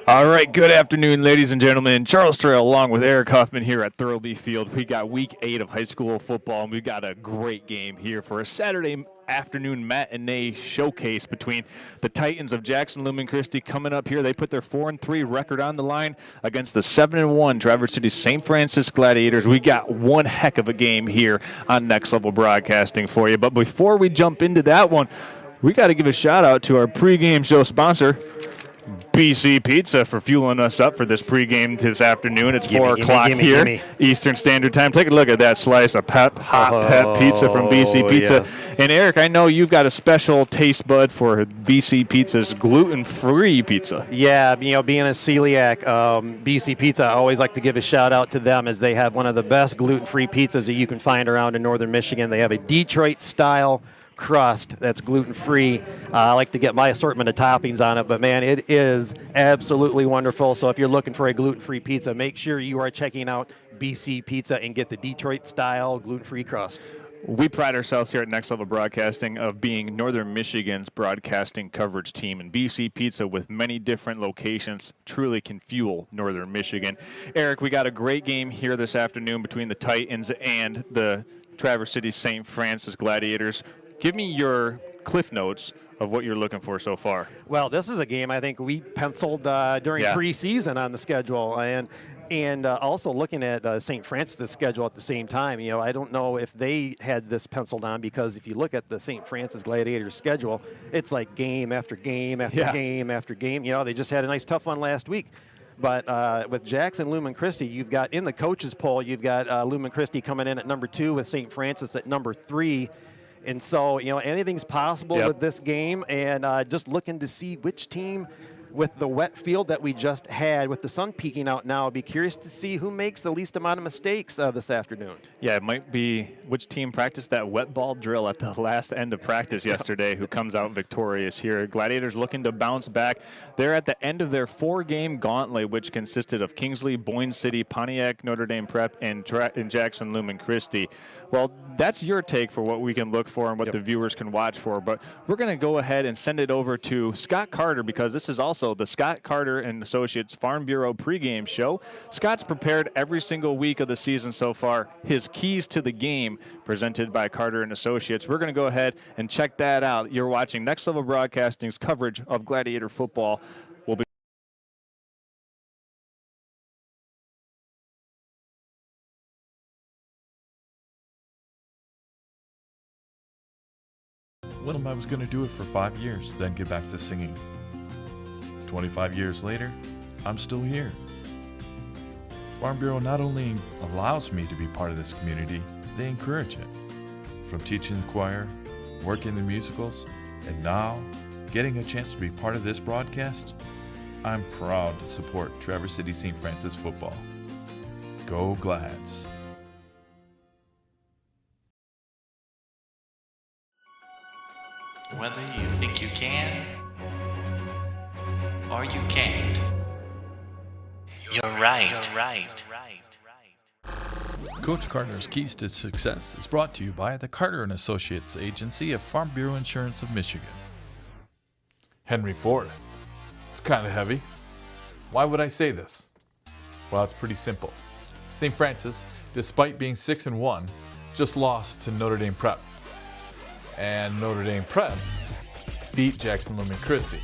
All right, good afternoon, ladies and gentlemen. Charles Trail along with Eric Huffman here at Thurlby Field. We got week 8 of high school football, and we've got a great game here for a Saturday afternoon matinee showcase between the Titans of Jackson Lumen Christi coming up here. They put their 4-3 record on the line against the 7-1 Traverse City St. Francis Gladiators. We got one heck of a game here on Next Level Broadcasting for you. But before we jump into that one, we got to give a shout out to our pregame show sponsor, BC Pizza, for fueling us up for this pregame this afternoon. It's 4 o'clock here, Eastern Standard Time. Take a look at that slice of hot pep pizza from BC Pizza. Yes. And Eric, I know you've got a special taste bud for BC Pizza's gluten-free pizza. Yeah, being a celiac, BC Pizza, I always like to give a shout out to them as they have one of the best gluten-free pizzas that you can find around in northern Michigan. They have a Detroit-style crust that's gluten-free. I like to get my assortment of toppings on it, but man, it is absolutely wonderful. So if you're looking for a gluten-free pizza, make sure you are checking out BC Pizza and get the Detroit-style gluten-free crust. We pride ourselves here at Next Level Broadcasting of being Northern Michigan's broadcasting coverage team, and BC Pizza, with many different locations, truly can fuel Northern Michigan. Eric, we got a great game here this afternoon between the Titans and the Traverse City St. Francis Gladiators. Give me your cliff notes of what you're looking for so far. Well, this is a game I think we penciled during preseason on the schedule, and also looking at St. Francis' schedule at the same time. I don't know if they had this penciled on, because if you look at the St. Francis Gladiators schedule, it's like game after game after game after game. They just had a nice tough one last week. But with Jackson Lumen Christi, you've got in the coaches poll, you've got Lumen Christi coming in at number 2 with St. Francis at number 3. And so, anything's possible with this game, and just looking to see which team, with the wet field that we just had, with the sun peeking out now, I'd be curious to see who makes the least amount of mistakes this afternoon. Yeah, it might be which team practiced that wet ball drill at the last end of practice yesterday who comes out victorious here. Gladiators looking to bounce back. They're at the end of their 4-game gauntlet, which consisted of Kingsley, Boyne City, Pontiac, Notre Dame Prep, and Jackson Lumen Christi. Well, that's your take for what we can look for and what the viewers can watch for. But we're going to go ahead and send it over to Scott Carter, because this is also the Scott Carter and Associates Farm Bureau pregame show. Scott's prepared every single week of the season so far his keys to the game, presented by Carter and Associates. We're going to go ahead and check that out. You're watching Next Level Broadcasting's coverage of Gladiator football. We'll be Well, I was going to do it for 5 years, then get back to singing. 25 years later, I'm still here. Farm Bureau not only allows me to be part of this community, they encourage it. From teaching the choir, working the musicals, and now getting a chance to be part of this broadcast, I'm proud to support Traverse City St. Francis football. Go Glads! Whether you think you can or you can't, you're right. Coach Carter's Keys to Success is brought to you by the Carter & Associates Agency of Farm Bureau Insurance of Michigan. Henry Ford. It's kind of heavy. Why would I say this? Well, it's pretty simple. St. Francis, despite being 6-1, just lost to Notre Dame Prep. And Notre Dame Prep beat Jackson Lumen Christi.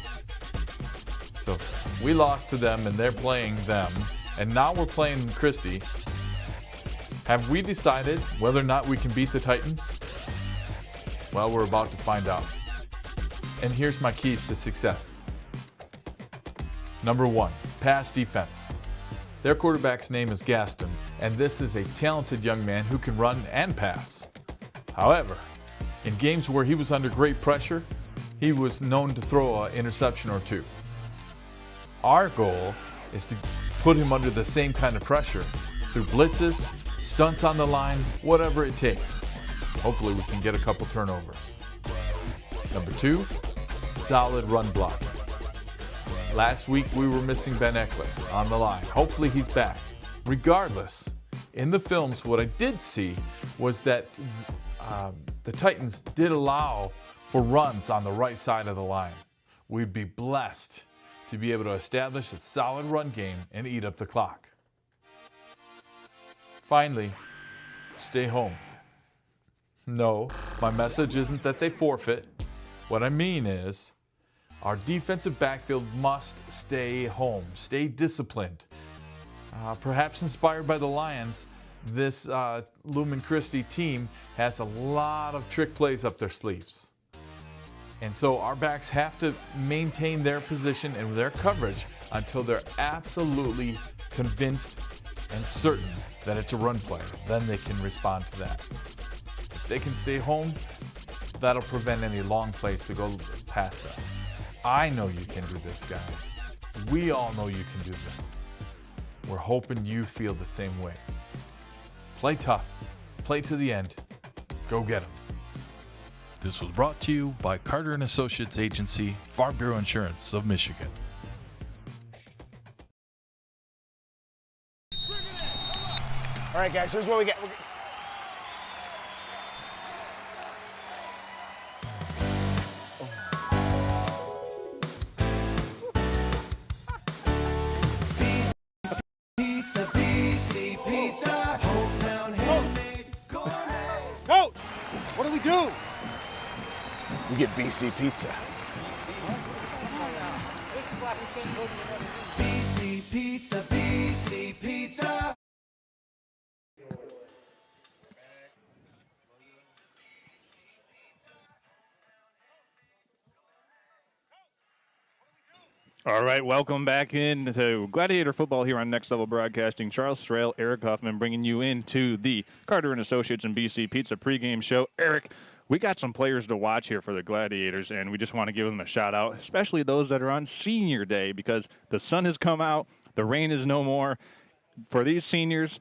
So we lost to them, and they're playing them, and now we're playing Christi. Have we decided whether or not we can beat the Titans? Well, we're about to find out. And here's my keys to success. Number 1, pass defense. Their quarterback's name is Gaston, and this is a talented young man who can run and pass. However, in games where he was under great pressure, he was known to throw an interception or 2. Our goal is to put him under the same kind of pressure through blitzes, stunts on the line, whatever it takes. Hopefully we can get a couple turnovers. Number 2, solid run block. Last week we were missing Ben Eckler on the line. Hopefully he's back. Regardless, in the films what I did see was that the Titans did allow for runs on the right side of the line. We'd be blessed to be able to establish a solid run game and eat up the clock. Finally, stay home. No, my message isn't that they forfeit. What I mean is, our defensive backfield must stay home, stay disciplined. Perhaps inspired by the Lions, this Lumen Christi team has a lot of trick plays up their sleeves. And so our backs have to maintain their position and their coverage until they're absolutely convinced and certain that it's a run play. Then they can respond to that. If they can stay home, that'll prevent any long plays to go past them. I know you can do this, guys. We all know you can do this. We're hoping you feel the same way. Play tough. Play to the end. Go get them. This was brought to you by Carter & Associates Agency, Farm Bureau Insurance of Michigan. All right, guys, here's what we get. BC Pizza, hometown handmade gourmet. Coach, what do we do? We get BC Pizza. BC Pizza, BC Pizza. All right, welcome back in to Gladiator Football here on Next Level Broadcasting. Charles Strail, Eric Huffman bringing you into the Carter & Associates and BC Pizza pregame show. Eric, we got some players to watch here for the Gladiators, and we just want to give them a shout-out, especially those that are on senior day, because the sun has come out, the rain is no more. For these seniors,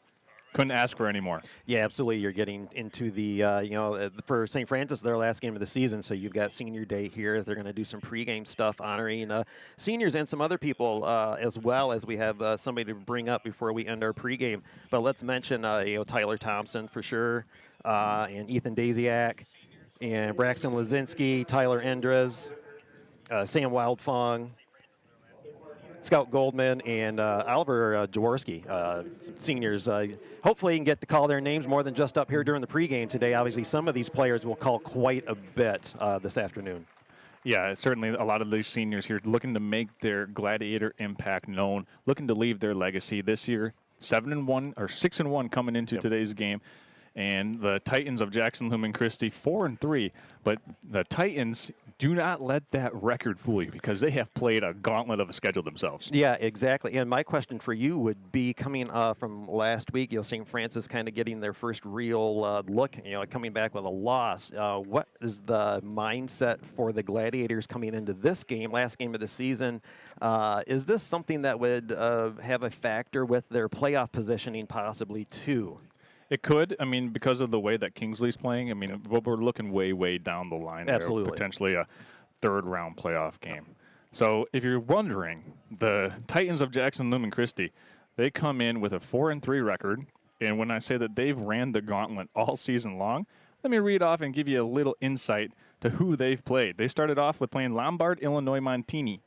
couldn't ask for any more. Yeah, absolutely. You're getting into the, for St. Francis, their last game of the season, so you've got senior day here. They're going to do some pregame stuff honoring seniors and some other people as well, as we have somebody to bring up before we end our pregame. But let's mention, Tyler Thompson for sure, and Ethan Daziak, and Braxton Lazinski, Tyler Endres, Sam Wildfong, Scout Goldman, and Oliver Jaworski, seniors. Hopefully you can get to call their names more than just up here during the pregame today. Obviously, some of these players will call quite a bit this afternoon. Yeah, certainly a lot of these seniors here looking to make their Gladiator impact known, looking to leave their legacy this year. 7-1 or 6-1 coming into today's game. And the Titans of Jackson Lumen Christi 4-3, but the Titans do not let that record fool you because they have played a gauntlet of a schedule themselves. Yeah, exactly. And my question for you would be coming from last week, St. Francis kind of getting their first real look, coming back with a loss. What is the mindset for the Gladiators coming into this game, last game of the season? Is this something that would have a factor with their playoff positioning possibly too? It could. I mean, because of the way that Kingsley's playing, I mean, we're looking way, way down the line. Absolutely. There, potentially a third-round playoff game. So if you're wondering, the Titans of Jackson Lumen Christi, they come in with a 4-3 record. And when I say that they've ran the gauntlet all season long, let me read off and give you a little insight to who they've played. They started off with playing Lombard, Illinois, Montini.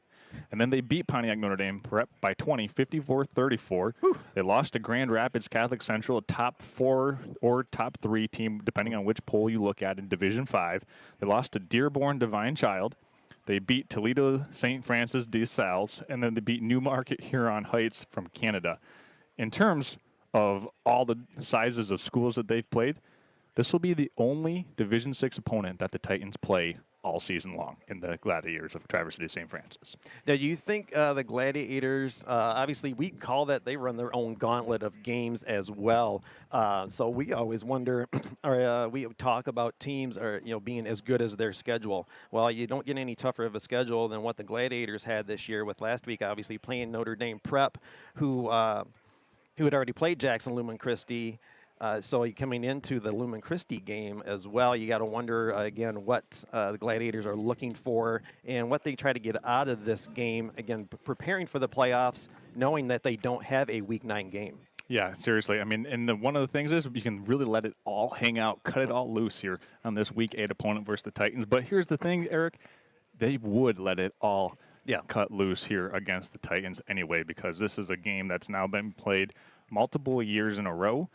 And then they beat Pontiac Notre Dame Prep by 20, 54-34. They lost to Grand Rapids Catholic Central, a top 4 or top 3 team, depending on which poll you look at in Division 5. They lost to Dearborn Divine Child. They beat Toledo St. Francis de Sales, and then they beat Newmarket Huron Heights from Canada. In terms of all the sizes of schools that they've played, this will be the only Division 6 opponent that the Titans play all season long in the Gladiators of Traverse City St. Francis. Now, you think the Gladiators, obviously we call that they run their own gauntlet of games as well. So we always wonder, or we talk about teams being as good as their schedule. Well, you don't get any tougher of a schedule than what the Gladiators had this year with last week, obviously playing Notre Dame Prep, who had already played Jackson Lumen Christi. So coming into the Lumen Christi game as well, you got to wonder, again, what the Gladiators are looking for and what they try to get out of this game, again, preparing for the playoffs, knowing that they don't have a Week 9 game. Yeah, seriously. I mean, and one of the things is you can really let it all hang out, cut it all loose here on this Week 8 opponent versus the Titans. But here's the thing, Eric. They would let it all cut loose here against the Titans anyway, because this is a game that's now been played multiple years in a row,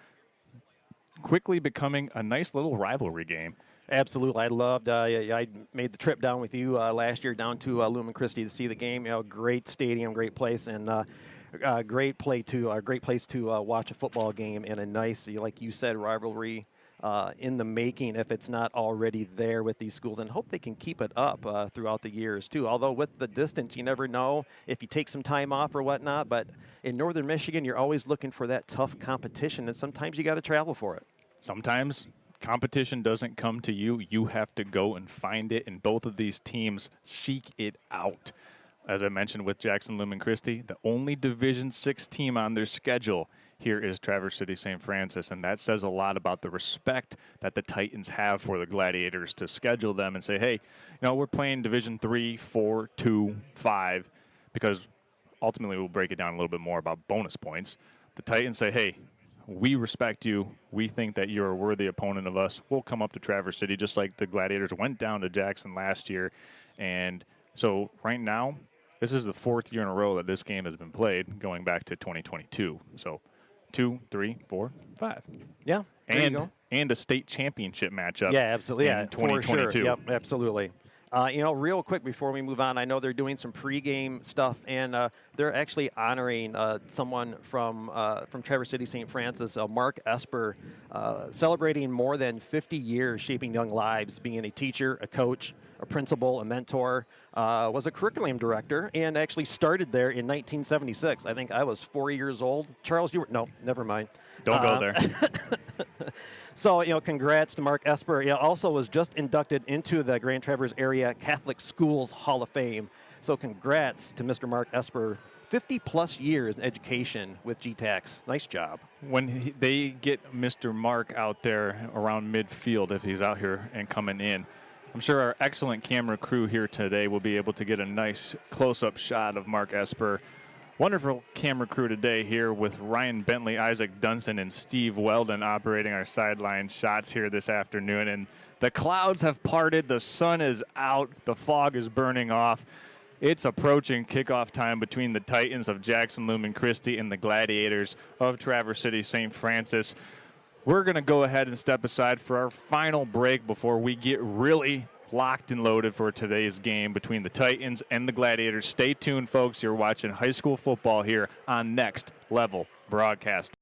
quickly becoming a nice little rivalry game. Absolutely. I loved, I made the trip down with you last year down to Lumen, Christi to see the game. Great stadium, great place, and great place to watch a football game, and a nice, like you said, rivalry in the making if it's not already there with these schools, and hope they can keep it up throughout the years too. Although with the distance, you never know if you take some time off or whatnot, but in Northern Michigan, you're always looking for that tough competition, and sometimes you got to travel for it. Sometimes competition doesn't come to you. You have to go and find it, and both of these teams seek it out. As I mentioned with Jackson Lumen Christi, the only Division VI team on their schedule here is Traverse City St. Francis, and that says a lot about the respect that the Titans have for the Gladiators to schedule them and say, hey, we're playing Division III, 4, 2, 5, because ultimately we'll break it down a little bit more about bonus points. The Titans say, hey, we respect you. We think that you're a worthy opponent of us. We'll come up to Traverse City, just like the Gladiators went down to Jackson last year. And so right now, this is the 4th year in a row that this game has been played, going back to 2022. So 2, 3, 4, 5. Yeah, there you go. And a state championship matchup. Yeah, absolutely. In 2022. For sure. Yep, absolutely. Real quick before we move on, I know they're doing some pregame stuff, and they're actually honoring someone from Traverse City St. Francis, Mark Esper, celebrating more than 50 years shaping young lives, being a teacher, a coach, a principal, a mentor, was a curriculum director, and actually started there in 1976. I think I was 4 years old. Charles, you were, no, never mind. Don't go there. So, congrats to Mark Esper. Also was just inducted into the Grand Traverse Area Catholic Schools Hall of Fame. So congrats to Mr. Mark Esper. 50-plus years in education with GTACs. Nice job. When they get Mr. Mark out there around midfield, if he's out here and coming in, I'm sure our excellent camera crew here today will be able to get a nice close-up shot of Mark Esper. Wonderful camera crew today here with Ryan Bentley, Isaac Dunson, and Steve Weldon operating our sideline shots here this afternoon. And the clouds have parted. The sun is out. The fog is burning off. It's approaching kickoff time between the Titans of Jackson Lumen Christi and the Gladiators of Traverse City St. Francis. We're going to go ahead and step aside for our final break before we get really locked and loaded for today's game between the Titans and the Gladiators. Stay tuned, folks. You're watching high school football here on Next Level Broadcast.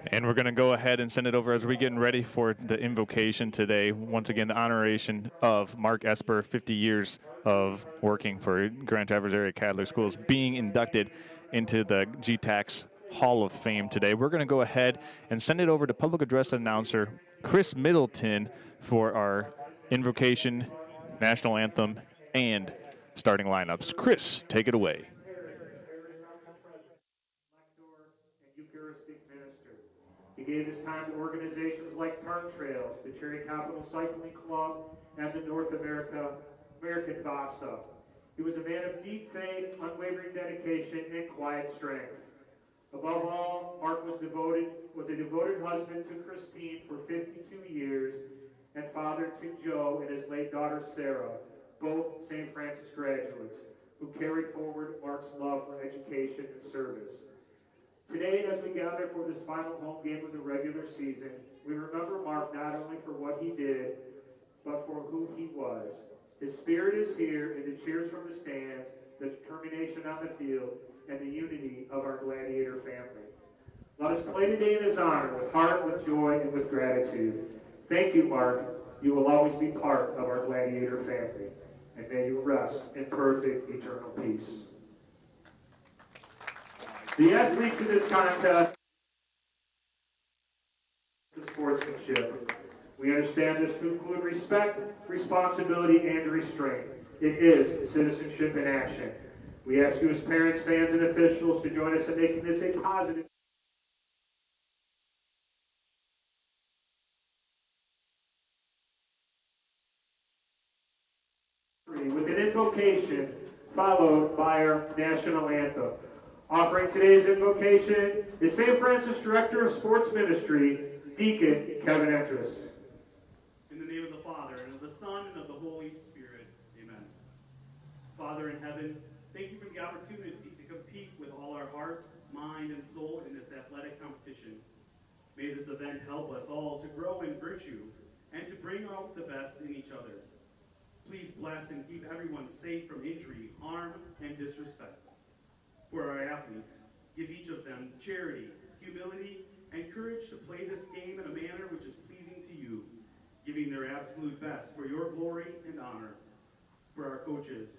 And we're going to go ahead and send it over as we're getting ready for the invocation today. Once again, the honoration of Mark Esper, 50 years of working for Grand Traverse Area Catholic Schools, being inducted into the GTAC's Hall of Fame today. We're going to go ahead and send it over to public address announcer Chris Middleton for our invocation, national anthem, and starting lineups. Chris, take it away. He gave his time to organizations like Turn Trails, the Cherry Capital Cycling Club, and the North American VASA. He was a man of deep faith, unwavering dedication, and quiet strength. Above all, Mark was a devoted husband to Christine for 52 years and father to Joe and his late daughter Sarah, both St. Francis graduates, who carried forward Mark's love for education and service. Today, as we gather for this final home game of the regular season, we remember Mark not only for what he did, but for who he was. His spirit is here in the cheers from the stands, the determination on the field, and the unity of our Gladiator family. Let us play today in his honor with heart, with joy, and with gratitude. Thank you, Mark. You will always be part of our Gladiator family, and may you rest in perfect eternal peace. The athletes in this contest, the sportsmanship. We understand this to include respect, responsibility, and restraint. It is citizenship in action. We ask you as parents, fans, and officials to join us in making this a positive. With an invocation followed by our national anthem. Offering today's invocation is St. Francis Director of Sports Ministry, Deacon Kevin Entris. In the name of the Father, and of the Son, and of the Holy Spirit. Amen. Father in heaven, thank you for the opportunity to compete with all our heart, mind, and soul in this athletic competition. May this event help us all to grow in virtue and to bring out the best in each other. Please bless and keep everyone safe from injury, harm, and disrespect. For our athletes, give each of them charity, humility, and courage to play this game in a manner which is pleasing to you, giving their absolute best for your glory and honor. For our coaches,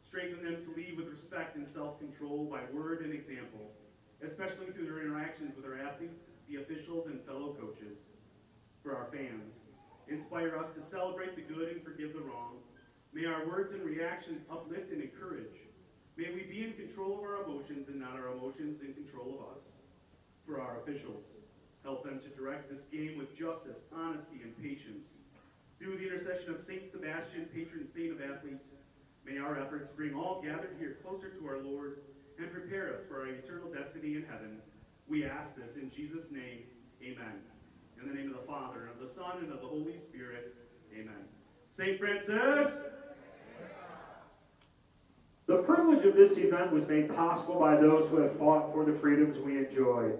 strengthen them to lead with respect and self-control by word and example, especially through their interactions with our athletes, the officials, and fellow coaches. For our fans, inspire us to celebrate the good and forgive the wrong. May our words and reactions uplift and encourage. May we be in control of our emotions and not our emotions in control of us. For our officials, help them to direct this game with justice, honesty, and patience. Through the intercession of Saint Sebastian, patron saint of athletes, may our efforts bring all gathered here closer to our Lord and prepare us for our eternal destiny in heaven. We ask this in Jesus' name, amen. In the name of the Father, and of the Son, and of the Holy Spirit, amen. St. Francis! The privilege of this event was made possible by those who have fought for the freedoms we enjoy.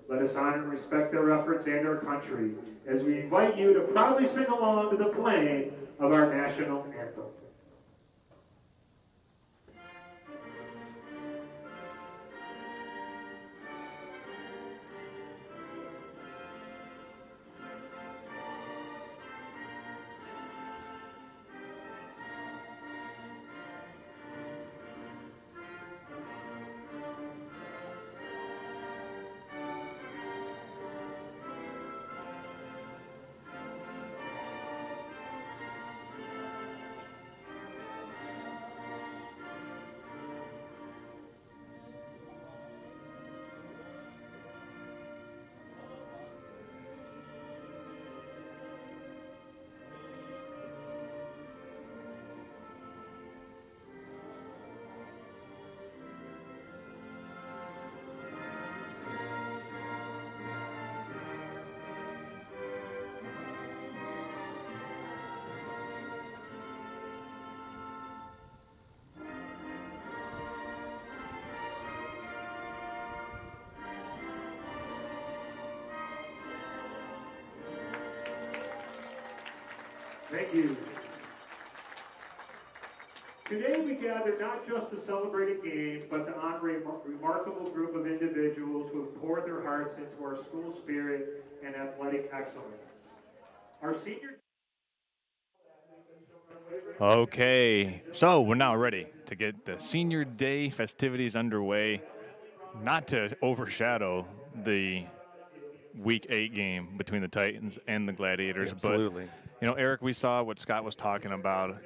Let us honor and respect their efforts and our country as we invite you to proudly sing along to the playing of our national anthem. Thank you. Today we gather not just to celebrate a game, but to honor a remarkable group of individuals who have poured their hearts into our school spirit and athletic excellence. Our senior... Okay, so we're now ready to get the Senior Day festivities underway, not to overshadow the Week 8 game between the Titans and the Gladiators. Absolutely. But, you know, Eric, we saw what Scott was talking about.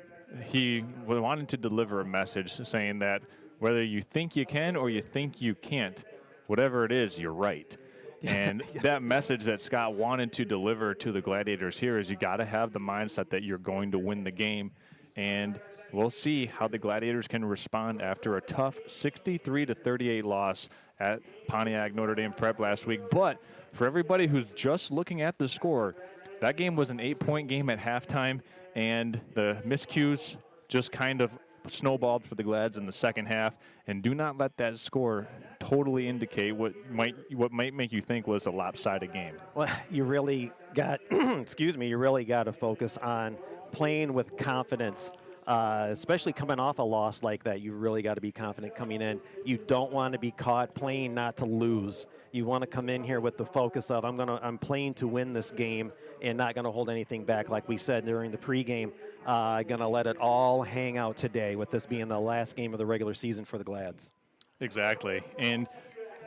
He wanted to deliver a message saying that whether you think you can or you think you can't, whatever it is, you're right. And that message that Scott wanted to deliver to the Gladiators here is you got to have the mindset that you're going to win the game. And we'll see how the Gladiators can respond after a tough 63-38 loss at Pontiac Notre Dame Prep last week. But for everybody who's just looking at the score, that game was an 8-point game at halftime, and the miscues just kind of snowballed for the Glads in the second half. And do not let that score totally indicate what might make you think was a lopsided game. Well, you really got, excuse me, you really got to focus on playing with confidence. Especially coming off a loss like that, you really got to be confident coming in. You don't want to be caught playing not to lose. You want to come in here with the focus of I'm playing to win this game and not going to hold anything back. Like we said during the pregame, going to let it all hang out today with this being the last game of the regular season for the Glads. Exactly. And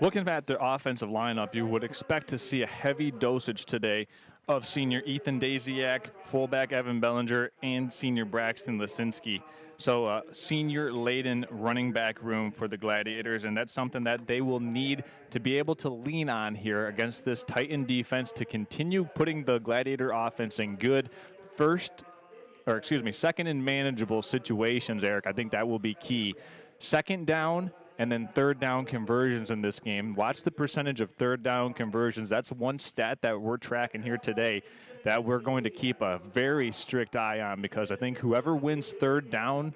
looking at their offensive lineup, you would expect to see a heavy dosage today of senior Ethan Daziak, fullback Evan Bellinger, and senior Braxton Lisinski. So senior-laden running back room for the Gladiators, and that's something that they will need to be able to lean on here against this Titan defense to continue putting the Gladiator offense in good second and manageable situations, Eric. I think that will be key. Second down and then third down conversions in this game. Watch the percentage of third down conversions. That's one stat that we're tracking here today that we're going to keep a very strict eye on, because I think whoever wins third down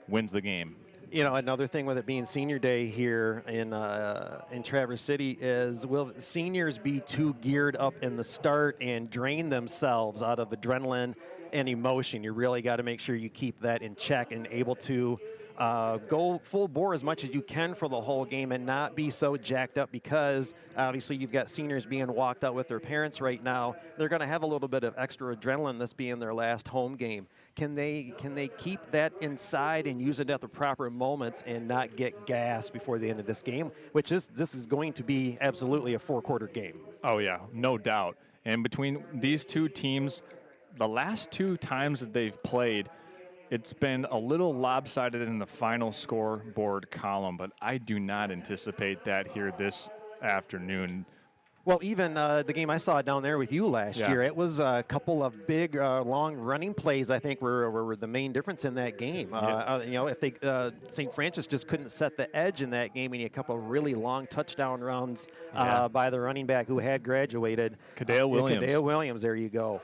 wins the game. You know, another thing with it being senior day here in Traverse City is, will seniors be too geared up in the start and drain themselves out of adrenaline and emotion? You really got to make sure you keep that in check and able to go full bore as much as you can for the whole game and not be so jacked up, because obviously you've got seniors being walked out with their parents right now. They're going to have a little bit of extra adrenaline, this being their last home game. Can they keep that inside and use it at the proper moments and not get gassed before the end of this game, this is going to be absolutely a four-quarter game. Oh, yeah, no doubt. And between these two teams, the last two times that they've played, it's been a little lopsided in the final scoreboard column, but I do not anticipate that here this afternoon. Well, even the game I saw down there with you last year, it was a couple of big, long running plays, I think, were the main difference in that game. If St. Francis just couldn't set the edge in that game, and a couple of really long touchdown runs by the running back who had graduated. Kadale Williams. Kadale Williams, there you go.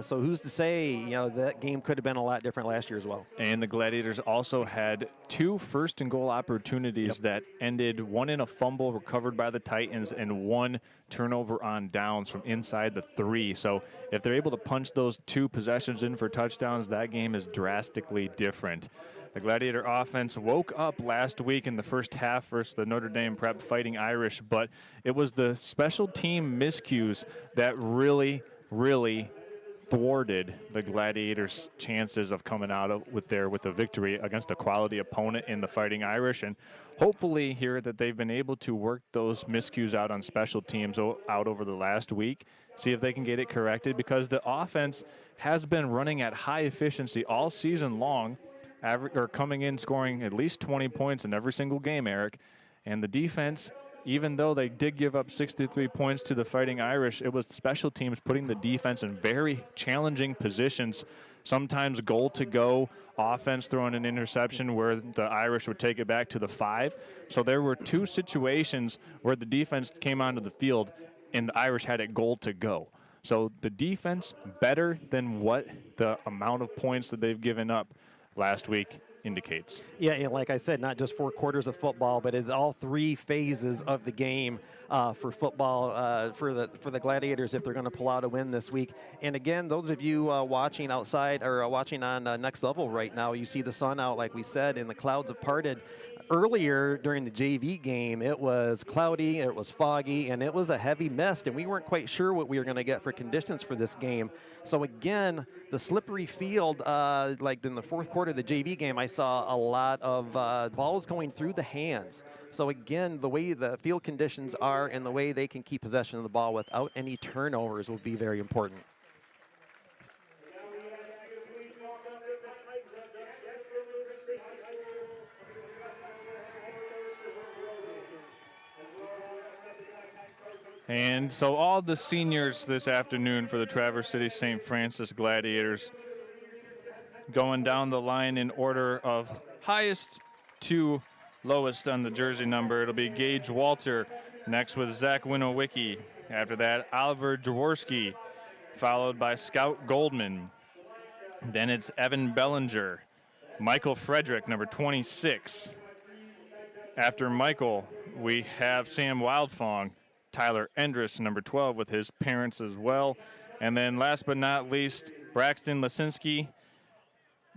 So who's to say, that game could have been a lot different last year as well. And the Gladiators also had two first and goal opportunities that ended, one in a fumble recovered by the Titans and one turnover on downs from inside the 3. So if they're able to punch those two possessions in for touchdowns, that game is drastically different. The Gladiator offense woke up last week in the first half versus the Notre Dame Prep Fighting Irish, but it was the special team miscues that really thwarted the Gladiators' chances of coming out with a victory against a quality opponent in the Fighting Irish. And hopefully here that they've been able to work those miscues out on special teams out over the last week, see if they can get it corrected, because the offense has been running at high efficiency all season long, coming in scoring at least 20 points in every single game, Eric. And the defense, even though they did give up 63 points to the Fighting Irish, it was special teams putting the defense in very challenging positions, sometimes goal to go, offense throwing an interception where the Irish would take it back to the 5. So there were two situations where the defense came onto the field and the Irish had it goal to go. So the defense better than what the amount of points that they've given up last week indicates. Yeah, and like I said, not just 4 quarters of football, but it's all 3 phases of the game for football for the Gladiators if they're going to pull out a win this week. And again, those of you watching outside or watching on Next Level right now, you see the sun out, like we said, and the clouds have parted. Earlier during the JV game, it was cloudy, it was foggy, and it was a heavy mist, and we weren't quite sure what we were going to get for conditions for this game. So again, the slippery field, like in the 4th quarter of the JV game, I saw a lot of balls going through the hands. So again, the way the field conditions are and the way they can keep possession of the ball without any turnovers will be very important. And so all the seniors this afternoon for the Traverse City St. Francis Gladiators going down the line in order of highest to lowest on the jersey number. It'll be Gage Walter next with Zach Winowicki. After that, Oliver Jaworski, followed by Scout Goldman. Then it's Evan Bellinger. Michael Frederick, number 26. After Michael, we have Sam Wildfong. Tyler Endress, number 12, with his parents as well. And then last but not least, Braxton Lasinski,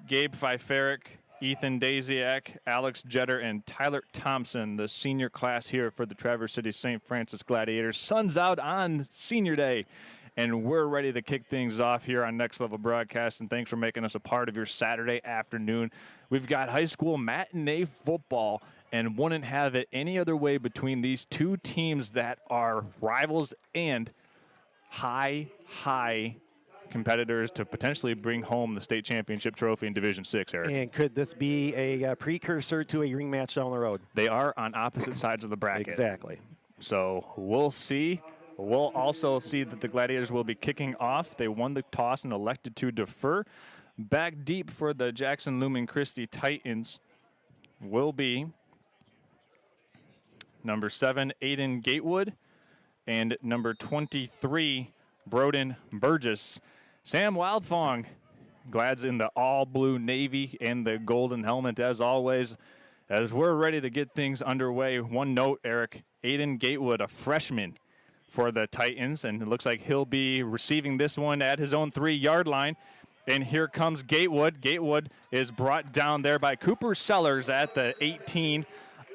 Gabe Pfeiferick, Ethan Daziak, Alex Jetter, and Tyler Thompson, the senior class here for the Traverse City St. Francis Gladiators. Sun's out on Senior Day, and we're ready to kick things off here on Next Level Broadcast, and thanks for making us a part of your Saturday afternoon. We've got high school matinee football, and wouldn't have it any other way between these two teams that are rivals and high competitors to potentially bring home the state championship trophy in Division 6, Eric. And could this be a precursor to a rematch down the road? They are on opposite sides of the bracket. Exactly. So we'll see. We'll also see that the Gladiators will be kicking off. They won the toss and elected to defer. Back deep for the Jackson Lumen Christi Titans will be number 7, Aiden Gatewood, and number 23, Broden Burgess. Sam Wildfong, Glad's in the all-blue navy and the golden helmet as always. As we're ready to get things underway, one note, Eric, Aiden Gatewood, a freshman for the Titans, and it looks like he'll be receiving this one at his own 3-yard line. And here comes Gatewood. Gatewood is brought down there by Cooper Sellers at the 18.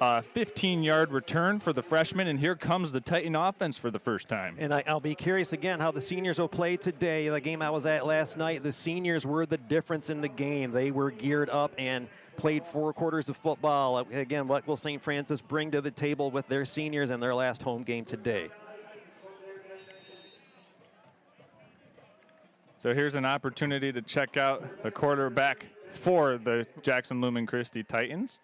15-yard return for the freshman, and here comes the Titan offense for the first time. And I'll be curious again how the seniors will play today. The game I was at last night, the seniors were the difference in the game. They were geared up and played 4 quarters of football. Again, what will St. Francis bring to the table with their seniors in their last home game today? So here's an opportunity to check out the quarterback for the Jackson Lumen Christi Titans.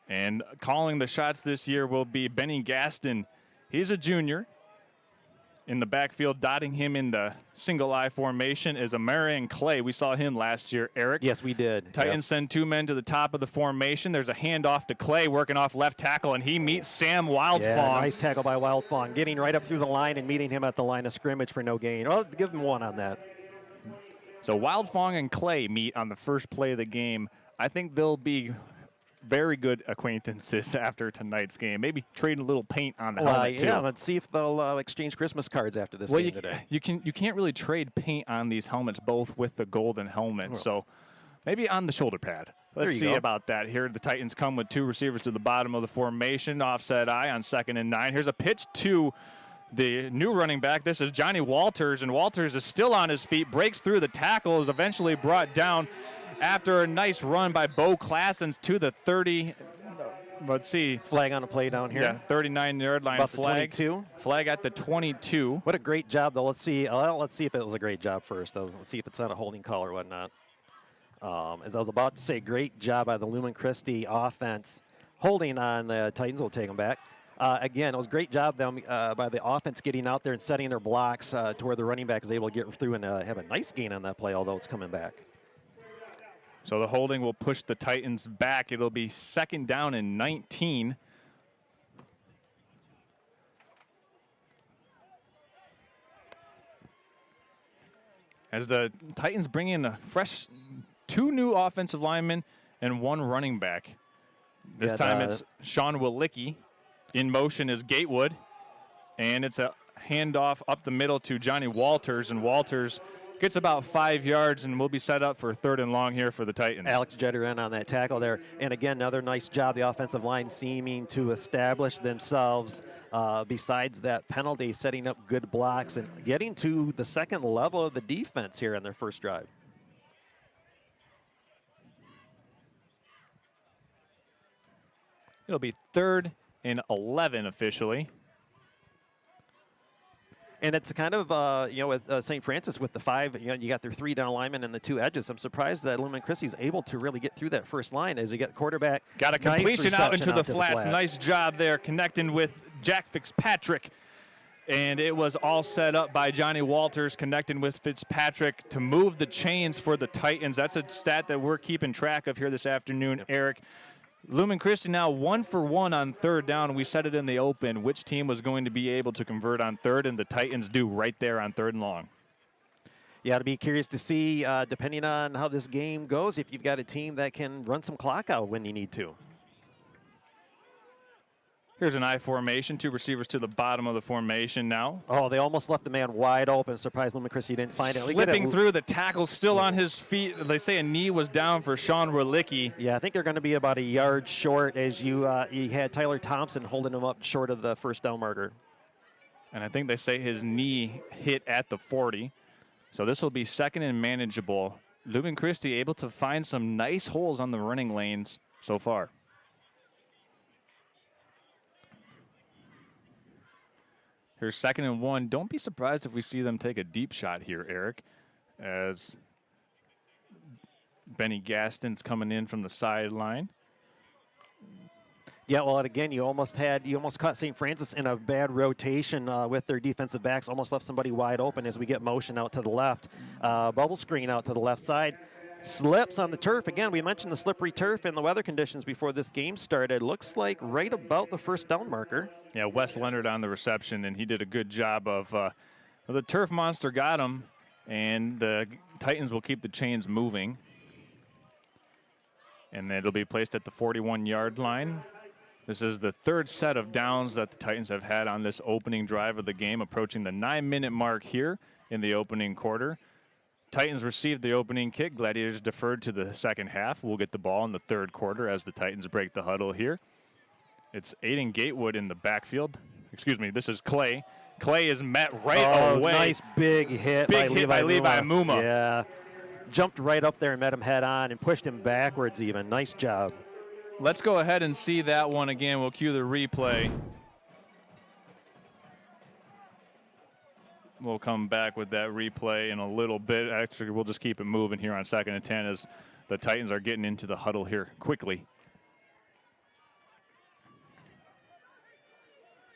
And calling the shots this year will be Benny Gaston. He's a junior. In the backfield, dotting him in the single-eye formation is Amarian Clay. We saw him last year, Eric. Yes, we did. Titans send 2 men to the top of the formation. There's a handoff to Clay working off left tackle, and he meets Sam Wildfong. Yeah, nice tackle by Wildfong, getting right up through the line and meeting him at the line of scrimmage for no gain. Well, give him 1 on that. So Wildfong and Clay meet on the first play of the game. I think they'll be very good acquaintances after tonight's game. Maybe trade a little paint on the helmet too. Yeah, let's see if they'll exchange Christmas cards after this game today. You can't really trade paint on these helmets, both with the golden helmet. So maybe on the shoulder pad. Let's see about that. Here the Titans come with 2 receivers to the bottom of the formation. Offset eye on 2nd and 9. Here's a pitch to the new running back. This is Johnny Walters, and Walters is still on his feet, breaks through the tackle, is eventually brought down after a nice run by Bo Classens to the 30. Let's see. Flag on the play down here. Yeah, 39-yard line. About flag. the 22. Flag at the 22. What a great job, though. Let's see if it was a great job first. Let's see if it's on a holding call or whatnot. As I was about to say, great job by the Lumen Christi offense holding on the Titans. Will take them back. Again, it was a great job by the offense getting out there and setting their blocks to where the running back was able to get through and have a nice gain on that play, although it's coming back. So the holding will push the Titans back. It'll be 2nd down and 19. As the Titans bring in a fresh 2 new offensive linemen and 1 running back. This time it's Sean Willicki. In motion is Gatewood. And it's a handoff up the middle to Johnny Walters. And Walters gets about 5 yards and will be set up for 3rd and long here for the Titans. Alex Jetter in on that tackle there. And again, another nice job. The offensive line seeming to establish themselves besides that penalty, setting up good blocks and getting to the 2nd level of the defense here on their first drive. It'll be 3rd and 11 officially. And it's kind of, with St. Francis with the 5, you got their 3 down linemen and the 2 edges. I'm surprised that Lumen Christi is able to really get through that first line as you get quarterback. Got a completion out into the flats. Nice job there connecting with Jack Fitzpatrick. And it was all set up by Johnny Walters connecting with Fitzpatrick to move the chains for the Titans. That's a stat that we're keeping track of here this afternoon, Eric. Lumen Christi now 1 for 1 on third down. We said it in the open. Which team was going to be able to convert on third, and the Titans do right there on third and long. Yeah, to be curious to see, depending on how this game goes, if you've got a team that can run some clock out when you need to. Here's an I formation, 2 receivers to the bottom of the formation now. Oh, they almost left the man wide open. Surprised Lumen Christi didn't find it. Slipping through, the tackle still on his feet. They say a knee was down for Sean Relicki. Yeah, I think they're going to be about a yard short as you had Tyler Thompson holding him up short of the first down marker. And I think they say his knee hit at the 40. So this will be second and manageable. Lumen Christi able to find some nice holes on the running lanes so far. Here's second and 1. Don't be surprised if we see them take a deep shot here, Eric, as Benny Gaston's coming in from the sideline. Yeah, well, and again, you almost caught St. Francis in a bad rotation with their defensive backs. Almost left somebody wide open as we get motion out to the left. Bubble screen out to the left side. Slips on the turf. Again, we mentioned the slippery turf and the weather conditions before this game started. Looks like right about the first down marker. Yeah, Wes Leonard on the reception, and he did a good job of the turf monster got him, and the Titans will keep the chains moving. And then it'll be placed at the 41-yard line. This is the third set of downs that the Titans have had on this opening drive of the game, approaching the 9-minute mark here in the opening quarter. Titans received the opening kick. Gladiators deferred to the second half. We'll get the ball in the third quarter as the Titans break the huddle here. It's Aiden Gatewood in the backfield. Excuse me, this is Clay. Clay is met right away. Nice big hit by Levi Muma. Yeah, jumped right up there and met him head on and pushed him backwards even. Nice job. Let's go ahead and see that one again. We'll cue the replay. We'll come back with that replay in a little bit. Actually, we'll just keep it moving here on second and 10 as the Titans are getting into the huddle here quickly.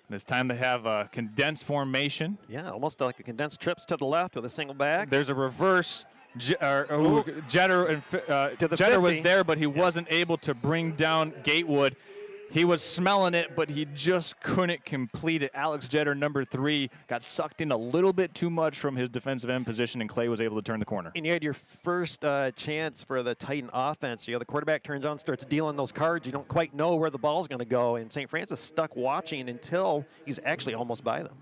And it's time to have a condensed formation. Yeah, almost like a condensed trips to the left with a single back. There's a reverse. Jetter was there, but he wasn't able to bring down Gatewood. He was smelling it, but he just couldn't complete it. Alex Jetter, number 3, got sucked in a little bit too much from his defensive end position, and Clay was able to turn the corner. And you had your first chance for the Titan offense. The quarterback turns on, starts dealing those cards. You don't quite know where the ball's going to go, and St. Francis stuck watching until he's actually almost by them.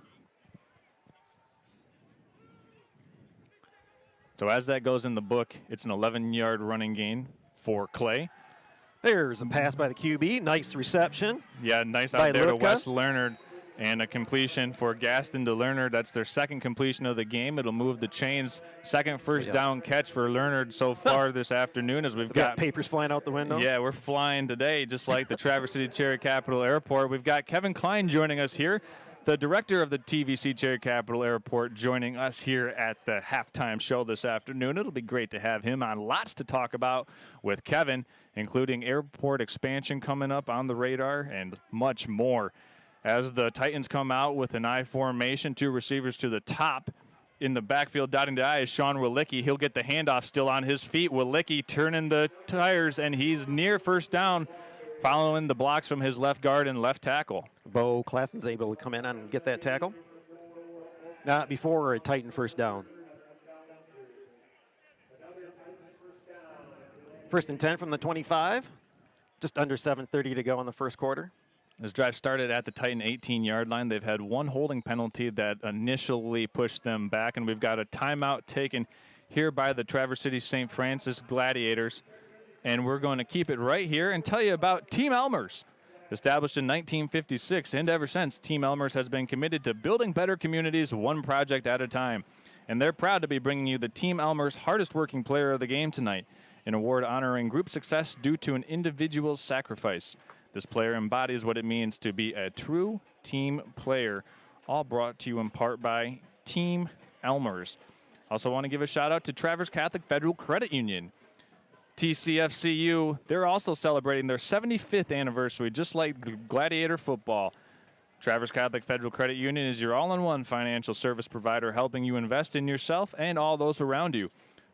So as that goes in the book, it's an 11-yard running gain for Clay. There's a pass by the QB. Nice reception. Yeah, nice out there to Wes Leonard. And a completion for Gaston to Leonard. That's their second completion of the game. It'll move the chains. Second first down catch for Leonard so far this afternoon as we've got papers flying out the window. Yeah, we're flying today just like the Traverse City Cherry Capital Airport. We've got Kevin Klein joining us here, the director of the TVC Cherry Capital Airport, joining us here at the halftime show this afternoon. It'll be great to have him on. Lots to talk about with Kevin, including airport expansion coming up on the radar and much more. As the Titans come out with an I formation, 2 receivers to the top. In the backfield, dotting the I is Sean Wilicki. He'll get the handoff still on his feet. Wilicki turning the tires, and he's near first down, following the blocks from his left guard and left tackle. Bo Klassen's able to come in and get that tackle. Not before a Titan first down. First and 10 from the 25. Just under 7:30 to go in the first quarter. This drive started at the Titan 18-yard line. They've had one holding penalty that initially pushed them back, and we've got a timeout taken here by the Traverse City St. Francis Gladiators. And we're going to keep it right here and tell you about Team Elmers. Established in 1956, and ever since, Team Elmers has been committed to building better communities one project at a time. And they're proud to be bringing you the Team Elmers hardest working player of the game tonight, an award honoring group success due to an individual's sacrifice. This player embodies what it means to be a true team player, all brought to you in part by Team Elmers. Also want to give a shout out to Traverse Catholic Federal Credit Union. TCFCU, they're also celebrating their 75th anniversary, just like Gladiator football. Travers Catholic Federal Credit Union is your all-in-one financial service provider, helping you invest in yourself and all those around you.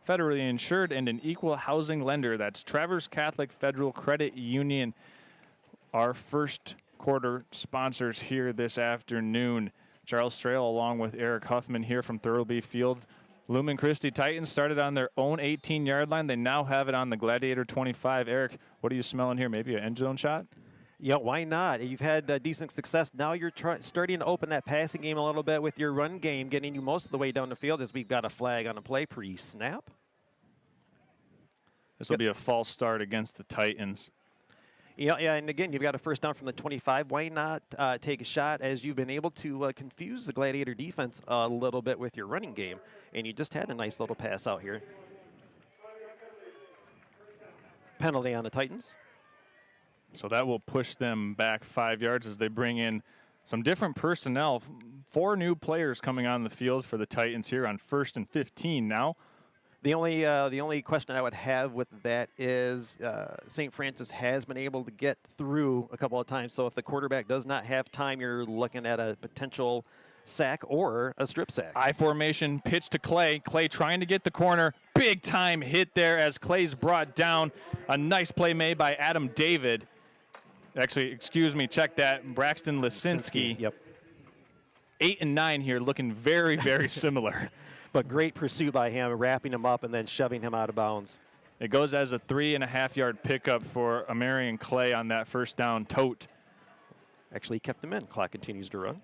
Federally insured and an equal housing lender. That's Travers Catholic Federal Credit Union. Our first quarter sponsors here this afternoon. Charles Strail along with Eric Huffman here from Thurlby Field. Lumen Christi Titans started on their own 18-yard line. They now have it on the Gladiator 25. Eric, what are you smelling here? Maybe an end zone shot? Yeah, why not? You've had decent success. Now you're starting to open that passing game a little bit with your run game, getting you most of the way down the field as we've got a flag on a play pre-snap. This will be a false start against the Titans. Yeah, and again, you've got a first down from the 25. Why not take a shot as you've been able to confuse the Gladiator defense a little bit with your running game, and you just had a nice little pass out here. Penalty on the Titans. So that will push them back 5 yards as they bring in some different personnel. 4 new players coming on the field for the Titans here on 1st and 15 now. The only question I would have with that is St. Francis has been able to get through a couple of times. So if the quarterback does not have time, you're looking at a potential sack or a strip sack. I formation, pitch to Clay. Clay trying to get the corner. Big time hit there as Clay's brought down. A nice play made by Adam David. Actually, excuse me, check that. Braxton Lisinski. Yep. 8 and 9 here, looking very, very similar. But great pursuit by him, wrapping him up and then shoving him out of bounds. It goes as a 3.5-yard pickup for Amarian Clay on that first down tote. Actually kept him in. Clock continues to run.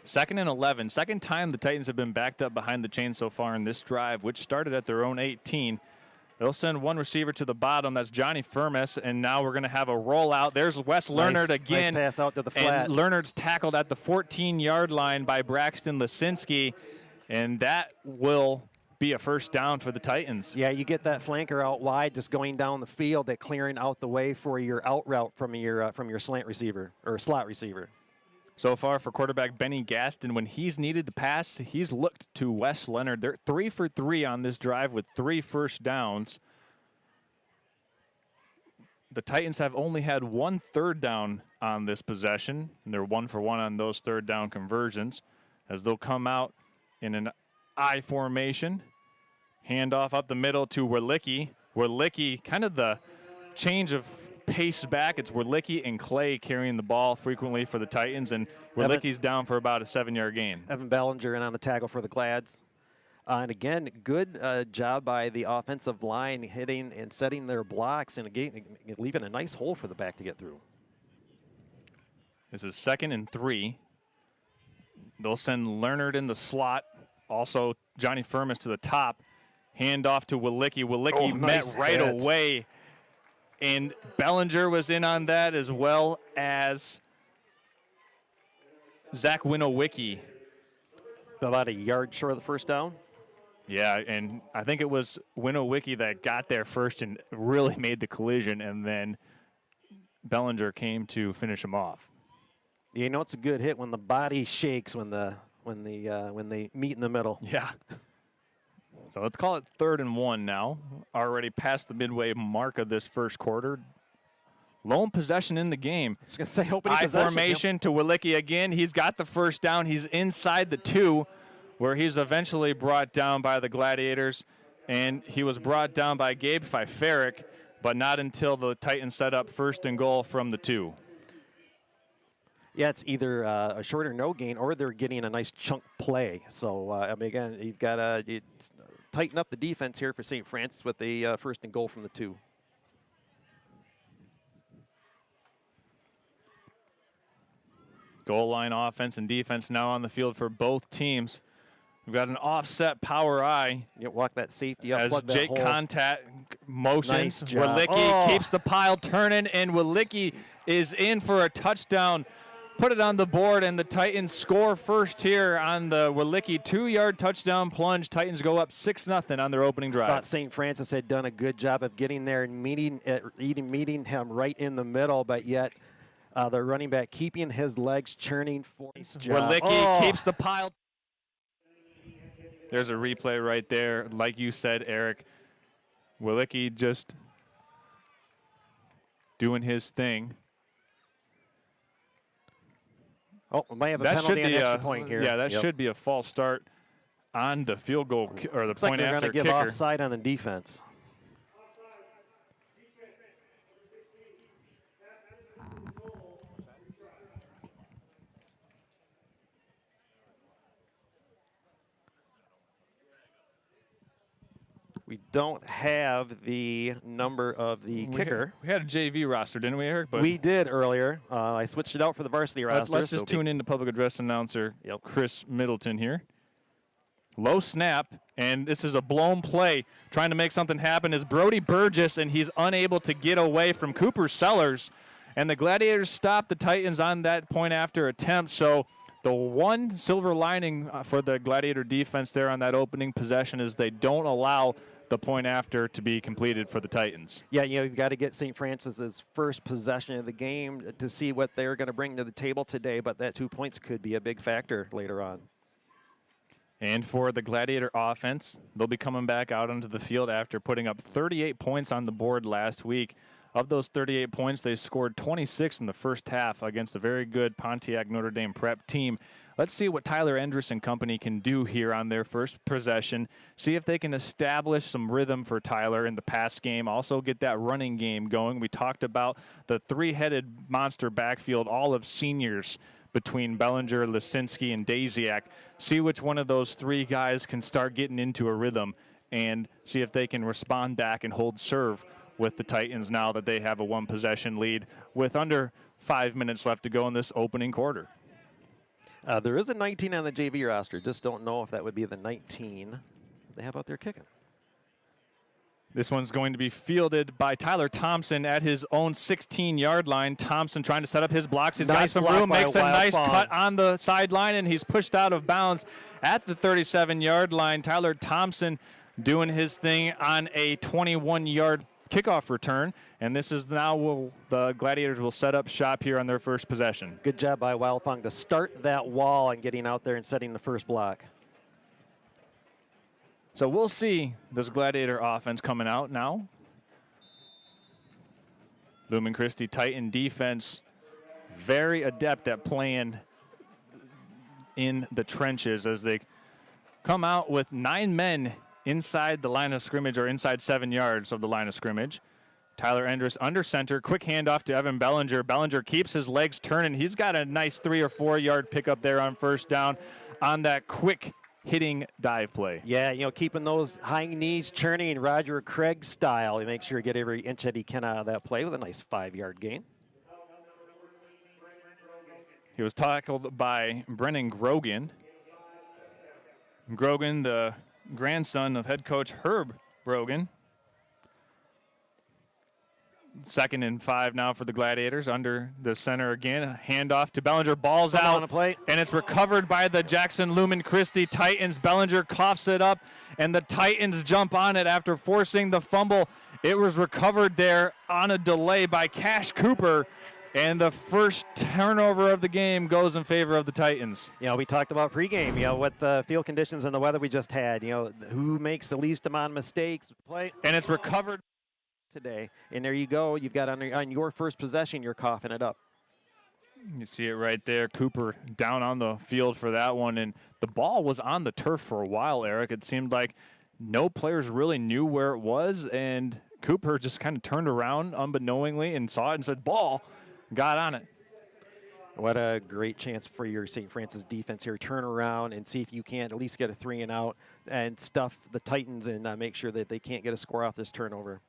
2nd and 11. Second time the Titans have been backed up behind the chain so far in this drive, which started at their own 18. They'll send one receiver to the bottom. That's Johnny Firmus, and now we're going to have a rollout. There's Wes Leonard again. Nice pass out to the flat. And Leonard's tackled at the 14-yard line by Braxton Lisinski, and that will be a first down for the Titans. Yeah, you get that flanker out wide, just going down the field, that clearing out the way for your out route from your slant receiver or slot receiver. So far for quarterback Benny Gaston, when he's needed to pass, he's looked to Wes Leonard. They're 3 for 3 on this drive with 3 first downs. The Titans have only had 1 third down on this possession, and they're 1 for 1 on those third down conversions, as they'll come out in an I formation. Handoff up the middle to Werlicki. Werlicki, kind of the change of pace back. It's Werlicki and Clay carrying the ball frequently for the Titans, and Werlicki's down for about a 7-yard gain. Evan Ballinger in on the tackle for the Glads. And again, good job by the offensive line hitting and setting their blocks and again, leaving a nice hole for the back to get through. This is 2nd and 3. They'll send Leonard in the slot. Also, Johnny Firmus to the top. Handoff to Werlicki. Werlicki met right away. And Bellinger was in on that, as well as Zach Winowicki. About a yard short of the first down. Yeah, and I think it was Winowicki that got there first and really made the collision, and then Bellinger came to finish him off. You know it's a good hit when the body shakes when they meet in the middle. Yeah. So let's call it 3rd and 1 now. Already past the midway mark of this first quarter. Lone possession in the game. I was going to say opening I possession. formation to Werlicki again. He's got the first down. He's inside the 2, where he's eventually brought down by the Gladiators. And he was brought down by Gabe Fiferik, but not until the Titans set up 1st and goal from the 2. Yeah, it's either a short or no gain, or they're getting a nice chunk play. So, I mean, again, you've got to tighten up the defense here for St. Francis with a 1st and goal from the 2. Goal line offense and defense now on the field for both teams. We've got an offset power I. You walk that safety up. As Jake Contact motions. Nice job. Werlicki keeps the pile turning, and Werlicki is in for a touchdown. Put it on the board, and the Titans score first here on the Werlicki 2-yard touchdown plunge. Titans go up 6-0 on their opening drive. Thought St. Francis had done a good job of getting there and meeting him right in the middle, but yet the running back keeping his legs churning for his job. Werlicki keeps the pile. There's a replay right there. Like you said, Eric, Werlicki just doing his thing. Oh, we might have a That penalty should and be extra point here. Yeah, that should be a false start on the field goal or the Looks point like they're after going to give kicker. offside on the defense. We don't have the number of the kicker. We had a JV roster, didn't we, Eric? But We did earlier. I switched it out for the varsity roster. let's just tune in to public address announcer Chris Middleton here. Low snap, and this is a blown play. Trying to make something happen is Brody Burgess, and he's unable to get away from Cooper Sellers. And the Gladiators stop the Titans on that point after attempt. So the one silver lining for the Gladiator defense there on that opening possession is they don't allow the point after to be completed for the Titans. Yeah, you've got to get St. Francis's first possession of the game to see what they're going to bring to the table today, but that 2 points could be a big factor later on. And for the Gladiator offense, they'll be coming back out onto the field after putting up 38 points on the board last week. Of those 38 points, they scored 26 in the first half against a very good Pontiac Notre Dame prep team. Let's see what Tyler Endress and company can do here on their first possession. See if they can establish some rhythm for Tyler in the pass game. Also get that running game going. We talked about the three-headed monster backfield, all of seniors between Bellinger, Lisinski, and Daziak. See which one of those three guys can start getting into a rhythm and see if they can respond back and hold serve with the Titans now that they have a one-possession lead with under 5 minutes left to go in this opening quarter. There is a 19 on the JV roster. Just don't know if that would be the 19 they have out there kicking. This one's going to be fielded by Tyler Thompson at his own 16-yard line. Thompson trying to set up his blocks. He's got some room, makes a nice cut on the sideline, and he's pushed out of bounds at the 37-yard line. Tyler Thompson doing his thing on a 21-yard kickoff return, and this is now the Gladiators will set up shop here on their first possession. Good job by Wildfang to start that wall and getting out there and setting the first block. So we'll see this Gladiator offense coming out now. Lumen Christi Titan defense, very adept at playing in the trenches as they come out with 9 men inside the line of scrimmage or inside 7 yards of the line of scrimmage. Tyler Endress under center, quick handoff to Evan Bellinger. Bellinger keeps his legs turning. He's got a nice 3 or 4 yard pickup there on first down on that quick hitting dive play. Yeah, keeping those high knees churning Roger Craig style. He makes sure to get every inch that he can out of that play with a nice 5-yard gain. He was tackled by Brennan Grogan. Grogan, the grandson of head coach Herb Grogan. 2nd and 5 now for the Gladiators under the center again. Handoff to Bellinger, balls out on a play, and it's recovered by the Jackson Lumen Christi Titans. Bellinger coughs it up, and the Titans jump on it after forcing the fumble. It was recovered there on a delay by Cash Cooper, and the first turnover of the game goes in favor of the Titans. We talked about pregame, with the field conditions and the weather we just had, who makes the least amount of mistakes. Play. And it's recovered today. And there you go. You've got on your first possession, you're coughing it up. You see it right there. Cooper down on the field for that one. And the ball was on the turf for a while, Eric. It seemed like no players really knew where it was. And Cooper just kind of turned around unbeknowingly and saw it and said, ball. Got on it. What a great chance for your St. Francis defense here. Turn around and see if you can at least get a 3 and out and stuff the Titans and make sure that they can't get a score off this turnover.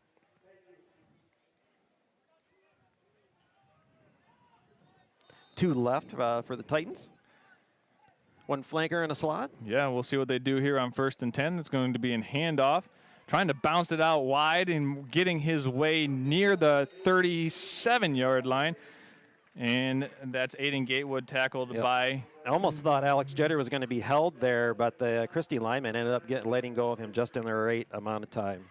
Two left for the Titans. One flanker and a slot. Yeah, we'll see what they do here on 1st and 10. It's going to be in handoff. Trying to bounce it out wide and getting his way near the 37-yard line. And that's Aiden Gatewood tackled by. I almost thought Alex Jeter was going to be held there, but the Christi lineman ended up letting go of him just in the right amount of time.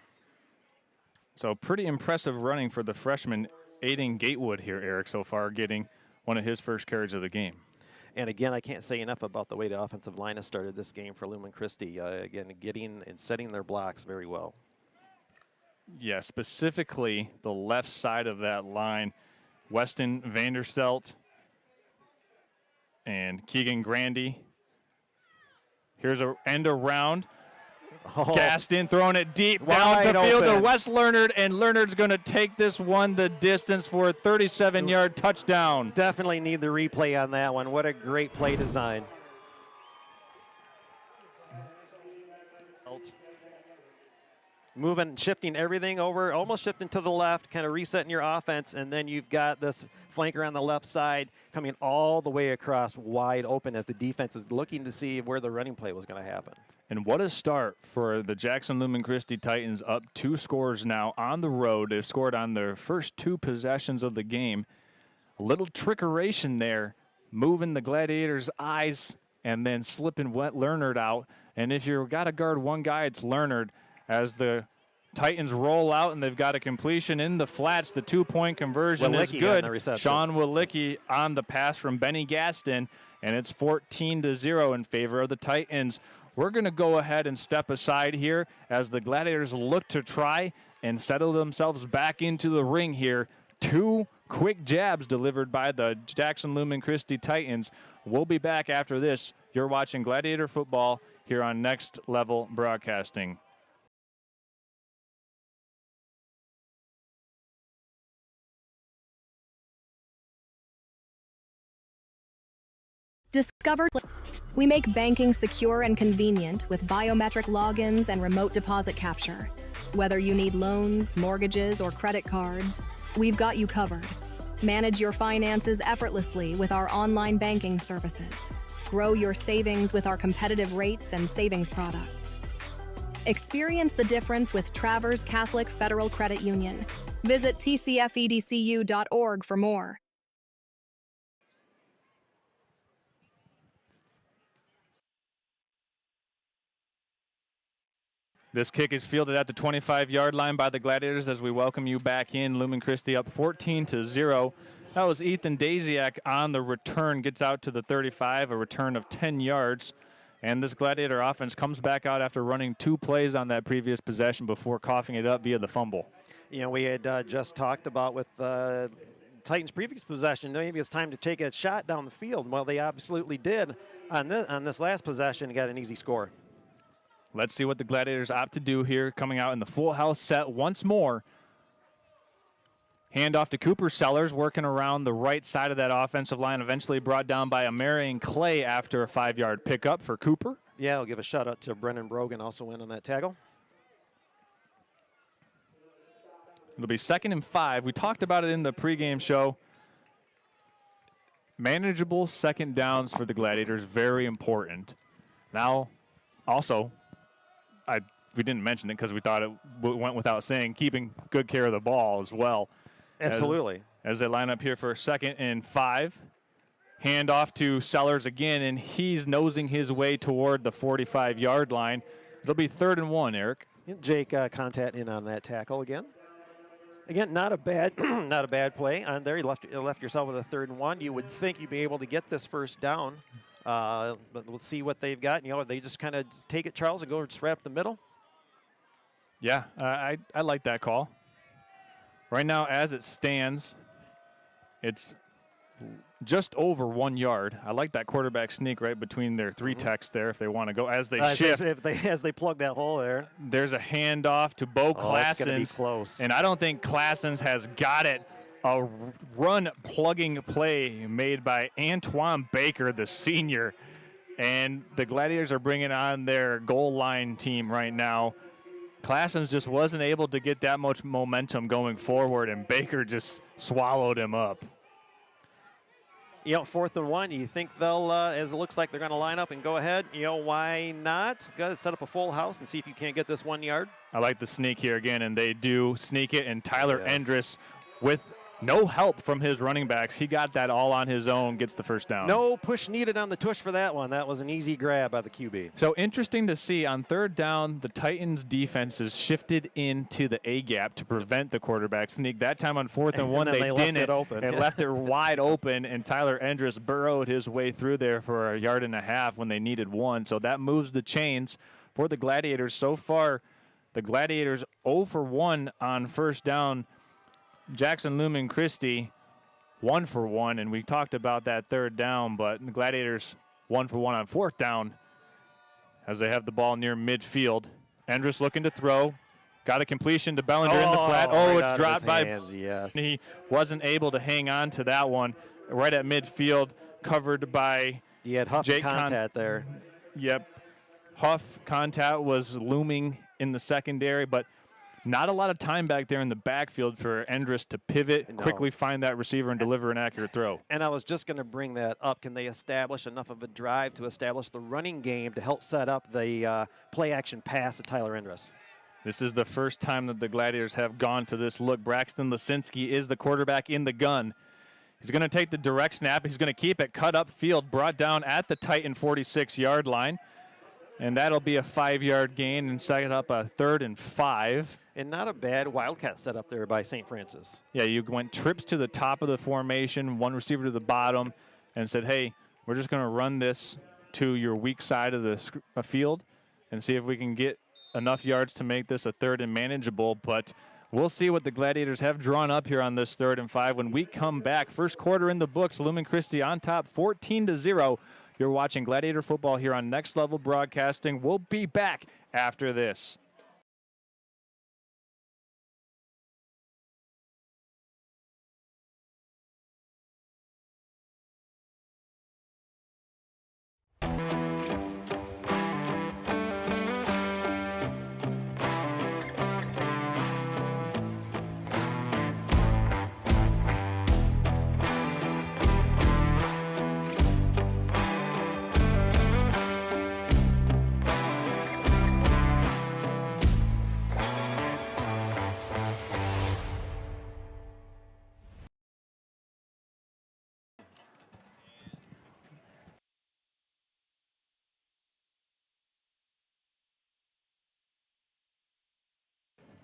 So pretty impressive running for the freshman Aiden Gatewood here, Eric, so far, getting one of his first carries of the game. And again, I can't say enough about the way the offensive line has started this game for Lumen Christi. Again, getting and setting their blocks very well. Yeah, specifically the left side of that line. Weston Vanderstelt And Keegan Grandy. Here's a end around. Oh. Gaston throwing it deep Wide down to field to open. Wes Leonard, and Leonard's going to take this one the distance for a 37-yard touchdown. Definitely need the replay on that one. What a great play design. Moving, shifting everything over, almost shifting to the left, kind of resetting your offense, and then you've got this flanker on the left side coming all the way across wide open as the defense is looking to see where the running play was going to happen. And what a start for the Jackson Lumen Christi Titans, up 2 scores now on the road. They've scored on their first 2 possessions of the game. A little trickeration there, moving the Gladiators' eyes and then slipping Leonard out. And if you've got to guard one guy, it's Leonard. As the Titans roll out and they've got a completion in the flats, the 2-point conversion is good. Sean Walicki on the pass from Benny Gaston, and it's 14-0 in favor of the Titans. We're going to go ahead and step aside here as the Gladiators look to try and settle themselves back into the ring here. 2 quick jabs delivered by the Jackson Lumen Christi Titans. We'll be back after this. You're watching Gladiator football here on Next Level Broadcasting. Discover. We make banking secure and convenient with biometric logins and remote deposit capture. Whether you need loans, mortgages, or credit cards, we've got you covered. Manage your finances effortlessly with our online banking services. Grow your savings with our competitive rates and savings products. Experience the difference with Travers Catholic Federal Credit Union. Visit tcfedcu.org for more. This kick is fielded at the 25-yard line by the Gladiators as we welcome you back in. Lumen Christi up 14-0. That was Ethan Daziak on the return, gets out to the 35, a return of 10 yards. And this Gladiator offense comes back out after running 2 plays on that previous possession before coughing it up via the fumble. You know, we had just talked about with Titans' previous possession, maybe it's time to take a shot down the field. Well, they absolutely did on this last possession, got an easy score. Let's see what the Gladiators opt to do here, coming out in the full house set once more. Handoff to Cooper Sellers, working around the right side of that offensive line, eventually brought down by a Marion Clay after a 5-yard pickup for Cooper. Yeah, I'll give a shout out to Brennan Brogan, also went on that tackle. It'll be 2nd and 5. We talked about it in the pregame show. Manageable second downs for the Gladiators, very important. Now, also, we didn't mention it because we thought it went without saying, keeping good care of the ball as well. Absolutely. As they line up here for 2nd and 5. Hand off to Sellers again, and he's nosing his way toward the 45-yard line. It'll be 3rd and 1, Eric. Jake Contat in on that tackle again. Again, not a bad not a bad play on there. You left yourself with a 3rd and 1. You would think you'd be able to get this first down. But we'll see what they've got. You know, they just kind of take it, Charles, and go just right up the middle. Yeah, I like that call. Right now, as it stands, it's just over 1 yard. I like that quarterback sneak right between their 3 techs there if they want to go as they shift. As they plug that hole there. There's a handoff to Bo Classens. It's going to be close. And I don't think Classens has got it. A run plugging play made by Antoine Baker, the senior. And the Gladiators are bringing on their goal line team right now. Classens just wasn't able to get that much momentum going forward, and Baker just swallowed him up. You know, 4th and 1, you think they'll, as it looks like they're going to line up and go ahead, you know, why not? Go set up a full house and see if you can't get this 1 yard. I like the sneak here again, and they do sneak it, and Tyler Endress with no help from his running backs. He got that all on his own, gets the first down. No push needed on the tush for that one. That was an easy grab by the QB. So interesting to see on 3rd down, the Titans defenses shifted into the A gap to prevent the quarterback sneak. That time on 4th and 1, they didn't. Left it open. They left it wide open, and Tyler Endress burrowed his way through there for 1.5 yards when they needed 1. So that moves the chains for the Gladiators. So far, the Gladiators 0 for 1 on 1st down. Jackson Lumen Christi 1 for 1, and we talked about that third down, but the Gladiators 1 for 1 on fourth down as they have the ball near midfield. Endress looking to throw. Got a completion to Bellinger in the flat. Oh, right it's dropped by. Yes. He wasn't able to hang on to that one. Right at midfield, covered by He had Huff Jake contact there. Yep. Huff contact was looming in the secondary, but not a lot of time back there in the backfield for Endress to pivot, quickly find that receiver and deliver an accurate throw. And I was just going to bring that up. Can they establish enough of a drive to establish the running game to help set up the play-action pass to Tyler Endress? This is the first time that the Gladiators have gone to this look. Braxton Lisinski is the quarterback in the gun. He's going to take the direct snap. He's going to keep it cut up field, brought down at the Titan 46-yard line. And that'll be a 5-yard gain and set up a 3rd and 5. And not a bad Wildcat setup there by St. Francis. Yeah, you went trips to the top of the formation, one receiver to the bottom, and said, hey, we're just going to run this to your weak side of the field and see if we can get enough yards to make this a 3rd and manageable. But we'll see what the Gladiators have drawn up here on this 3rd and 5 when we come back. First quarter in the books, Lumen Christi on top 14-0. You're watching Gladiator football here on Next Level Broadcasting. We'll be back after this.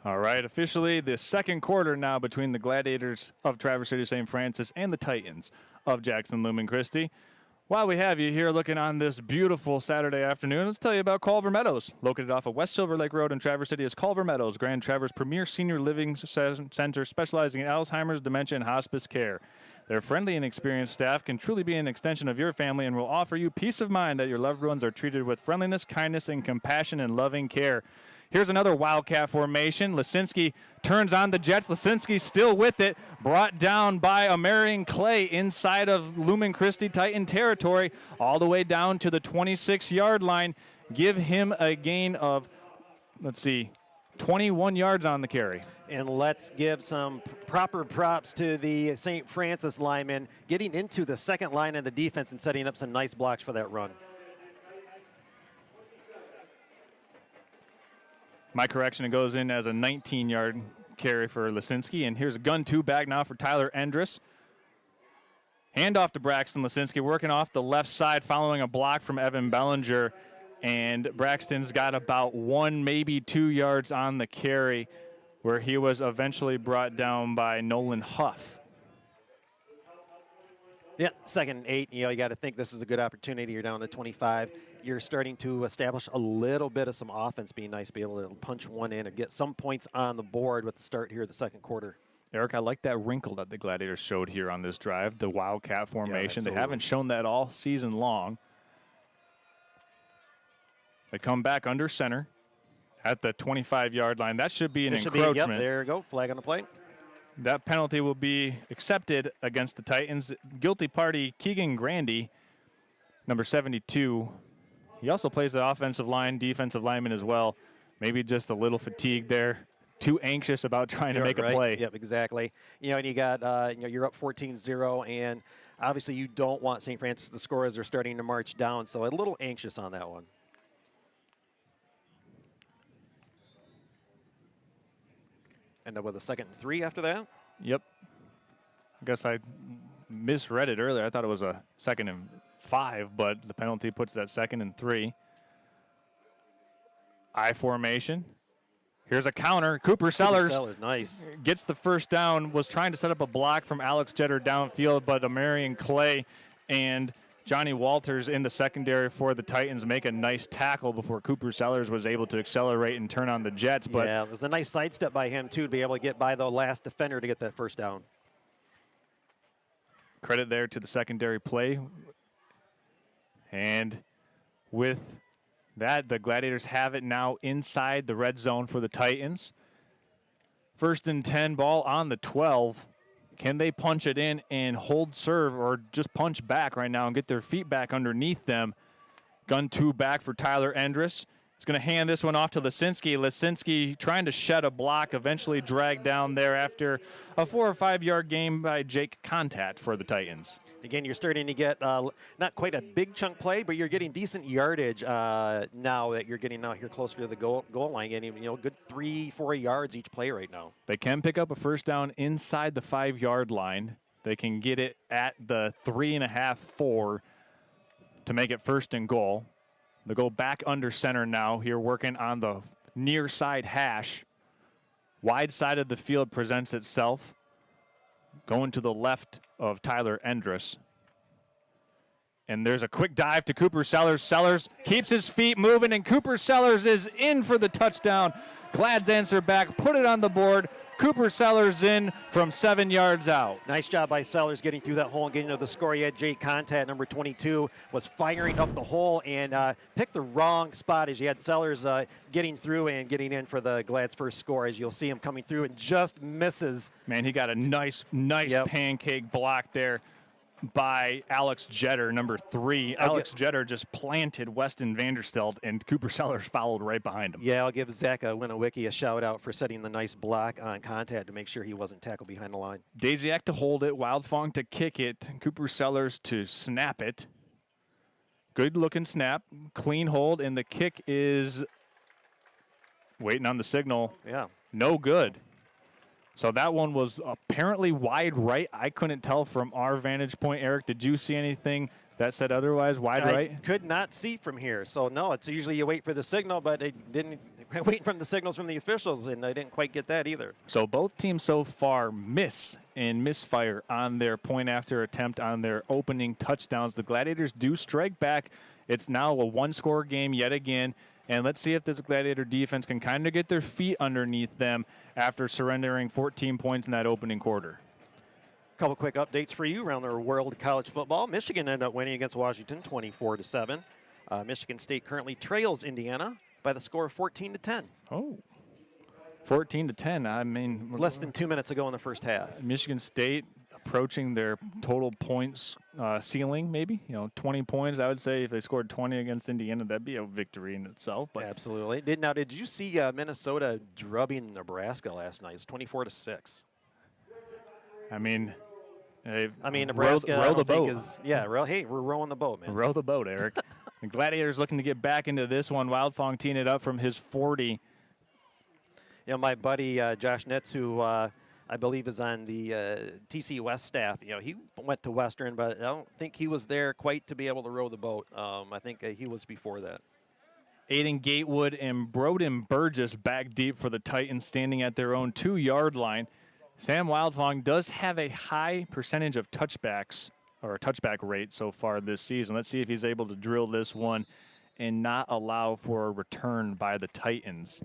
All right, officially the second quarter now between the Gladiators of Traverse City St. Francis and the Titans of Jackson Lumen Christi. While we have you here looking on this beautiful Saturday afternoon, let's tell you about Culver Meadows. Located off of West Silver Lake Road in Traverse City is Culver Meadows, Grand Traverse premier senior living center specializing in Alzheimer's, dementia, and hospice care. Their friendly and experienced staff can truly be an extension of your family and will offer you peace of mind that your loved ones are treated with friendliness, kindness, and compassion and loving care. Here's another Wildcat formation. Lisinski turns on the Jets. Lisinski still with it. Brought down by Amarian Clay inside of Lumen Christi Titan territory, all the way down to the 26-yard line. Give him a gain of, 21 yards on the carry. And let's give some proper props to the St. Francis linemen getting into the second line of the defense and setting up some nice blocks for that run. My correction, it goes in as a 19-yard carry for Lisinski. And here's a gun two back now for Tyler Endress. Handoff to Braxton Lisinski, working off the left side following a block from Evan Bellinger. And Braxton's got about 1, maybe 2 yards on the carry where he was eventually brought down by Nolan Huff. Yeah, 2nd and 8. You know, you got to think this is a good opportunity. You're down to 25. You're starting to establish a little bit of some offense. Being nice to be able to punch one in and get some points on the board with the start here of the second quarter. Eric, I like that wrinkle that the Gladiators showed here on this drive, the Wildcat formation. Yeah, they haven't shown that all season long. They come back under center at the 25-yard line. That should be an encroachment. Yep, there you go, flag on the play. That penalty will be accepted against the Titans. Guilty party, Keegan Grandy, number 72. He also plays the offensive line, defensive lineman as well. Maybe just a little fatigued there. Too anxious about trying to make a play. Yep, exactly. You know, and you got, you're up 14-0, and obviously you don't want St. Francis to score as they're starting to march down, so a little anxious on that one. End up with a 2nd and 3 after that. Yep. I guess I misread it earlier. I thought it was a 2nd and 5, but the penalty puts that 2nd and 3. I formation. Here's a counter. Cooper Sellers nice. Gets the first down, was trying to set up a block from Alex Jetter downfield, but Amarian Clay and Johnny Walters in the secondary for the Titans make a nice tackle before Cooper Sellers was able to accelerate and turn on the Jets. But yeah, it was a nice sidestep by him, too, to be able to get by the last defender to get that first down. Credit there to the secondary play. And with that, the Gladiators have it now inside the red zone for the Titans. 1st and 10, ball on the 12. Can they punch it in and hold serve, or just punch back right now and get their feet back underneath them? Gun 2 back for Tyler Endress. He's going to hand this one off to Lisinski. Lisinski trying to shed a block, eventually dragged down there after a 4 or 5 yard gain by Jake Contat for the Titans. Again, you're starting to get not quite a big chunk play, but you're getting decent yardage now that you're getting out here closer to the goal line, getting good 3-4 yards each play right now. They can pick up a first down inside the 5 yard line. They can get it at the 3.5, 4 to make it 1st and goal. They go back under center now here, working on the near side hash. Wide side of the field presents itself. Going to the left of Tyler Endress. And there's a quick dive to Cooper Sellers. Sellers keeps his feet moving, and Cooper Sellers is in for the touchdown. Glad's answer back, put it on the board. Cooper Sellers in from 7 yards out. Nice job by Sellers getting through that hole and getting to the score. He had Jake Contat, number 22, was firing up the hole and picked the wrong spot as you had Sellers getting through and getting in for the Glad's first score. As you'll see him coming through and just misses. Man, he got a nice pancake block there by Alex Jetter, number 3. Alex Jetter just planted Weston Vanderstelt, and Cooper Sellers followed right behind him. Yeah, I'll give Zach Winowicki a shout-out for setting the nice block on Contat to make sure he wasn't tackled behind the line. Daziak to hold it, Wildfong to kick it, Cooper Sellers to snap it. Good-looking snap, clean hold, and the kick is waiting on the signal. Yeah. No good. So that one was apparently wide right. I couldn't tell from our vantage point. Eric, did you see anything that said otherwise? Wide right? I could not see from here. So, no, it's usually you wait for the signal, but it didn't wait from the signals from the officials, and I didn't quite get that either. So both teams so far miss and misfire on their point after attempt on their opening touchdowns. The Gladiators do strike back. It's now a one-score game yet again. And let's see if this Gladiator defense can kind of get their feet underneath them after surrendering 14 points in that opening quarter. A couple quick updates for you around the world of college football. Michigan ended up winning against Washington 24-7. Michigan State currently trails Indiana by the score of 14-10. Oh, 14-10. I mean, less than 2 minutes ago in the first half. Michigan State approaching their total points ceiling, maybe 20 points. I would say if they scored 20 against Indiana, that'd be a victory in itself. But absolutely. Did you see Minnesota drubbing Nebraska last night? It's 24-6. I mean, Nebraska row the boat. Hey, we're rowing the boat, man. Row the boat, Eric. The Gladiators looking to get back into this one. Wildfong teeing it up from his 40. My buddy Josh Nitz, who I believe is on the TC West staff. He went to Western, but I don't think he was there quite to be able to row the boat. I think he was before that. Aiden Gatewood and Broden Burgess back deep for the Titans, standing at their own 2-yard line. Sam Wildfong does have a high percentage of touchbacks, or a touchback rate so far this season. Let's see if he's able to drill this one and not allow for a return by the Titans.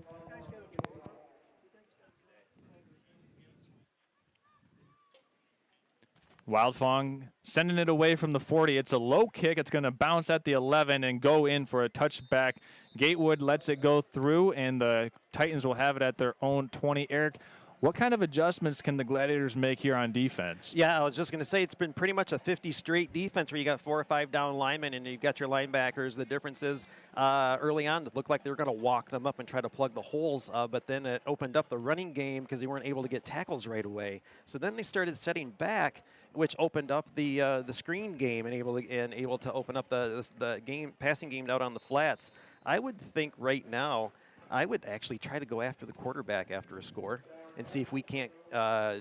Wildfong sending it away from the 40. It's a low kick. It's going to bounce at the 11 and go in for a touchback. Gatewood lets it go through, and the Titans will have it at their own 20. Eric, what kind of adjustments can the Gladiators make here on defense? Yeah, I was just going to say it's been pretty much a 50 straight defense where you got 4 or 5 down linemen and you've got your linebackers. The difference is early on it looked like they were going to walk them up and try to plug the holes, but then it opened up the running game because they weren't able to get tackles right away. So then they started setting back, which opened up the screen game and able to open up the passing game out on the flats. I would think right now I would actually try to go after the quarterback after a score and see if we can't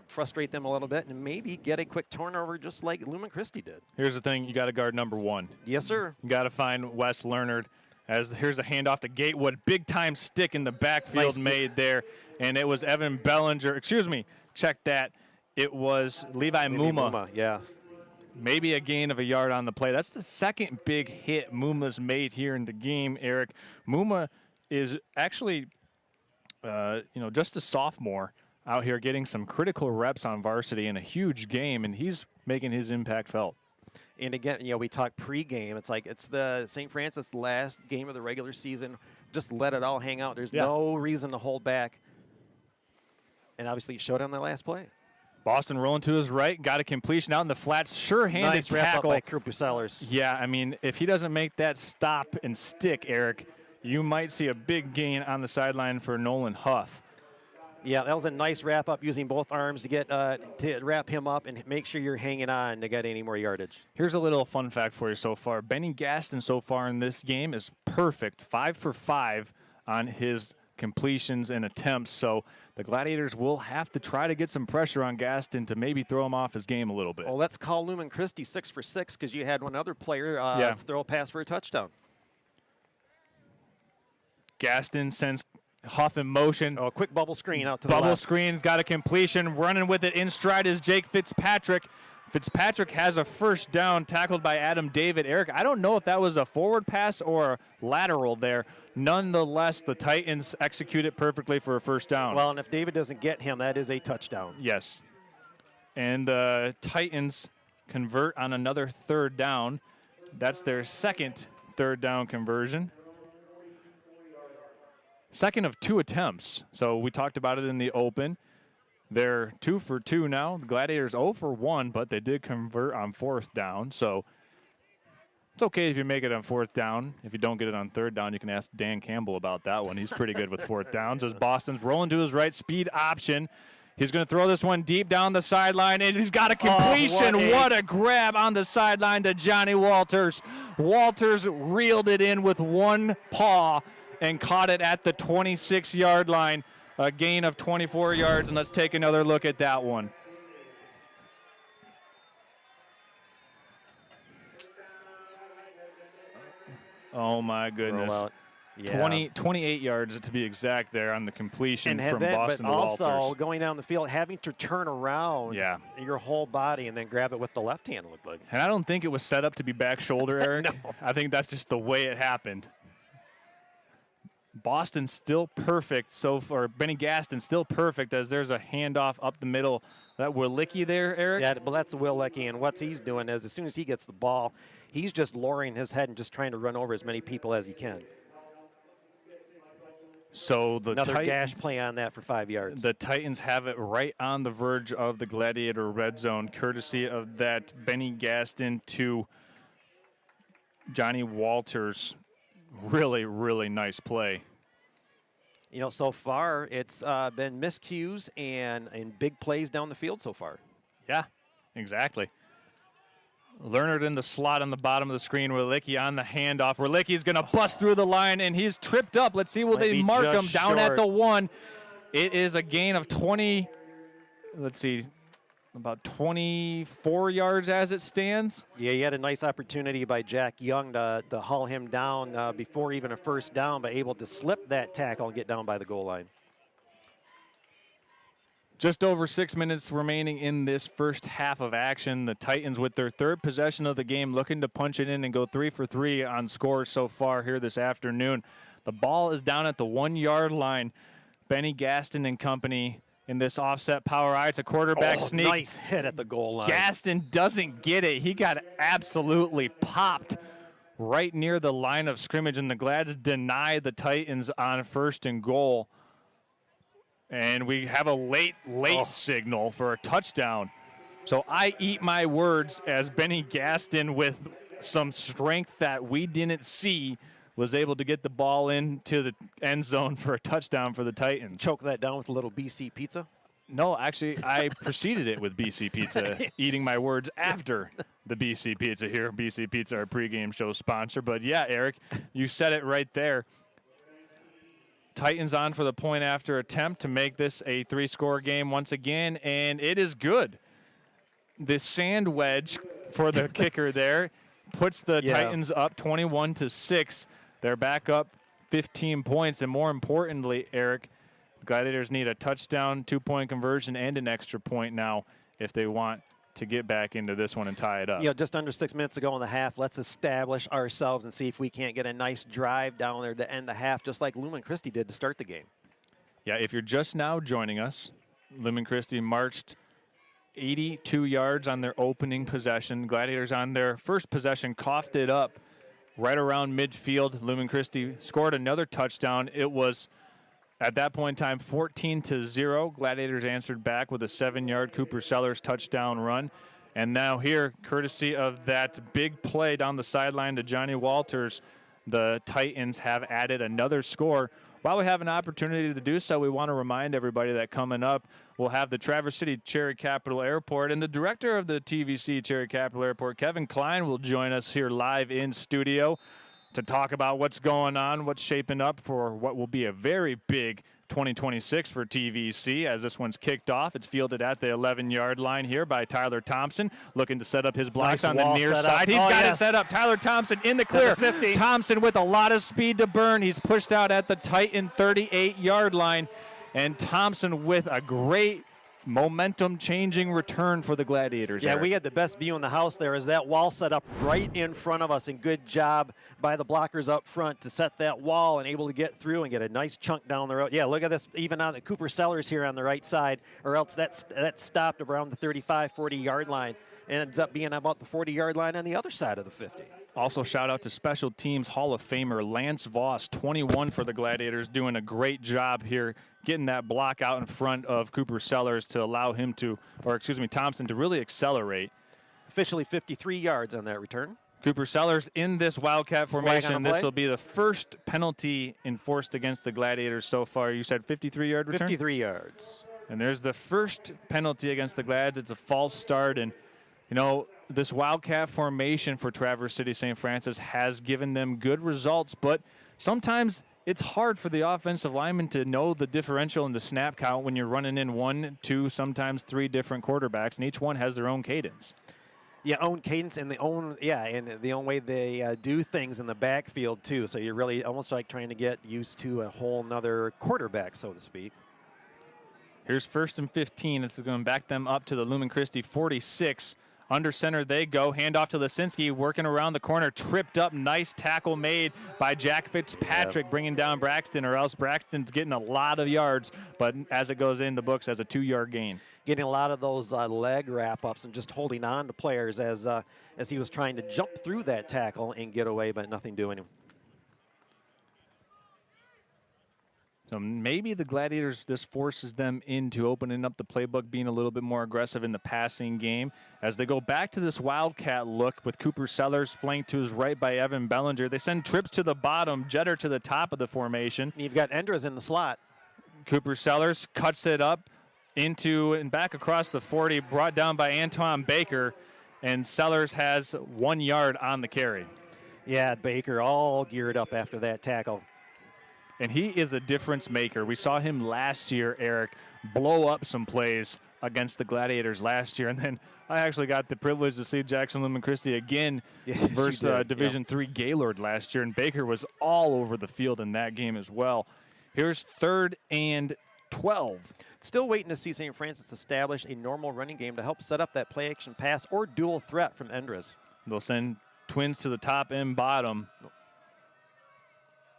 frustrate them a little bit and maybe get a quick turnover just like Lumen Christi did. Here's the thing. You got to guard number 1. Yes, sir. You got to find Wes Leonard. Here's a handoff to Gatewood. Big-time stick in the backfield made there. And it was Evan Bellinger. Excuse me. Check that. It was Levi Muma. Yes. Maybe a gain of a yard on the play. That's the second big hit Muma's made here in the game, Eric. Muma is actually just a sophomore out here getting some critical reps on varsity in a huge game, and he's making his impact felt. And again, we talk pregame. It's like it's the St. Francis last game of the regular season. Just let it all hang out. There's no reason to hold back. And obviously, it showed on the last play. Boston rolling to his right, got a completion out in the flats. Sure-handed nice wrap tackle. Up by Krupa Sellers. Yeah, I mean, if he doesn't make that stop and stick, Eric, you might see a big gain on the sideline for Nolan Huff. Yeah, that was a nice wrap-up using both arms to get to wrap him up and make sure you're hanging on to get any more yardage. Here's a little fun fact for you so far. Benny Gaston so far in this game is perfect, 5 for 5 on his completions and attempts. So the Gladiators will have to try to get some pressure on Gaston to maybe throw him off his game a little bit. Well, let's call Lumen Christi 6 for 6 because you had one other player throw a pass for a touchdown. Gaston sends Huff in motion. Oh, quick bubble screen out to the left. Bubble screen's got a completion. Running with it in stride is Jake Fitzpatrick. Fitzpatrick has a first down tackled by Adam David. Eric, I don't know if that was a forward pass or a lateral there. Nonetheless, the Titans execute it perfectly for a first down. Well, and if David doesn't get him, that is a touchdown. Yes. And the Titans convert on another third down. That's their second third down conversion. Second of 2 attempts. So we talked about it in the open. They're 2 for 2 now. The Gladiators 0 for 1, but they did convert on 4th down. So it's okay if you make it on 4th down. If you don't get it on 3rd down, you can ask Dan Campbell about that one. He's pretty good with 4th downs. As Boston's rolling to his right, speed option. He's going to throw this one deep down the sideline, and he's got a completion. What a grab on the sideline to Johnny Walters. Walters reeled it in with one paw and caught it at the 26-yard line, a gain of 24 yards. And let's take another look at that one. Oh, my goodness. Yeah. 28 yards to be exact there on the completion from Boston to Walters. But also going down the field, having to turn around your whole body and then grab it with the left hand, it looked like. And I don't think it was set up to be back shoulder, Eric. No. I think that's just the way it happened. Boston still perfect so far. Benny Gaston still perfect as there's a handoff up the middle. That Willicki there, Eric? Yeah, but that's Willicki, and what he's doing is as soon as he gets the ball, he's just lowering his head and just trying to run over as many people as he can. So the another Titans, gash play on that for 5 yards. The Titans have it right on the verge of the Gladiator red zone, courtesy of that Benny Gaston to Johnny Walters. Really, really nice play. You know, so far it's been miscues and big plays down the field so far. Yeah, exactly. Leonard in the slot on the bottom of the screen. Willicki on the handoff. Willicki's going to bust through the line, and he's tripped up. Let's see, will they mark him down at the 1? It is a gain of 20. Let's see, about 24 yards as it stands. Yeah, he had a nice opportunity by Jack Young to haul him down before even a first down, but able to slip that tackle and get down by the goal line. Just over 6 minutes remaining in this first half of action. The Titans with their 3rd possession of the game looking to punch it in and go 3 for 3 on scores so far here this afternoon. The ball is down at the 1-yard line. Benny Gaston and company in this offset power eye. It's a quarterback sneak. Nice hit at the goal line. Gaston doesn't get it. He got absolutely popped right near the line of scrimmage, and the Glads deny the Titans on 1st and goal. And we have a late signal for a touchdown. So I eat my words as Benny Gaston, with some strength that we didn't see, was able to get the ball into the end zone for a touchdown for the Titans. Choke that down with a little BC pizza? No, actually, I preceded it with BC Pizza, eating my words after the BC Pizza here. BC Pizza, our pregame show sponsor. But, yeah, Eric, you said it right there. Titans on for the point after attempt to make this a 3-score game once again, and it is good. The sand wedge for the kicker there puts the Titans up 21-6. They're back up 15 points, and more importantly, Eric, Gladiators need a touchdown, 2-point conversion, and an extra point now if they want to get back into this one and tie it up. Yeah, just under 6 minutes to go in the half. Let's establish ourselves and see if we can't get a nice drive down there to end the half, just like Lumen Christi did to start the game. Yeah, if you're just now joining us, Lumen Christi marched 82 yards on their opening possession. Gladiators on their first possession coughed it up right around midfield. Lumen Christi scored another touchdown. It was, at that point in time, 14-0. Gladiators answered back with a 7-yard Cooper Sellers touchdown run. And now here, courtesy of that big play down the sideline to Johnny Walters, the Titans have added another score. While we have an opportunity to do so, we want to remind everybody that coming up, we'll have the Traverse City Cherry Capital Airport, and the director of the TVC Cherry Capital Airport, Kevin Klein, will join us here live in studio to talk about what's going on, what's shaping up for what will be a very big 2026 for TVC as this one's kicked off. It's fielded at the 11-yard line here by Tyler Thompson, looking to set up his blocks on the near side. He's got it set up. Tyler Thompson in the clear. 50. Thompson with a lot of speed to burn. He's pushed out at the Titan 38-yard line. And Thompson with a great momentum-changing return for the Gladiators. Yeah, Eric. we had the best view in the house there as that wall set up right in front of us, and good job by the blockers up front to set that wall and able to get through and get a nice chunk down the road. Yeah, look at this, even on the Cooper Sellers here on the right side, or else that stopped around the 35, 40-yard line and ends up being about the 40-yard line on the other side of the 50. Also, shout out to Special Teams Hall of Famer Lance Voss, 21 for the Gladiators, doing a great job here, getting that block out in front of Cooper Sellers to allow him to, or excuse me, Thompson to really accelerate. Officially 53 yards on that return. Cooper Sellers in this Wildcat formation. This will be the first penalty enforced against the Gladiators so far. You said 53-yard return? 53 yards. And there's the first penalty against the Glads. It's a false start, and you know, this Wildcat formation for Traverse City St. Francis has given them good results, but sometimes it's hard for the offensive lineman to know the differential in the snap count when you're running in 1, 2, sometimes 3 different quarterbacks, and each one has their own cadence. Yeah, own cadence and the own way they do things in the backfield too. So you're really almost like trying to get used to a whole nother quarterback, so to speak. Here's 1st and 15. This is going to back them up to the Lumen Christi 46. Under center they go. Handoff to Lisinski, working around the corner. Tripped up. Nice tackle made by Jack Fitzpatrick, bringing down Braxton, or else Braxton's getting a lot of yards, but as it goes in the books as a 2-yard gain. Getting a lot of those leg wrap-ups and just holding on to players as he was trying to jump through that tackle and get away, but nothing doing him. So maybe the Gladiators, this forces them into opening up the playbook, being a little bit more aggressive in the passing game. As they go back to this Wildcat look with Cooper Sellers flanked to his right by Evan Bellinger. They send trips to the bottom, Jetter to the top of the formation. You've got Endres in the slot. Cooper Sellers cuts it up into and back across the 40, brought down by Antoine Baker, and Sellers has 1 yard on the carry. Yeah, Baker all geared up after that tackle. And he is a difference maker. We saw him last year, Eric, blow up some plays against the Gladiators last year. And then I actually got the privilege to see Jackson Lumen Christi again versus Division III Gaylord last year. And Baker was all over the field in that game as well. Here's 3rd and 12. Still waiting to see St. Francis establish a normal running game to help set up that play action pass or dual threat from Endres. They'll send twins to the top and bottom.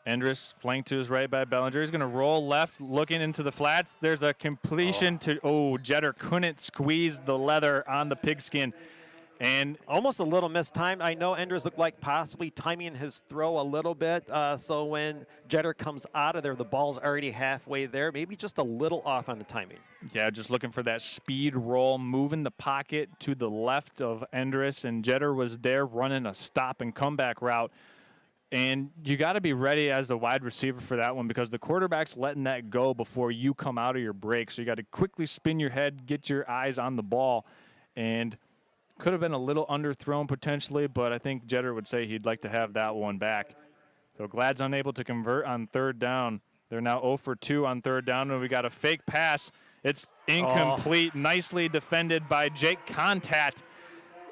Endres flanked to his right by Bellinger. He's going to roll left, looking into the flats. There's a completion to, Jetter couldn't squeeze the leather on the pigskin. And almost a little mistimed. I know Endres looked like possibly timing his throw a little bit. So when Jetter comes out of there, the ball's already halfway there. Maybe just a little off on the timing. Yeah, just looking for that speed roll, moving the pocket to the left of Endres. And Jetter was there running a stop and comeback route. And you got to be ready as the wide receiver for that one because the quarterback's letting that go before you come out of your break. So you got to quickly spin your head, get your eyes on the ball. And could have been a little underthrown potentially, but I think Jetter would say he'd like to have that one back. So Glad's unable to convert on 3rd down. They're now 0 for 2 on 3rd down, and we got a fake pass. It's incomplete. Nicely defended by Jake Contat.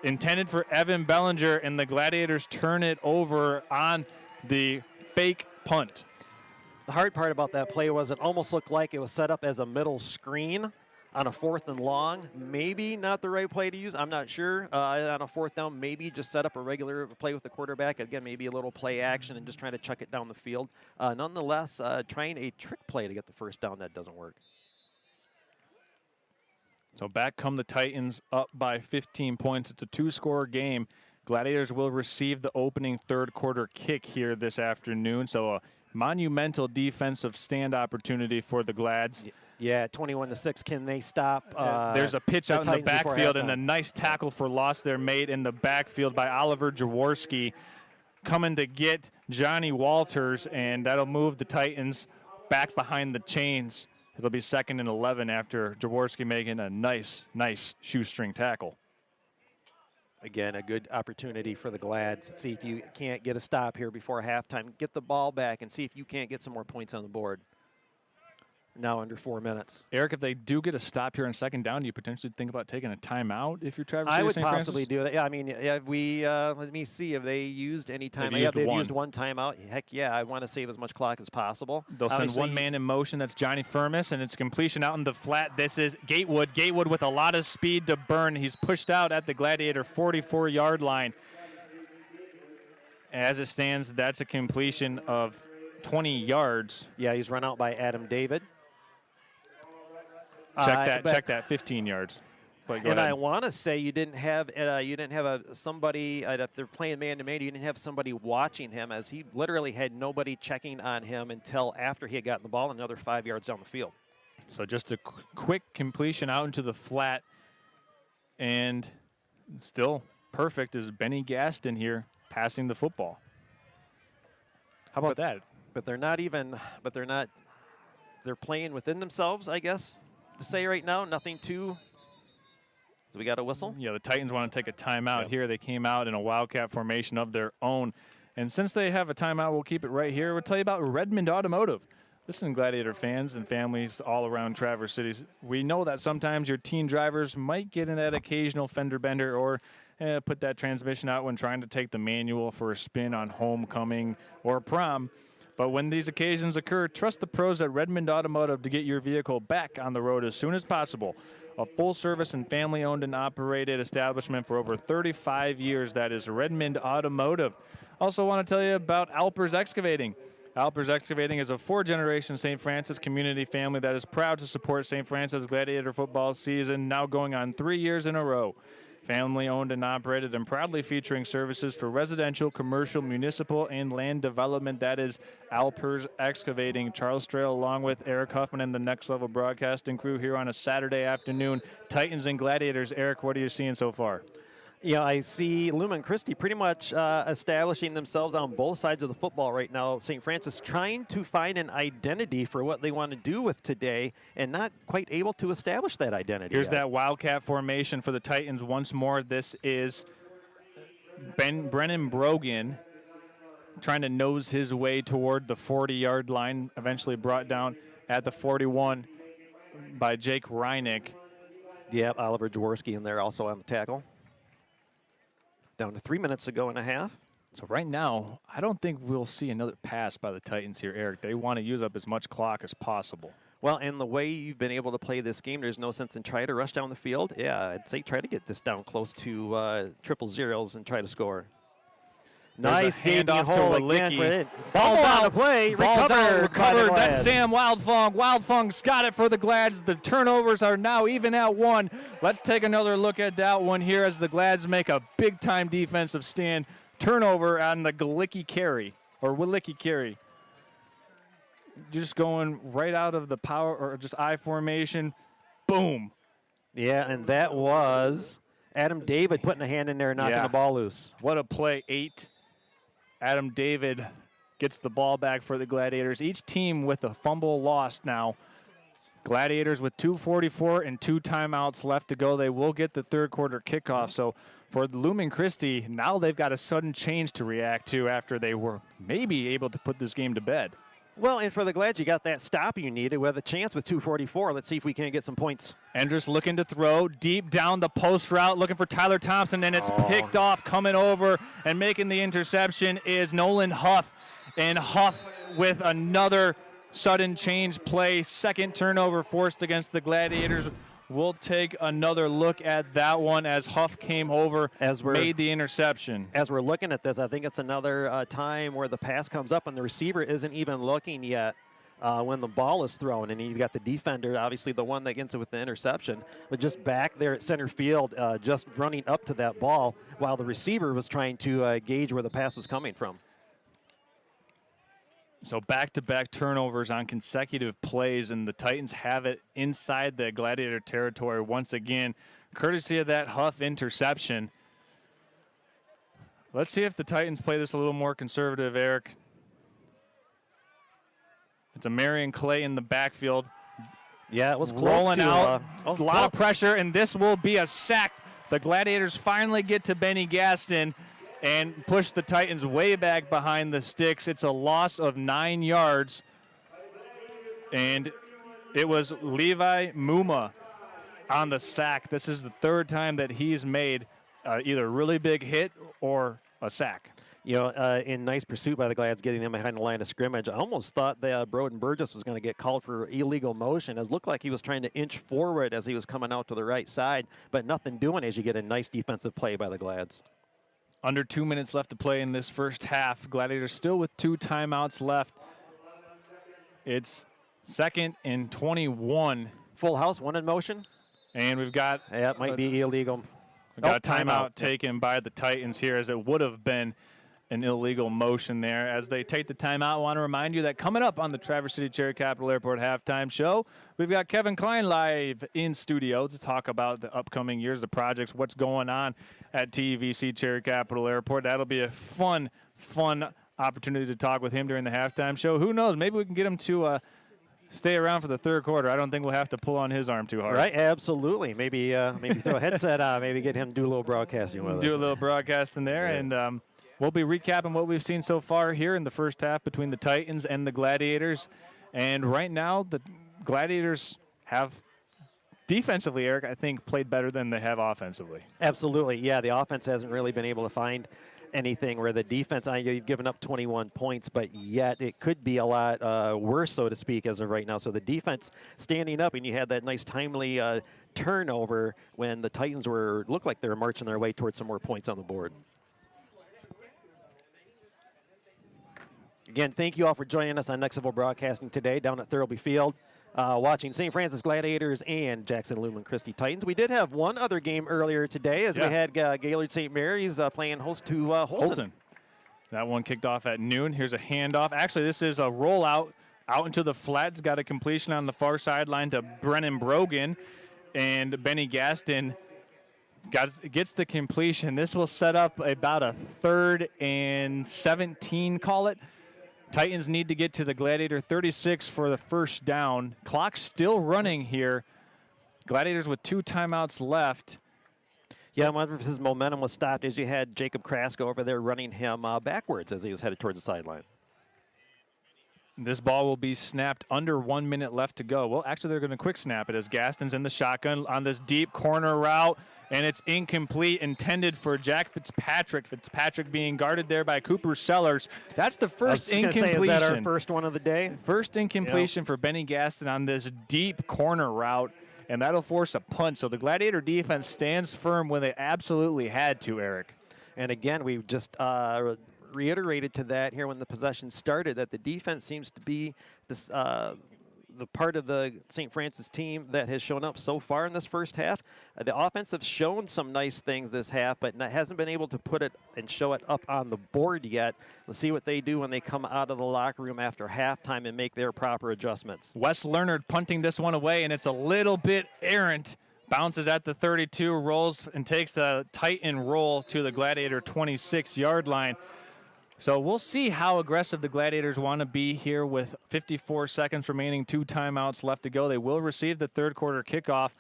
Intended for Evan Bellinger, and the Gladiators turn it over on the fake punt. The hard part about that play was it almost looked like it was set up as a middle screen on a 4th and long. Maybe not the right play to use. I'm not sure. On a 4th down, maybe just set up a regular play with the quarterback. Again, maybe a little play action and just trying to chuck it down the field. Nonetheless, trying a trick play to get the 1st down, that doesn't work. So back come the Titans, up by 15 points. It's a 2-score game. Gladiators will receive the opening third quarter kick here this afternoon. So a monumental defensive stand opportunity for the Glads. Yeah, 21-6. Can they stop? There's a pitch out in the Titans before backfield and halftime? a nice tackle for loss there made in the backfield by Oliver Jaworski, coming to get Johnny Walters, and that'll move the Titans back behind the chains. It'll be 2nd and 11 after Jaworski making a nice shoestring tackle. Again, a good opportunity for the Glads. See if you can't get a stop here before halftime. Get the ball back and see if you can't get some more points on the board. Now under 4 minutes. Eric, if they do get a stop here on 2nd down, do you potentially think about taking a timeout if you're Traverse City I would St. possibly Francis? do that. Yeah, I mean, let me see. Have they used any time? They've used one timeout. Heck yeah, I want to save as much clock as possible. They'll send Obviously, one man in motion. That's Johnny Firmus, and it's completion out in the flat. This is Gatewood. Gatewood with a lot of speed to burn. He's pushed out at the Gladiator 44-yard line. As it stands, that's a completion of 20 yards. Yeah, he's run out by Adam David. Check that 15 yards. But go and ahead. I want to say you didn't have somebody if they're playing man-to-man, you didn't have somebody watching him, as he literally had nobody checking on him until after he had gotten the ball another 5 yards down the field. So just a quick completion out into the flat, and still perfect is Benny Gaston here passing the football. How about that? But they're not. They're playing within themselves, I guess, to say right now. Nothing too. So we got a whistle? Yeah, the Titans want to take a timeout here. They came out in a Wildcat formation of their own. And since they have a timeout, we'll keep it right here. We'll tell you about Redmond Automotive. Listen, Gladiator fans and families all around Traverse City, we know that sometimes your teen drivers might get in that occasional fender bender or put that transmission out when trying to take the manual for a spin on homecoming or prom. But when these occasions occur, trust the pros at Redmond Automotive to get your vehicle back on the road as soon as possible. A full-service and family-owned and operated establishment for over 35 years. That is Redmond Automotive. Also want to tell you about Alpers Excavating. Alpers Excavating is a 4-generation St. Francis community family that is proud to support St. Francis Gladiator football season, now going on 3 years in a row. Family-owned and operated and proudly featuring services for residential, commercial, municipal, and land development. That is Alpers Excavating. Charles Strail along with Eric Huffman and the Next Level Broadcasting crew here on a Saturday afternoon. Titans and Gladiators. Eric, what are you seeing so far? Yeah, I see Lumen Christi pretty much establishing themselves on both sides of the football right now. St. Francis trying to find an identity for what they want to do with today and not quite able to establish that identity. Here's that Wildcat formation for the Titans once more. This is Brennan Brogan trying to nose his way toward the 40-yard line, eventually brought down at the 41 by Jake Reinick. Yep, Oliver Jaworski in there also on the tackle. Down to 3 minutes to go and a half. So right now, I don't think we'll see another pass by the Titans here, Eric. They want to use up as much clock as possible. Well, and the way you've been able to play this game, there's no sense in trying to rush down the field. Yeah, I'd say try to get this down close to triple zeros and try to score. Nice handoff to Walicki. Ball's on the play. Recovered. That's Sam Wildfung. Wildfung's got it for the Glads. The turnovers are now even at 1. Let's take another look at that one here as the Glads make a big-time defensive stand. Turnover on the Walicki carry. Just going right out of the power or just I formation. Boom. Yeah, and that was Adam David putting a hand in there and knocking the ball loose. What a play. 8. Adam David gets the ball back for the Gladiators. Each team with a fumble lost now. Gladiators with 2:44 and 2 timeouts left to go. They will get the third quarter kickoff. So for the Lumen Christi, now they've got a sudden change to react to after they were maybe able to put this game to bed. Well, and for the Glads, you got that stop you needed with a chance with 2:44. Let's see if we can get some points. Endress looking to throw deep down the post route, looking for Tyler Thompson, and it's picked off. Coming over and making the interception is Nolan Huff. And Huff with another sudden change play. Second turnover forced against the Gladiators. We'll take another look at that one as Huff came over, made the interception. As we're looking at this, I think it's another time where the pass comes up and the receiver isn't even looking yet. when the ball is thrown. And you've got the defender, obviously the one that gets it with the interception, but just back there at center field, just running up to that ball while the receiver was trying to gauge where the pass was coming from. So back-to-back turnovers on consecutive plays, and the Titans have it inside the Gladiator territory once again, courtesy of that Huff interception. Let's see if the Titans play this a little more conservative, Eric. It's a Marion Clay in the backfield. Yeah, it was close rolling to, out. A lot of pressure, and this will be a sack. The Gladiators finally get to Benny Gaston and push the Titans way back behind the sticks. It's a loss of 9 yards, and it was Levi Muma on the sack. This is the third time that he's made either a really big hit or a sack. You know, in nice pursuit by the Glads, getting them behind the line of scrimmage. I almost thought that Broden Burgess was going to get called for illegal motion. It looked like he was trying to inch forward as he was coming out to the right side, but nothing doing as you get a nice defensive play by the Glads. Under 2 minutes left to play in this first half. Gladiators still with 2 timeouts left. It's 2nd and 21. Full house, one in motion. And we've got... Yeah, it might be illegal. We've got a timeout taken by the Titans here, as it would have been an illegal motion there. As they take the timeout, I want to remind you that coming up on the Traverse City Cherry Capital Airport halftime show, we've got Kevin Klein live in studio to talk about the upcoming years, the projects, what's going on at TVC Cherry Capital Airport. That'll be a fun opportunity to talk with him during the halftime show. Who knows? Maybe we can get him to stay around for the third quarter. I don't think we'll have to pull on his arm too hard. Right, absolutely. Maybe throw a headset on, maybe get him to do a little broadcasting with us. Do a little broadcasting there, yeah. And we'll be recapping what we've seen so far here in the first half between the Titans and the Gladiators. And right now, the Gladiators have defensively, Eric, I think, played better than they have offensively. Absolutely, yeah. The offense hasn't really been able to find anything where the defense, you've given up 21 points, but yet it could be a lot worse, so to speak, as of right now. So the defense standing up, and you had that nice timely turnover when the Titans looked like they were marching their way towards some more points on the board. Again, thank you all for joining us on Next Level Broadcasting today down at Thurlby Field, watching St. Francis Gladiators and Jackson Lumen Christi Titans. We did have one other game earlier today as we had Gaylord St. Mary's playing host to Holton. That one kicked off at noon. Here's a handoff. Actually, this is a rollout out into the flat. It's got a completion on the far sideline to Brennan Brogan, and Benny Gaston gets the completion. This will set up about a 3rd and 17, call it. Titans need to get to the Gladiator 36 for the first down. Clock's still running here. Gladiators with 2 timeouts left. Yeah, I wonder if his momentum was stopped as you had Jacob Krasko over there running him backwards as he was headed towards the sideline. This ball will be snapped under 1 minute left to go. Well, actually, they're going to quick snap it as Gaston's in the shotgun on this deep corner route, and it's incomplete, intended for Jack Fitzpatrick. Fitzpatrick being guarded there by Cooper Sellers. That's the first incompletion. Is that our first one of the day? First incompletion for Benny Gaston on this deep corner route, and that'll force a punt. So the Gladiator defense stands firm when they absolutely had to, Eric. And again, we just reiterated to that here when the possession started that the defense seems to be this the part of the St. Francis team that has shown up so far in this first half. The offense have shown some nice things this half, but hasn't been able to put it and show it up on the board yet. Let's see what they do when they come out of the locker room after halftime and make their proper adjustments. Wes Leonard punting this one away, and it's a little bit errant. Bounces at the 32, rolls and takes a Titan roll to the Gladiator 26-yard line. So we'll see how aggressive the Gladiators want to be here with 54 seconds remaining, 2 timeouts left to go. They will receive the third quarter kickoff.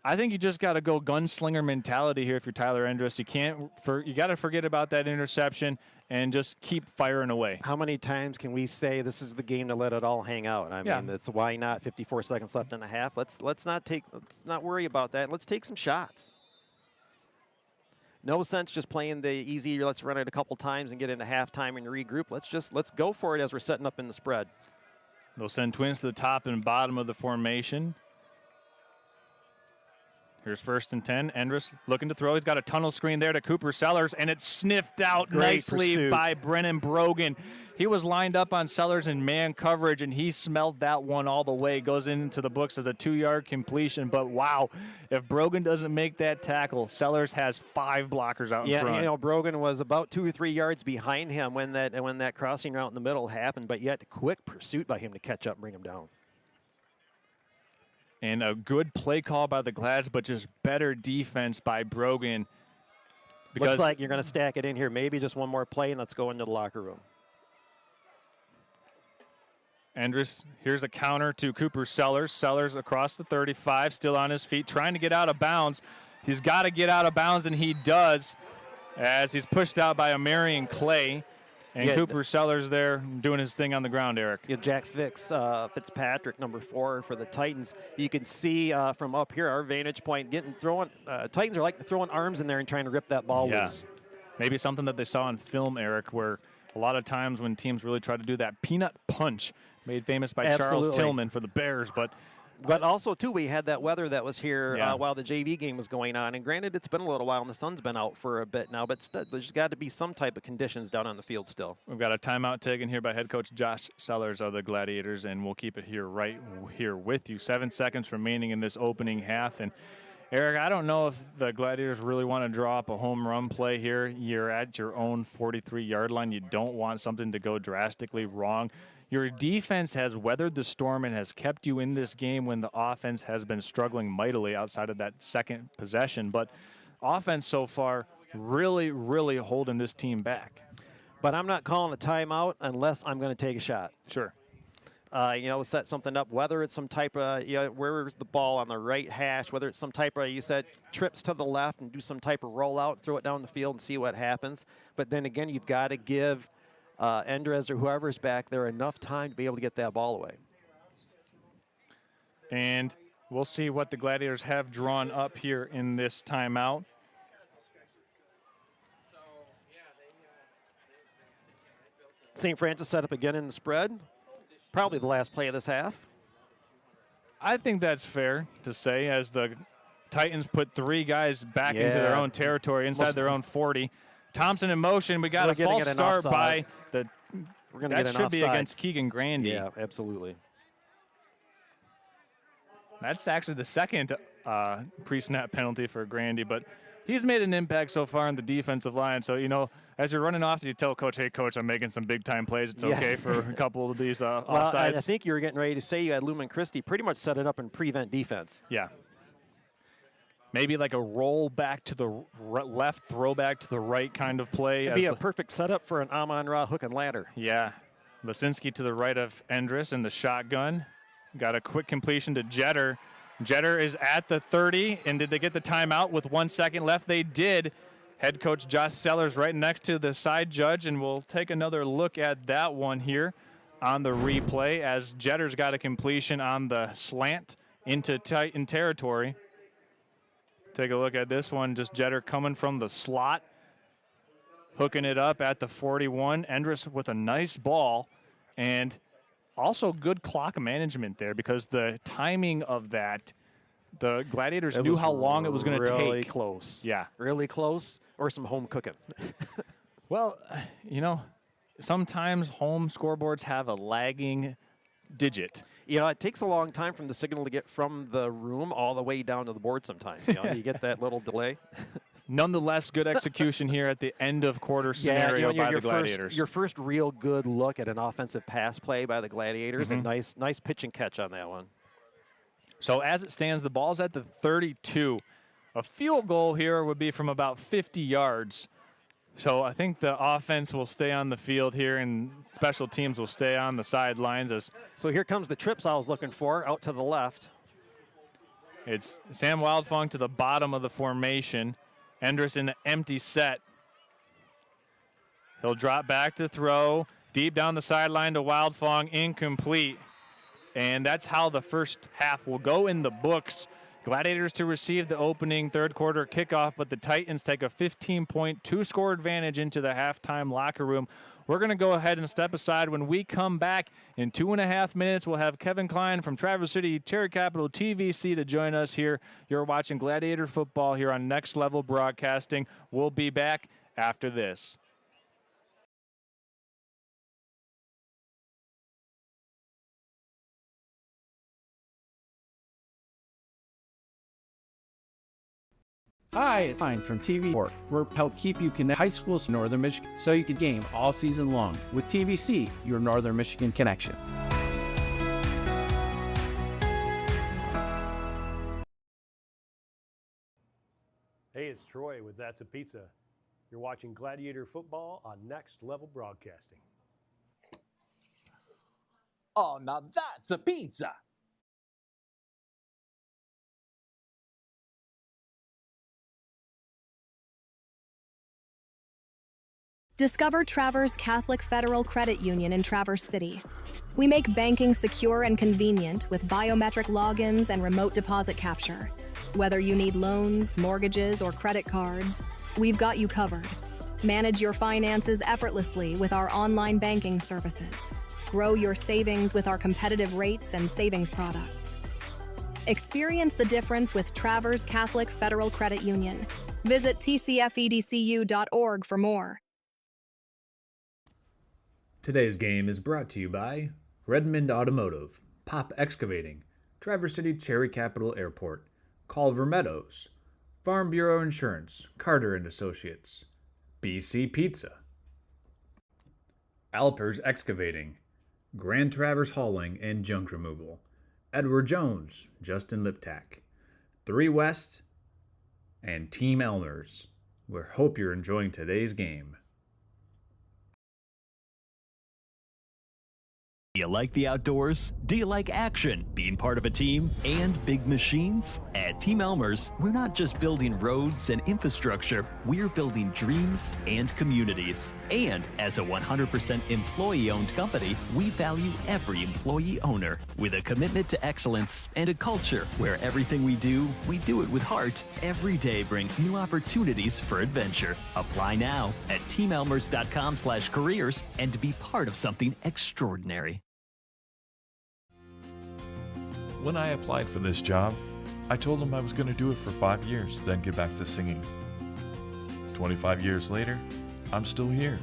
I think you just got to go gunslinger mentality here if you're Tyler Endress. You got to forget about that interception and just keep firing away. How many times can we say this is the game to let it all hang out? I mean, that's why not 54 seconds left in the half. Let's not worry about that. Let's take some shots. No sense just playing the easy, let's run it a couple times and get into halftime and regroup. Let's go for it as we're setting up in the spread. They'll send twins to the top and bottom of the formation. Here's 1st and 10. Endress looking to throw. He's got a tunnel screen there to Cooper Sellers, and it's sniffed out nicely pursuit by Brennan Brogan. He was lined up on Sellers in man coverage, and he smelled that one all the way. Goes into the books as a 2-yard completion. But, wow, if Brogan doesn't make that tackle, Sellers has 5 blockers out in front. Yeah, Brogan was about 2 or 3 yards behind him when that crossing route in the middle happened, but yet quick pursuit by him to catch up and bring him down. And a good play call by the Glads, but just better defense by Brogan. Looks like you're going to stack it in here. Maybe just one more play, and let's go into the locker room. Endress, here's a counter to Cooper Sellers. Sellers across the 35, still on his feet, trying to get out of bounds. He's got to get out of bounds, and he does, as he's pushed out by a Marion Clay. And Cooper Sellers there doing his thing on the ground, Eric. Yeah, Jack Fitzpatrick, number 4 for the Titans. You can see from up here, our vantage point, Titans are like throwing arms in there and trying to rip that ball loose. Maybe something that they saw on film, Eric, where a lot of times when teams really try to do that peanut punch, made famous by Charles Tillman for the Bears, But also, too, we had that weather that was here while the JV game was going on. And granted, it's been a little while, and the sun's been out for a bit now, but there's got to be some type of conditions down on the field still. We've got a timeout taken here by head coach Josh Sellers of the Gladiators, and we'll keep it here right here with you. 7 seconds remaining in this opening half. And, Eric, I don't know if the Gladiators really want to draw up a home run play here. You're at your own 43-yard line. You don't want something to go drastically wrong. Your defense has weathered the storm and has kept you in this game when the offense has been struggling mightily outside of that second possession. But offense so far really, really holding this team back. But I'm not calling a timeout unless I'm going to take a shot. Sure. Set something up, whether it's some type of, where's the ball on the right hash, whether it's some type of, you said, trips to the left and do some type of rollout, throw it down the field and see what happens. But then again, you've got to give Endress or whoever's back there enough time to be able to get that ball away. And we'll see what the Gladiators have drawn up here in this timeout. St. Francis set up again in the spread. Probably the last play of this half. I think that's fair to say, as the Titans put 3 guys back into their own territory, inside their own 40. Thompson in motion. We got a false start by the. We're going to get an should be offsides. against Keegan Grandy. Yeah, absolutely. That's actually the second pre-snap penalty for Grandy, but he's made an impact so far in the defensive line. So, as you're running off, you tell Coach, hey, Coach, I'm making some big-time plays. It's okay for a couple of these offsides. Well, I think you were getting ready to say you had Lumen Christi pretty much set it up and prevent defense. Yeah. Maybe like a roll back to the left, throw back to the right kind of play. It'd be a perfect setup for an Amon-Ra hook and ladder. Yeah. Lisinski to the right of Endress in the shotgun. Got a quick completion to Jetter. Jetter is at the 30, and did they get the timeout with 1 second left? They did. Head coach Josh Sellers right next to the side judge, and we'll take another look at that one here on the replay as Jetter's got a completion on the slant into Titan territory. Take a look at this one. Just Jetter coming from the slot, hooking it up at the 41. Endress with a nice ball, and also good clock management there because the timing of that, the Gladiators knew how long it was going to take. Really close. Yeah. Really close, or some home cooking. Well, sometimes home scoreboards have a lagging digit. It takes a long time from the signal to get from the room all the way down to the board sometimes. You get that little delay. Nonetheless, good execution here at the end of quarter scenario by the Gladiators. Your first real good look at an offensive pass play by the Gladiators, and nice pitch and catch on that one. So as it stands, the ball's at the 32. A field goal here would be from about 50 yards. So I think the offense will stay on the field here, and special teams will stay on the sidelines. So here comes the trips I was looking for, out to the left. It's Sam Wildfong to the bottom of the formation. Endress in an empty set. He'll drop back to throw. Deep down the sideline to Wildfong, incomplete. And that's how the first half will go in the books. Gladiators to receive the opening third quarter kickoff, but the Titans take a 15-point, two-score advantage into the halftime locker room. We're going to go ahead and step aside. When we come back in 2.5 minutes, we'll have Kevin Klein from Traverse City Cherry Capital TVC to join us here. You're watching Gladiator football here on Next Level Broadcasting. We'll be back after this. Hi, it's Klein from TV4. We're help keep you connected high schools in Northern Michigan so you can game all season long with TVC, your Northern Michigan connection. Hey, it's Troy with That's a Pizza. You're watching Gladiator football on Next Level Broadcasting. Oh, now that's a pizza! Discover Traverse Catholic Federal Credit Union in Traverse City. We make banking secure and convenient with biometric logins and remote deposit capture. Whether you need loans, mortgages, or credit cards, we've got you covered. Manage your finances effortlessly with our online banking services. Grow your savings with our competitive rates and savings products. Experience the difference with Traverse Catholic Federal Credit Union. Visit tcfedcu.org for more. Today's game is brought to you by Redmond Automotive, Pop Excavating, Traverse City Cherry Capital Airport, Culver Meadows, Farm Bureau Insurance, Carter & Associates, BC Pizza, Alpers Excavating, Grand Traverse Hauling and Junk Removal, Edward Jones, Justin Liptak, 3 West, and Team Elmers. We hope you're enjoying today's game. Do you like the outdoors? Do you like action, being part of a team, and big machines? At Team Elmers, we're not just building roads and infrastructure, we're building dreams and communities. And as a 100% employee-owned company, we value every employee owner with a commitment to excellence and a culture where everything we do it with heart. Every day brings new opportunities for adventure. Apply now at teamelmers.com/careers and to be part of something extraordinary. When I applied for this job, I told them I was going to do it for 5 years, then get back to singing. 25 years later, I'm still here.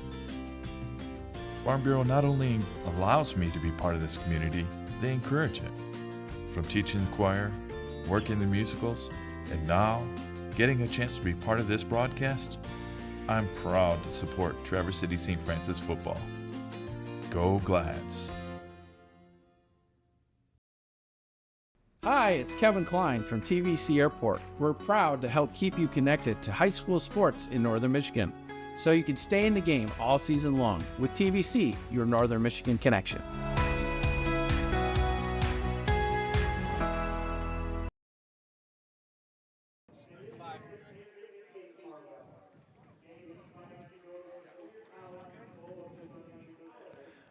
Farm Bureau not only allows me to be part of this community, they encourage it. From teaching the choir, working the musicals, and now getting a chance to be part of this broadcast, I'm proud to support Traverse City St. Francis football. Go Glads! Hi, it's Kevin Klein from TVC Airport. We're proud to help keep you connected to high school sports in Northern Michigan so you can stay in the game all season long with TVC, your Northern Michigan connection.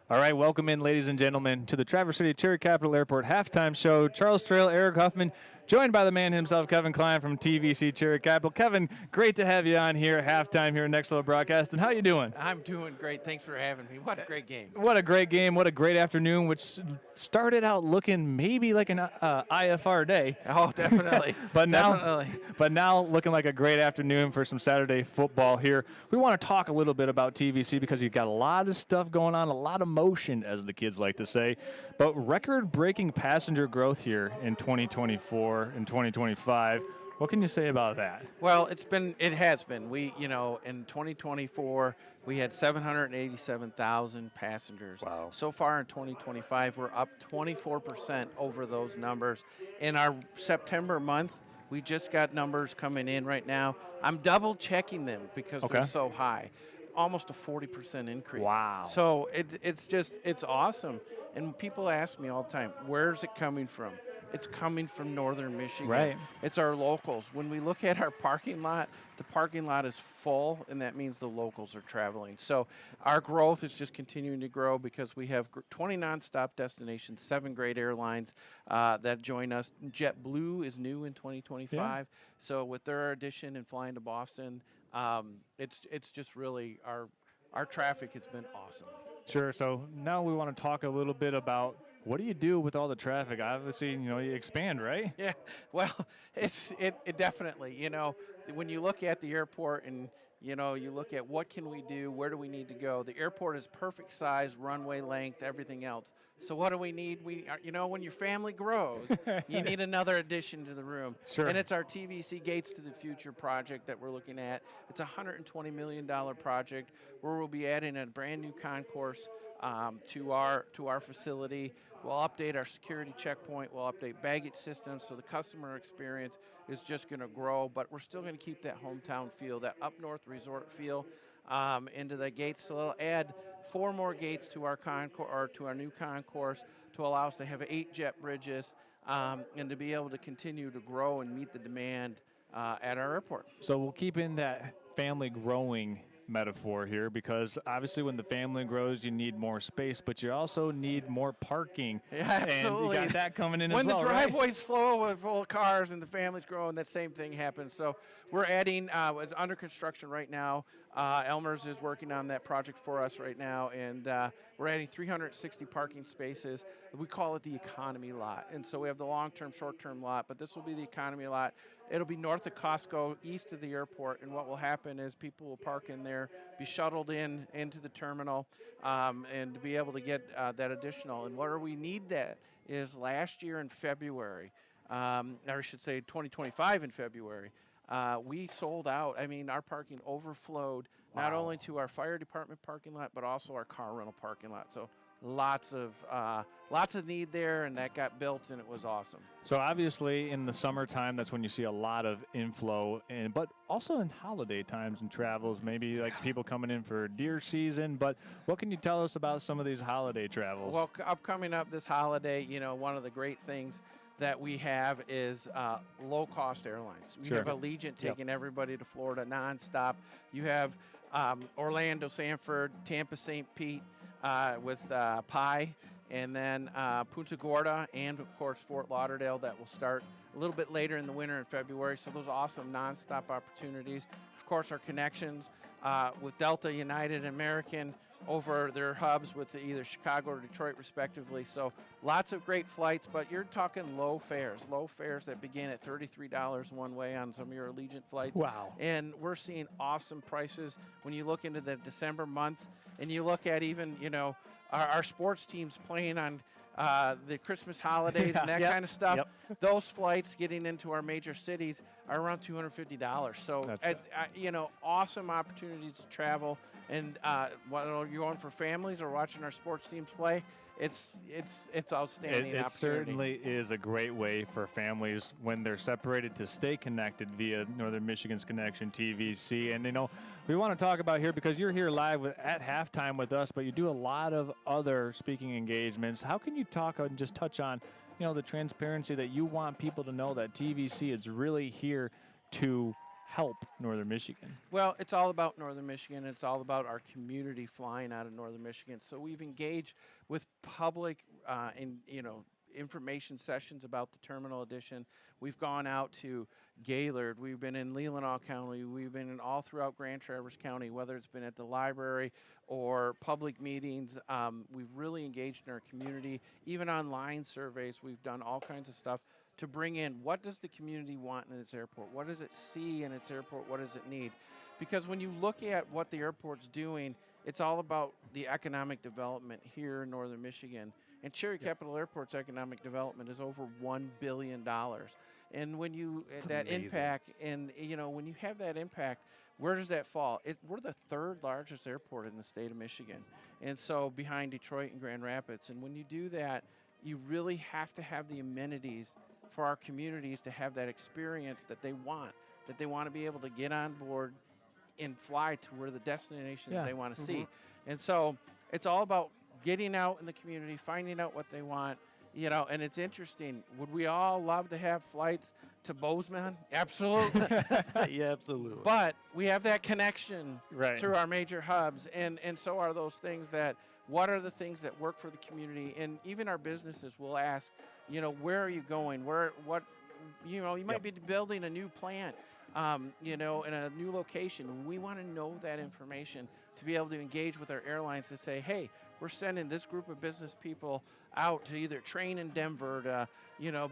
All right, welcome in, ladies and gentlemen, to the Traverse City Cherry Capital Airport halftime show. Charles Trail, Eric Huffman, joined by the man himself, Kevin Klein from TVC Cherry Capital. Kevin, great to have you on here at halftime here at Next Level Broadcast. And how you doing? I'm doing great. Thanks for having me. What a great game. What a great game. What a great afternoon, which started out looking maybe like an IFR day. Oh, definitely. but now looking like a great afternoon for some Saturday football here. We want to talk a little bit about TVC because you've got a lot of stuff going on, a lot of motion, as the kids like to say. But record-breaking passenger growth here in 2024 and 2025. What can you say about that? Well, it has been. We, in 2024, we had 787,000 passengers. Wow. So far in 2025, we're up 24% over those numbers. In our September month, we just got numbers coming in right now. I'm double checking them because they're so high. Almost a 40% increase. Wow. So it's awesome. And people ask me all the time, where's it coming from? it's coming from northern Michigan. Right. It's our locals. When we look at our parking lot, the parking lot is full, and that means the locals are traveling. So our growth is just continuing to grow because we have 20 nonstop destinations, 7 great airlines that join us. JetBlue is new in 2025. So with their addition and flying to Boston, it's just really our traffic has been awesome. Sure. So now we want to talk a little bit about what do you do with all the traffic? Obviously, you expand, right? Yeah. Well, it definitely, when you look at the airport and, you look at what can we do, where do we need to go? The airport is perfect size, runway length, everything else. So what do we need? When your family grows, you need another addition to the room. Sure. And it's our TVC Gates to the Future project that we're looking at. It's a $120 million project where we'll be adding a brand new concourse to our facility. We'll update our security checkpoint. We'll update baggage systems, so the customer experience is just going to grow. But we're still going to keep that hometown feel, that up north resort feel, into the gates. So it'll add 4 more gates to our to our new concourse to allow us to have 8 jet bridges and to be able to continue to grow and meet the demand at our airport. So we'll keep in that family growing metaphor here, because obviously when the family grows, you need more space, but you also need more parking. Yeah, absolutely. And you got that coming in when as well, the driveways full of cars and the family's growing, that same thing happens. So we're adding, it's under construction right now. Elmer's is working on that project for us right now, and we're adding 360 parking spaces. We call it the economy lot. And so we have the long-term, short-term lot, but this will be the economy lot. It'll be north of Costco, east of the airport, and what will happen is people will park in there, be shuttled into the terminal, and to be able to get that additional. And where we need that is last year in February, or I should say 2025 in February, we sold out. I mean, our parking overflowed not only to our fire department parking lot, but also our car rental parking lot. So lots of need there, and that got built, and it was awesome. So obviously in the summertime, that's when you see a lot of inflow, but also in holiday times and travels, maybe like people coming in for deer season. But what can you tell us about some of these holiday travels? Well, coming up this holiday, one of the great things that we have is low-cost airlines. We have Allegiant taking everybody to Florida nonstop. You have Orlando, Sanford, Tampa, St. Pete with Pi, and then Punta Gorda, and of course Fort Lauderdale that will start a little bit later in the winter in February. So those are awesome nonstop opportunities. Of course, our connections with Delta, United, and American over their hubs with either Chicago or Detroit respectively. So lots of great flights, but you're talking low fares that begin at $33 one way on some of your Allegiant flights. Wow. And we're seeing awesome prices when you look into the December months, and you look at even, our sports teams playing on the Christmas holidays and that kind of stuff. Those flights getting into our major cities are around $250. So, awesome opportunities to travel. And whether you're going for families or watching our sports teams play, it's outstanding. It certainly is a great way for families when they're separated to stay connected via Northern Michigan's Connection TVC. And we want to talk about here, because you're here live at halftime with us, but you do a lot of other speaking engagements. How can you talk and just touch on the transparency that you want people to know that TVC is really here to help Northern Michigan? Well, it's all about Northern Michigan. It's all about our community flying out of Northern Michigan. So we've engaged with public information sessions about the terminal edition. We've gone out to Gaylord. We've been in Leelanau County. We've been in all throughout Grand Traverse County, whether it's been at the library or public meetings. We've really engaged in our community. Even online surveys, we've done all kinds of stuff to bring in what does the community want in its airport? What does it see in its airport? What does it need? Because when you look at what the airport's doing, it's all about the economic development here in Northern Michigan. And Cherry Capital Airport's economic development is over $1 billion. And when you that amazing. Impact, and when you have that impact, where does that fall? We're the 3rd largest airport in the state of Michigan, and so behind Detroit and Grand Rapids. And when you do that, you really have to have the amenities for our communities to have that experience that they want to be able to get on board and fly to where the destinations they want to see. And so it's all about getting out in the community, finding out what they want, And it's interesting. Would we all love to have flights to Bozeman? Absolutely. Yeah, absolutely. But we have that connection Right. through our major hubs, and so are those things that, what are the things that work for the community? And even our businesses will ask, where are you going? You might be building a new plant, in a new location. We want to know that information to be able to engage with our airlines to say, hey, we're sending this group of business people out to either train in Denver, to,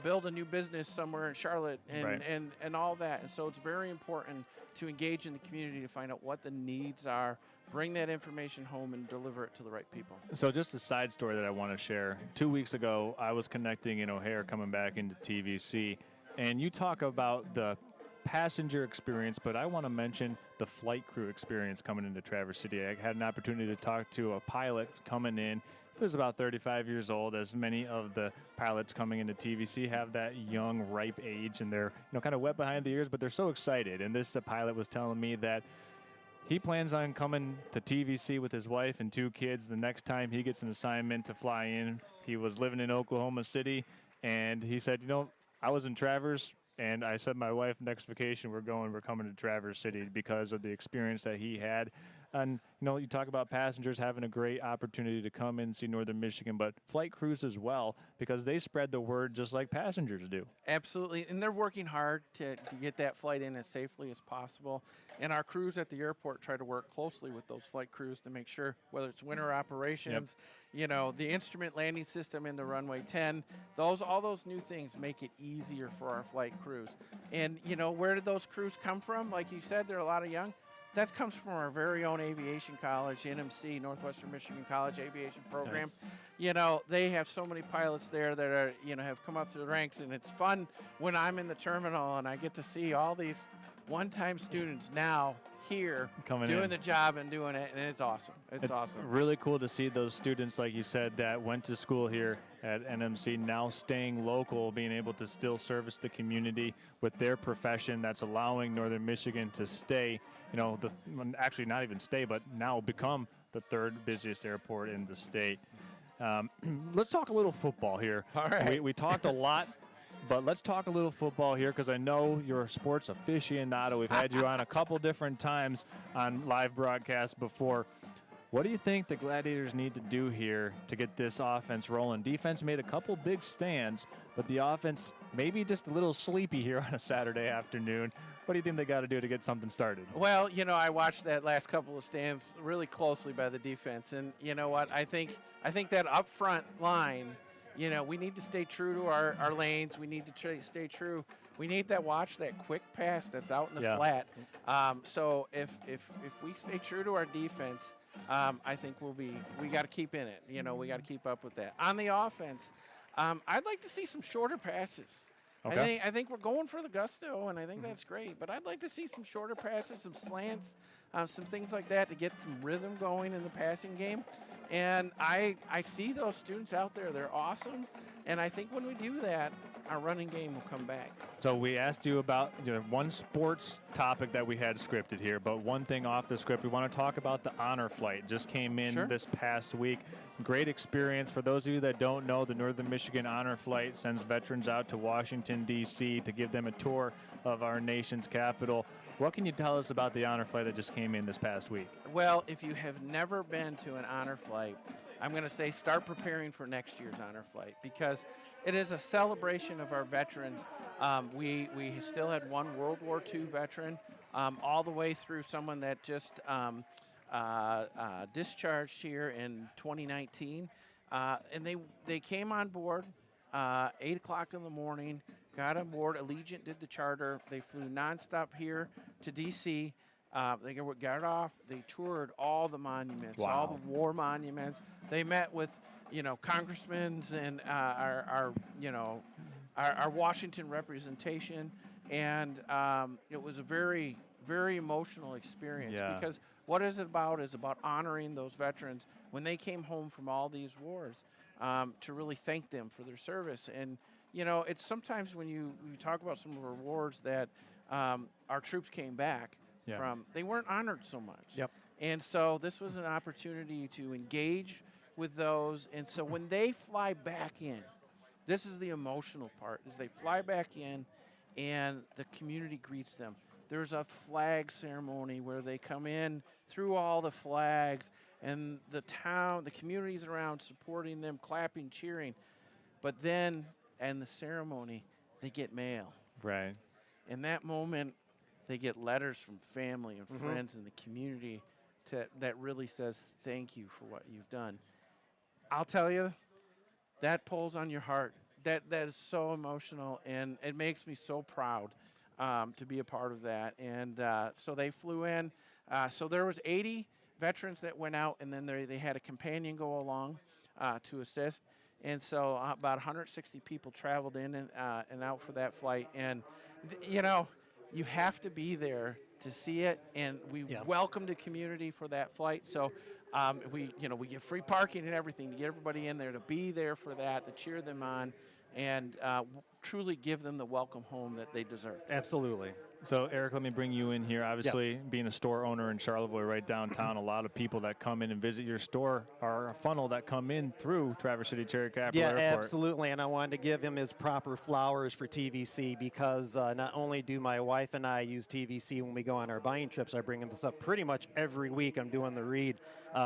build a new business somewhere in Charlotte, and all that. And so it's very important to engage in the community to find out what the needs are, bring that information home, and deliver it to the right people. So just a side story that I want to share. 2 weeks ago, I was connecting in O'Hare coming back into TVC, and you talk about the passenger experience, but I want to mention the flight crew experience coming into Traverse City. I had an opportunity to talk to a pilot coming in. He was about 35 years old, as many of the pilots coming into TVC have that young, ripe age, and they're kind of wet behind the ears, but they're so excited. And this pilot was telling me that he plans on coming to TVC with his wife and 2 kids the next time he gets an assignment to fly in. He was living in Oklahoma City, and he said, I was in Traverse, and I said, my wife, next vacation, we're coming to Traverse City because of the experience that he had. And, you talk about passengers having a great opportunity to come in and see Northern Michigan, but flight crews as well, because they spread the word just like passengers do. Absolutely. And they're working hard to get that flight in as safely as possible. And our crews at the airport try to work closely with those flight crews to make sure, whether it's winter operations, the instrument landing system in the runway 10, all those new things make it easier for our flight crews. And, where did those crews come from? Like you said, there are a lot of young. That comes from our very own aviation college, NMC, Northwestern Michigan College Aviation Program. Nice. They have so many pilots there that are, have come up through the ranks, and it's fun when I'm in the terminal and I get to see all these one-time students now here doing the job and doing it, and it's awesome. It's awesome. Really cool to see those students, like you said, that went to school here at NMC now staying local, being able to still service the community with their profession. That's allowing Northern Michigan to stay, actually not even stay, but now become the 3rd busiest airport in the state. Let's talk a little football here. All right. We talked a lot. But let's talk a little football here, because I know you're a sports aficionado. We've had you on a couple different times on live broadcasts before. What do you think the Gladiators need to do here to get this offense rolling? Defense made a couple big stands, but the offense maybe just a little sleepy here on a Saturday afternoon. What do you think they got to do to get something started? Well, I watched that last couple of stands really closely by the defense, and you know what? I think that up front line, we need to stay true to our lanes. We need to stay true. We need that quick pass that's out in the flat. So if we stay true to our defense, I think we got to keep in it. We got to keep up with that. On the offense, I'd like to see some shorter passes. Okay. I think we're going for the gusto, and I think that's great. But I'd like to see some shorter passes, some slants, some things like that to get some rhythm going in the passing game. And I see those students out there. They're awesome. And I think when we do that, our running game will come back. So we asked you about one sports topic that we had scripted here, but one thing off the script, we want to talk about the honor flight. Just came in this past week. Great experience. For those of you that don't know, the Northern Michigan Honor Flight sends veterans out to Washington, D.C. to give them a tour of our nation's capital. What can you tell us about the honor flight that just came in this past week? Well, if you have never been to an honor flight, I'm going to say start preparing for next year's honor flight, because it is a celebration of our veterans. We still had one World War II veteran, all the way through someone that just discharged here in 2019. And they came on board 8 o'clock in the morning, got on board. Allegiant did the charter. They flew nonstop here to D.C. They got off. They toured all the monuments, all the war monuments. They met with, congressmen and our Washington representation, and it was a very, very emotional experience, because what is it about is about honoring those veterans when they came home from all these wars, to really thank them for their service. And it's sometimes when you talk about some of our wars that our troops came back from, they weren't honored so much. Yep. And so this was an opportunity to engage with those. And so when they fly back in, This is the emotional part, is they fly back in and the community greets them. There's a flag ceremony where they come in through all the flags and the town, the communities around supporting them, clapping, cheering. But then, in the ceremony, they get mail. Right. In that moment, they get letters from family and friends in the community that really says thank you for what you've done. I'll tell you, that pulls on your heart. That is so emotional, and it makes me so proud to be a part of that. And so they flew in. So there was 80 veterans that went out, and then they had a companion go along to assist. And so about 160 people traveled in and out for that flight. And, you have to be there to see it. And we welcomed the community for that flight. So we give free parking and everything to get everybody in there, to be there for that, to cheer them on, and truly give them the welcome home that they deserve. Absolutely. So, Eric, let me bring you in here. Obviously, being a store owner in Charlevoix, right downtown, a lot of people that come in and visit your store are a funnel that come in through Traverse City Cherry Capital Airport. Yeah, absolutely. And I wanted to give him his proper flowers for TVC because not only do my wife and I use TVC when we go on our buying trips, I bring this up pretty much every week. I'm doing the read.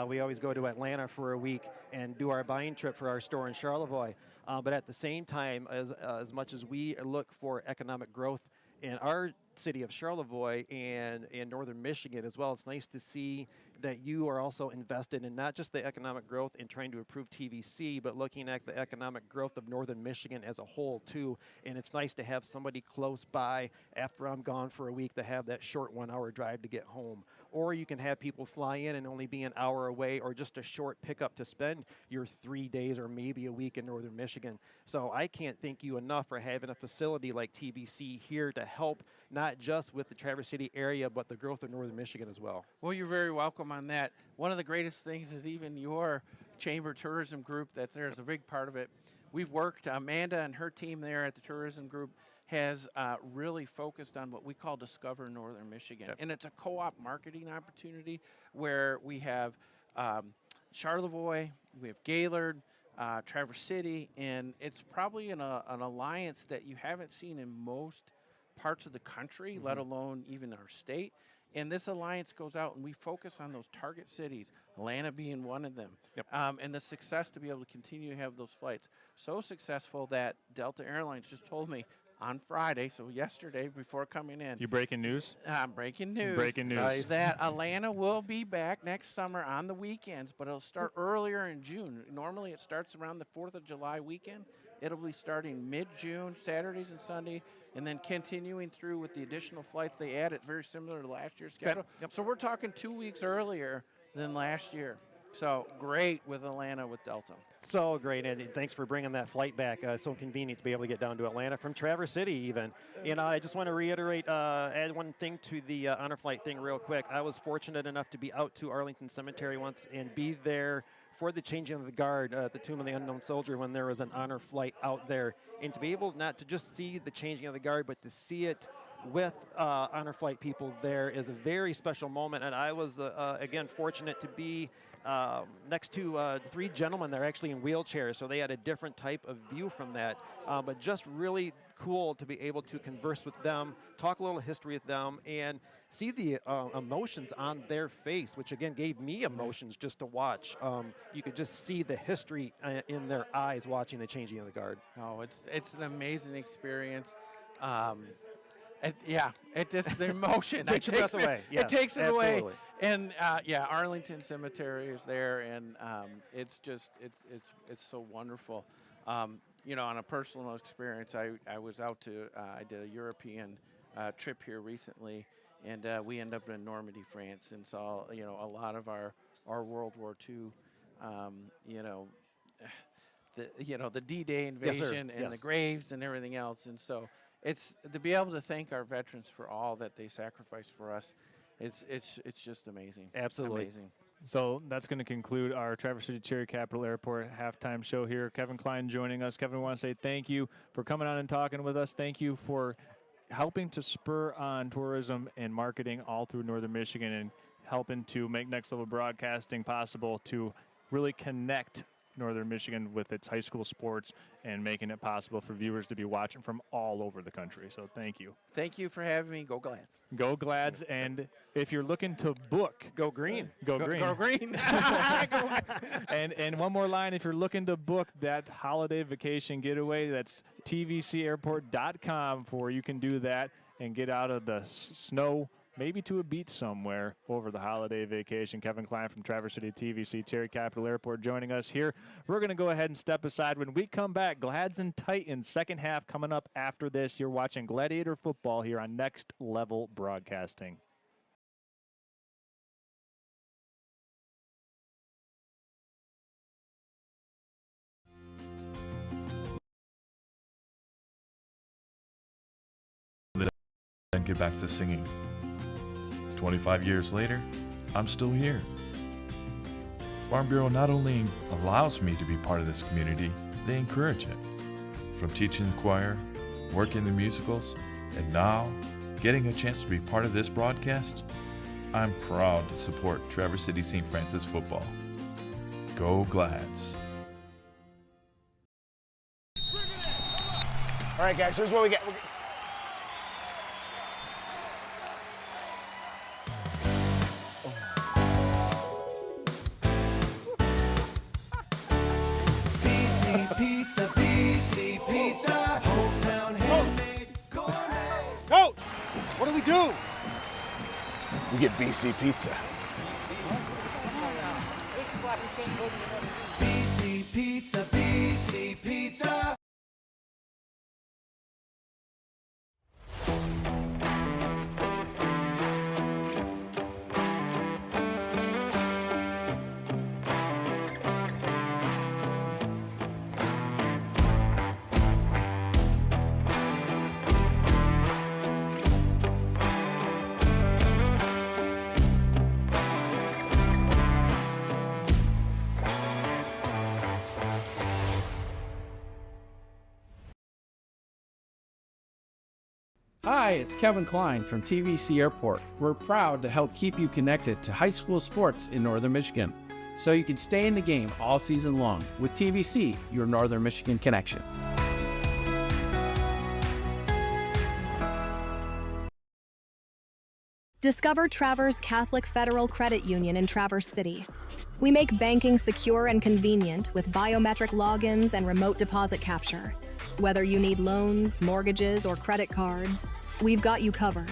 We always go to Atlanta for a week and do our buying trip for our store in Charlevoix. But at the same time, as much as we look for economic growth in our city of Charlevoix and in northern Michigan as well, it's nice to see that you are also invested in not just the economic growth in trying to improve TVC, but looking at the economic growth of northern Michigan as a whole too. And it's nice to have somebody close by after I'm gone for a week to have that short 1 hour drive to get home. Or you can have people fly in and only be an hour away, or just a short pickup to spend your 3 days or maybe a week in northern Michigan. So I can't thank you enough for having a facility like TVC here to help not just with the Traverse City area, but the growth of northern Michigan as well. Well, you're very welcome on that. One of the greatest things is even your chamber tourism group that's there is a big part of it. We've worked, Amanda and her team there at the tourism group has really focused on what we call Discover Northern Michigan. And it's a co-op marketing opportunity where we have Charlevoix, we have Gaylord, Traverse City, and it's probably an alliance that you haven't seen in most parts of the country, let alone even our state. And this alliance goes out and we focus on those target cities, Atlanta being one of them, and the success to be able to continue to have those flights. So successful that Delta Airlines just told me on Friday, so yesterday before coming in. You breaking news? Breaking news. Breaking news. Is that Atlanta will be back next summer on the weekends, but it'll start earlier in June. Normally it starts around the 4th of July weekend. It'll be starting mid-June, Saturdays and Sunday, and then continuing through with the additional flights they added, very similar to last year's schedule. So we're talking 2 weeks earlier than last year. So great with Atlanta with Delta. So great, and thanks for bringing that flight back. So convenient to be able to get down to Atlanta from Traverse City even. And I just want to reiterate, add one thing to the honor flight thing real quick. I was fortunate enough to be out to Arlington Cemetery once and be there for the changing of the guard at the Tomb of the Unknown Soldier when there was an honor flight out there. And to be able not to just see the changing of the guard, but to see it with honor flight people there is a very special moment. And I was, again, fortunate to be next to 3 gentlemen that are actually in wheelchairs, so they had a different type of view from that. But just really cool to be able to converse with them, talk a little history with them, and see the emotions on their face, which again gave me emotions just to watch. You could just see the history in their eyes watching the changing of the guard. Oh, it's an amazing experience. It just the emotion takes your breath away. Yes, it takes it absolutely. away. And Arlington Cemetery is there, and it's so wonderful. On a personal experience, I was out to I did a European trip here recently, and we ended up in Normandy, France, and saw a lot of our World War II. The D-Day invasion and the graves and everything else, and so. It's to be able to thank our veterans for all that they sacrificed for us. It's just amazing. Absolutely. Amazing. So that's going to conclude our Traverse City Cherry Capital Airport halftime show here. Kevin Klein joining us. Kevin, I want to say thank you for coming on and talking with us. Thank you for helping to spur on tourism and marketing all through northern Michigan and helping to make Next Level Broadcasting possible to really connect Northern Michigan with its high school sports and making it possible for viewers to be watching from all over the country. So thank you. Thank you for having me. Go Glads. Go Glads. And if you're looking to book, go green. Go green. Go green. And one more line, if you're looking to book that holiday vacation getaway, that's tvcairport.com for you can do that and get out of the snow, maybe to a beach somewhere over the holiday vacation. Kevin Klein from Traverse City TVC Cherry Capital Airport joining us here. We're going to go ahead and step aside. When we come back, Glads and Titans, second half coming up after this. You're watching Gladiator football here on Next Level Broadcasting. Then get back to singing. 25 years later, I'm still here. Farm Bureau not only allows me to be part of this community, they encourage it. From teaching the choir, working the musicals, and now getting a chance to be part of this broadcast, I'm proud to support Traverse City St. Francis football. Go Glads. All right, guys, here's what we got. Pizza, BC Pizza, hometown handmade gourmet. Coach, what do we do? We get BC Pizza. BC Pizza, BC Pizza. Hi, it's Kevin Klein from TVC Airport. We're proud to help keep you connected to high school sports in Northern Michigan, so you can stay in the game all season long with TVC, your Northern Michigan connection. Discover Traverse Catholic Federal Credit Union in Traverse City. We make banking secure and convenient with biometric logins and remote deposit capture. Whether you need loans, mortgages, or credit cards, we've got you covered.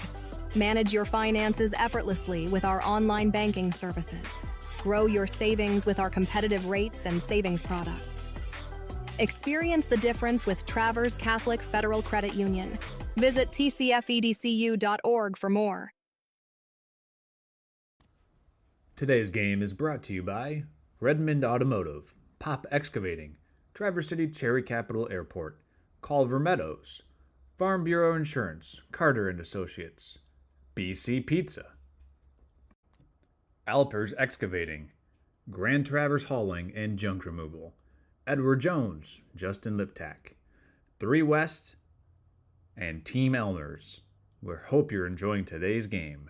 Manage your finances effortlessly with our online banking services. Grow your savings with our competitive rates and savings products. Experience the difference with Traverse Catholic Federal Credit Union. Visit tcfedcu.org for more. Today's game is brought to you by Redmond Automotive, Pop Excavating, Traverse City Cherry Capital Airport, Culver Meadows, Farm Bureau Insurance, Carter & Associates, BC Pizza, Alpers Excavating, Grand Traverse Hauling and Junk Removal, Edward Jones, Justin Liptak, 3 West, and Team Elmers. We hope you're enjoying today's game.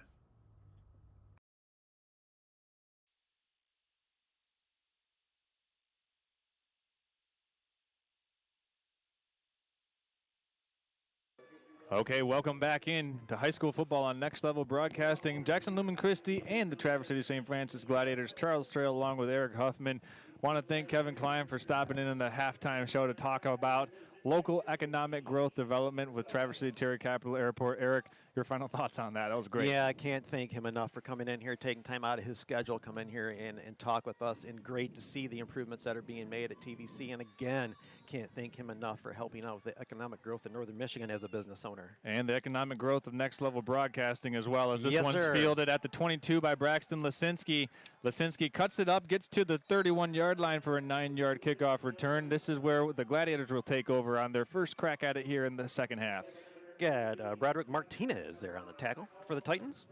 Okay, welcome back in to high school football on Next Level Broadcasting. Jackson Lumen Christi and the Traverse City St. Francis Gladiators. Charles Trail along with Eric Huffman. Want to thank Kevin Klein for stopping in the halftime show to talk about local economic growth development with Traverse City Cherry Capital Airport. Eric, your final thoughts on that? That was great. Yeah, I can't thank him enough for coming in here, taking time out of his schedule, come in here and talk with us. And great to see the improvements that are being made at TVC. And again, can't thank him enough for helping out with the economic growth in Northern Michigan as a business owner. And the economic growth of Next Level Broadcasting as well, as this Yes, one's sir. fielded at the 22 by Braxton Lisinski. Lisinski cuts it up, gets to the 31-yard line for a 9-yard kickoff return. This is where the Gladiators will take over on their first crack at it here in the second half. Got Broderick Martinez there on the tackle for the Titans.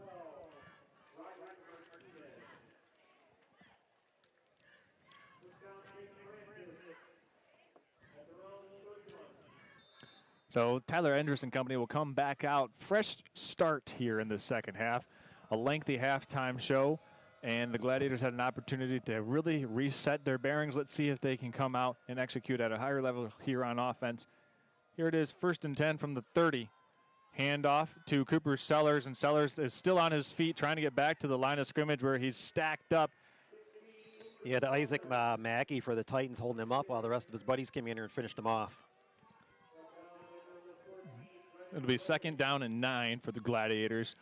So Tyler Endress and company will come back out. Fresh start here in the second half. A lengthy halftime show. and the Gladiators had an opportunity to really reset their bearings. Let's see if they can come out and execute at a higher level here on offense. Here it is, 1st and 10 from the 30. Handoff to Cooper Sellers, and Sellers is still on his feet trying to get back to the line of scrimmage where he's stacked up. He had Isaac Mackey for the Titans holding him up while the rest of his buddies came in here and finished him off. It'll be 2nd down and 9 for the Gladiators.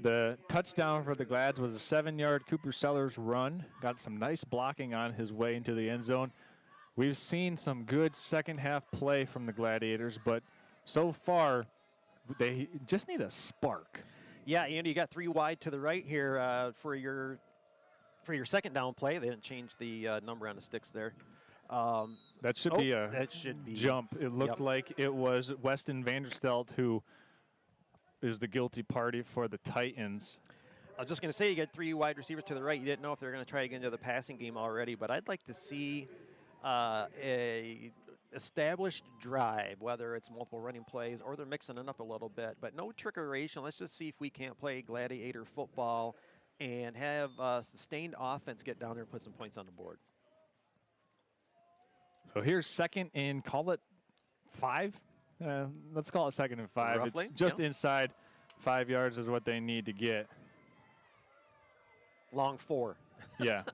The touchdown for the Glads was a 7-yard Cooper Sellers run. Got some nice blocking on his way into the end zone. We've seen some good second half play from the Gladiators, but so far they just need a spark. Yeah, Andy, you got 3 wide to the right here for your 2nd down play. They didn't change the number on the sticks there. That should be a jump. It looked like it was Weston Vanderstelt who is the guilty party for the Titans. I was just going to say you got 3 wide receivers to the right. You didn't know if they were going to try to get into the passing game already, but I'd like to see a established drive, whether it's multiple running plays or they're mixing it up a little bit, but no trickeration. Let's just see if we can't play Gladiator football and have sustained offense get down there and put some points on the board. So here's 2nd and call it 5. Let's call it 2nd and 5. Roughly, it's just inside 5 yards is what they need to get. Long 4. Yeah.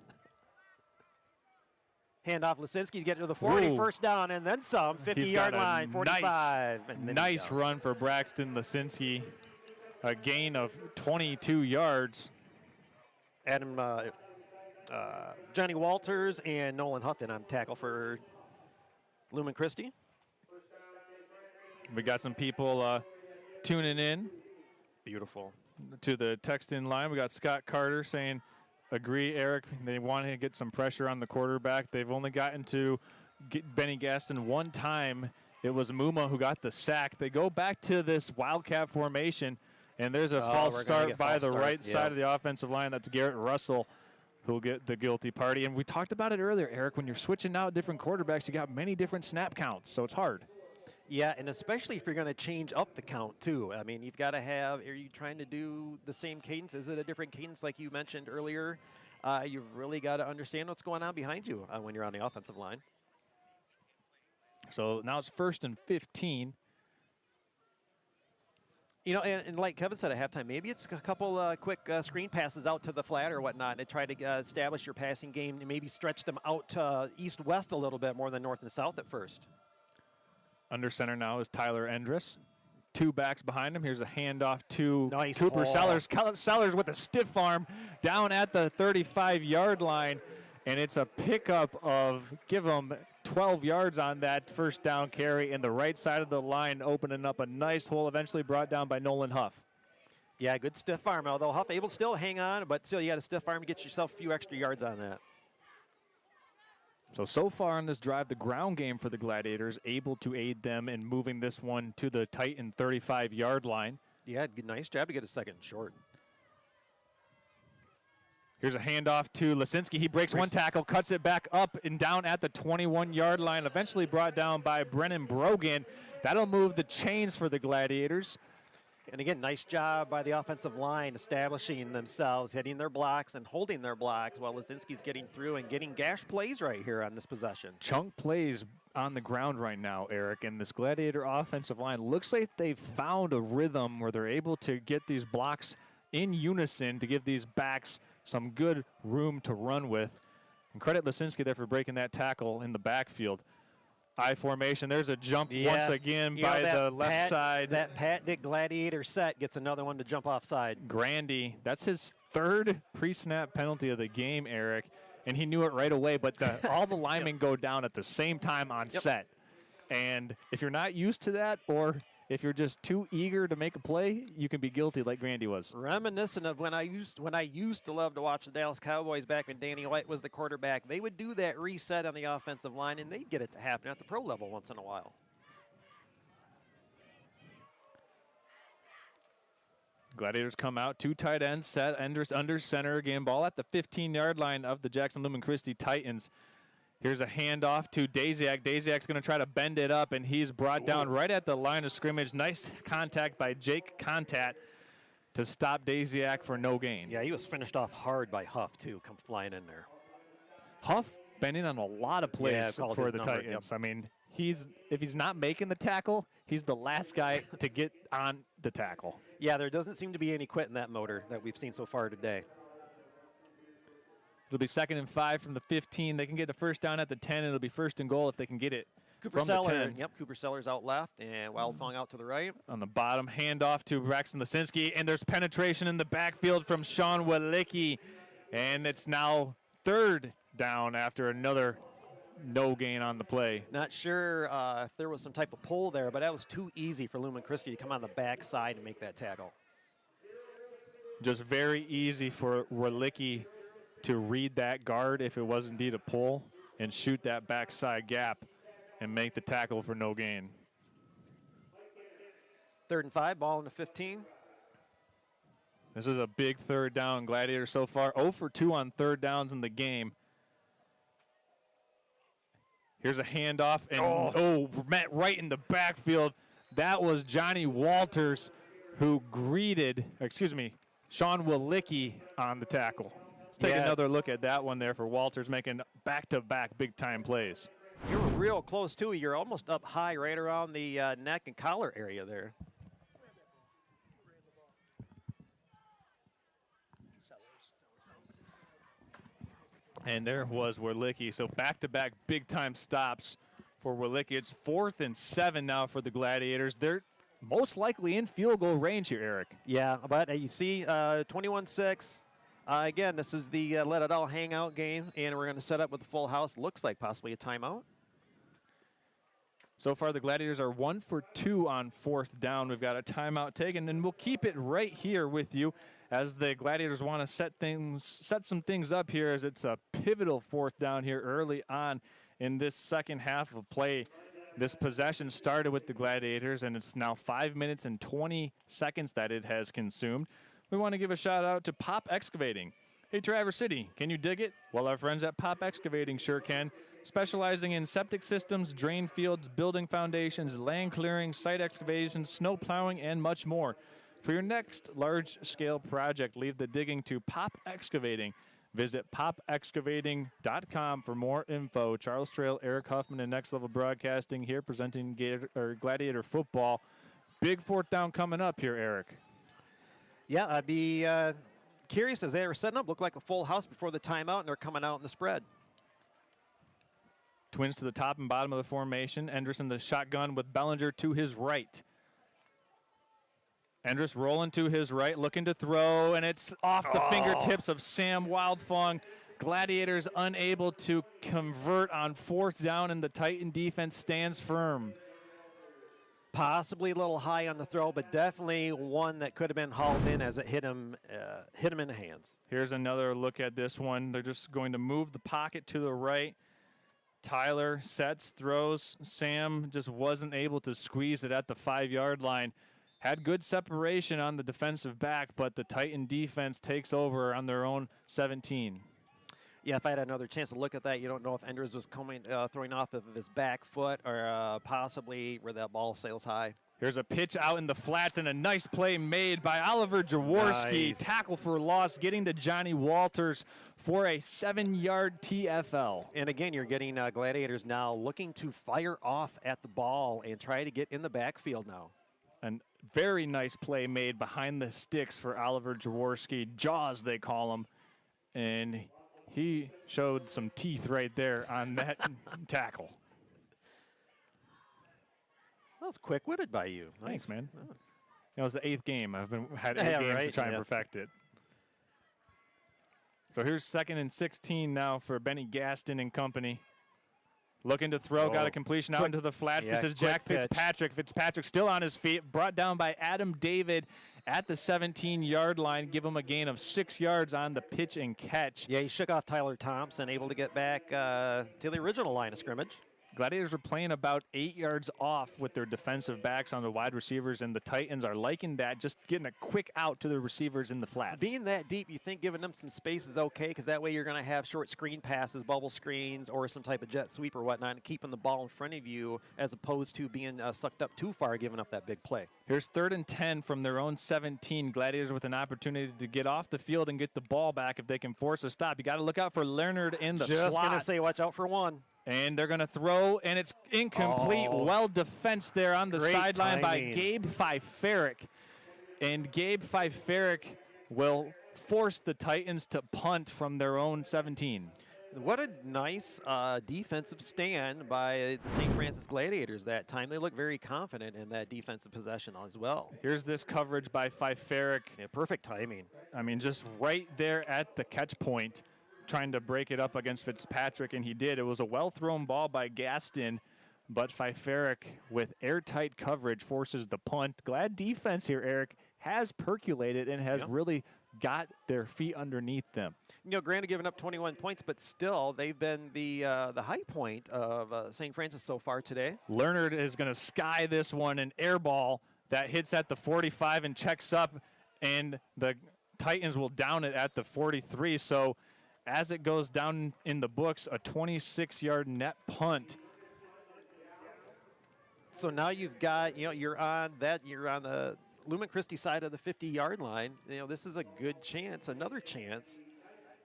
Handoff Lisinski to get to the 40, Ooh. 1st down, and then some, 50-yard line, 45. Nice run for Braxton Lisinski. A gain of 22 yards. Adam, Johnny Walters and Nolan Huffin on tackle for Lumen Christi. We got some people tuning in. Beautiful. To the text-in line, we got Scott Carter saying, agree, Eric. They want to get some pressure on the quarterback. They've only gotten to Benny Gaston one time. It was Muma who got the sack. They go back to this Wildcat formation, and there's a false start by the right side of the offensive line. That's Garrett Russell who'll get the guilty party. And we talked about it earlier, Eric. When you're switching out different quarterbacks, you got many different snap counts, so it's hard. Yeah, and especially if you're going to change up the count, too. I mean, you've got to have, are you trying to do the same cadence? Is it a different cadence like you mentioned earlier? You've really got to understand what's going on behind you when you're on the offensive line. So now it's 1st and 15. You know, and like Kevin said at halftime, maybe it's a couple quick screen passes out to the flat or whatnot to try to establish your passing game and maybe stretch them out to east-west a little bit more than north and south at first. Under center now is Tyler Endress. 2 backs behind him. Here's a handoff to nice Cooper ball. Sellers. Sellers with a stiff arm down at the 35-yard line. And it's a pickup of, give him 12 yards on that 1st down carry in the right side of the line, opening up a nice hole, eventually brought down by Nolan Huff. Yeah, good stiff arm, although Huff able to still hang on, but still you got a stiff arm to get yourself a few extra yards on that. So far in this drive, the ground game for the Gladiators able to aid them in moving this one to the Titan 35-yard line. Yeah, nice job to get a 2nd short. Here's a handoff to Lisinski. He breaks one tackle, cuts it back up and down at the 21-yard line, eventually brought down by Brennan Brogan. That'll move the chains for the Gladiators. And again, nice job by the offensive line establishing themselves, hitting their blocks and holding their blocks while Lisinski's getting through and getting gash plays right here on this possession. Chunk plays on the ground right now, Eric, and this Gladiator offensive line looks like they've found a rhythm where they're able to get these blocks in unison to give these backs some good room to run with. And credit Lisinski there for breaking that tackle in the backfield. I formation. There's a jump once again by the left side. That Pat Dick Gladiator set gets another one to jump offside. Grandy, that's his 3rd pre-snap penalty of the game, Eric, and he knew it right away. But all the linemen go down at the same time on set. And if you're not used to that, or if you're just too eager to make a play, you can be guilty like Grandy was. Reminiscent of when I used to love to watch the Dallas Cowboys back when Danny White was the quarterback. They would do that reset on the offensive line, and they'd get it to happen at the pro level once in a while. Gladiators come out, 2 tight ends set, Enders under center again, ball at the 15-yard line of the Jackson Lumen Christi Titans. Here's a handoff to Daziak. Daziak's going to try to bend it up, and he's brought down right at the line of scrimmage. Nice contact by Jake Contat to stop Daziak for no gain. Yeah, he was finished off hard by Huff, too, come flying in there. Huff been in on a lot of plays for the Titans. Yep. I mean, if he's not making the tackle, he's the last guy to get on the tackle. Yeah, there doesn't seem to be any quit in that motor that we've seen so far today. It'll be 2nd and 5 from the 15. They can get a first down at the 10, and it'll be 1st and goal if they can get it Cooper from Seller, the 10. Yep, Cooper Sellers out left and Wildfong out to the right. On the bottom, handoff to Braxton Lisinski, and there's penetration in the backfield from Sean Walicki, and it's now 3rd down after another no gain on the play. Not sure if there was some type of pull there, but that was too easy for Lumen Christi to come on the backside and make that tackle. Just very easy for Walicki to read that guard if it was indeed a pull and shoot that backside gap and make the tackle for no gain. 3rd and 5, ball in the 15. This is a big 3rd down. Gladiators so far 0 for 2 on 3rd downs in the game. Here's a handoff, and met right in the backfield. That was Johnny Walters who greeted, Sean Walicki on the tackle. Let's take another look at that one there for Walters, making back-to-back big-time plays. You were real close, too. You're almost up high right around the neck and collar area there. And there was Walicki. So back-to-back big-time stops for Walicki. It's 4th and 7 now for the Gladiators. They're most likely in field goal range here, Eric. Yeah, but you see 21-6. Again, this is the let it all hang out game, and we're going to set up with a full house. Looks like possibly a timeout. So far, the Gladiators are 1 for 2 on 4th down. We've got a timeout taken, and we'll keep it right here with you as the Gladiators want to set some things up here, as it's a pivotal 4th down here early on in this second half of play. This possession started with the Gladiators, and it's now 5 minutes and 20 seconds that it has consumed. We want to give a shout out to Pop Excavating. Hey, Traverse City, can you dig it? Well, our friends at Pop Excavating sure can. Specializing in septic systems, drain fields, building foundations, land clearing, site excavations, snow plowing, and much more. For your next large-scale project, leave the digging to Pop Excavating. Visit popexcavating.com for more info. Charles Trail, Eric Huffman, and Next Level Broadcasting here presenting Gladiator football. Big 4th down coming up here, Eric. Yeah, I'd be curious as they were setting up. Looked like a full house before the timeout, and they're coming out in the spread. Twins to the top and bottom of the formation. Endress in the shotgun with Bellinger to his right. Endress rolling to his right, looking to throw, and it's off the fingertips of Sam Wildfong. Gladiators unable to convert on 4th down, and the Titan defense stands firm. Possibly a little high on the throw, but definitely one that could have been hauled in as it hit him in the hands. Here's another look at this one. They're just going to move the pocket to the right. Tyler sets, throws. Sam just wasn't able to squeeze it at the 5-yard line. Had good separation on the defensive back, but the Titan defense takes over on their own 17. Yeah, if I had another chance to look at that, you don't know if Enders was throwing off of his back foot or possibly where that ball sails high. Here's a pitch out in the flats and a nice play made by Oliver Jaworski. Nice. Tackle for loss, getting to Johnny Walters for a 7-yard TFL. And again, you're getting Gladiators now looking to fire off at the ball and try to get in the backfield now. And very nice play made behind the sticks for Oliver Jaworski. Jaws, they call him. And he showed some teeth right there on that tackle. That was quick-witted by you. Nice. Thanks, man. Oh. It was the 8th game. I've had 8 games to try and perfect it. So here's 2nd and 16 now for Benny Gaston and company. Looking to throw, got a completion out into the flats. Yeah, this is Jack pitch. Fitzpatrick. Fitzpatrick still on his feet, brought down by Adam David at the 17-yard line. Give him a gain of 6 yards on the pitch and catch. Yeah, he shook off Tyler Thompson, able to get back to the original line of scrimmage. Gladiators are playing about 8 yards off with their defensive backs on the wide receivers, and the Titans are liking that, just getting a quick out to the receivers in the flats. Being that deep, you think giving them some space is okay, because that way you're going to have short screen passes, bubble screens, or some type of jet sweep or whatnot, and keeping the ball in front of you as opposed to being sucked up too far, giving up that big play. Here's 3rd and 10 from their own 17. Gladiators with an opportunity to get off the field and get the ball back if they can force a stop. You got to look out for Leonard in the slot. Just going to say, watch out for one. And they're going to throw, and it's incomplete. Well defense there on the sideline by Gabe Pfeifferich. And Gabe Pfeifferich will force the Titans to punt from their own 17. What a nice defensive stand by the St. Francis Gladiators that time. They look very confident in that defensive possession as well. Here's this coverage by Pfeifferich. Yeah, perfect timing. I mean, just right there at the catch point, trying to break it up against Fitzpatrick, and he did. It was a well-thrown ball by Gaston, but Pfeifferich, with airtight coverage, forces the punt. Glad defense here, Eric, has percolated and has really got their feet underneath them. You know, granted, giving up 21 points, but still, they've been the high point of St. Francis so far today. Leonard is going to sky this one, an air ball that hits at the 45 and checks up, and the Titans will down it at the 43. So as it goes down in the books, a 26-yard net punt. So now you've got, you're on the Lumen Christi side of the 50-yard line. This is a good chance, another chance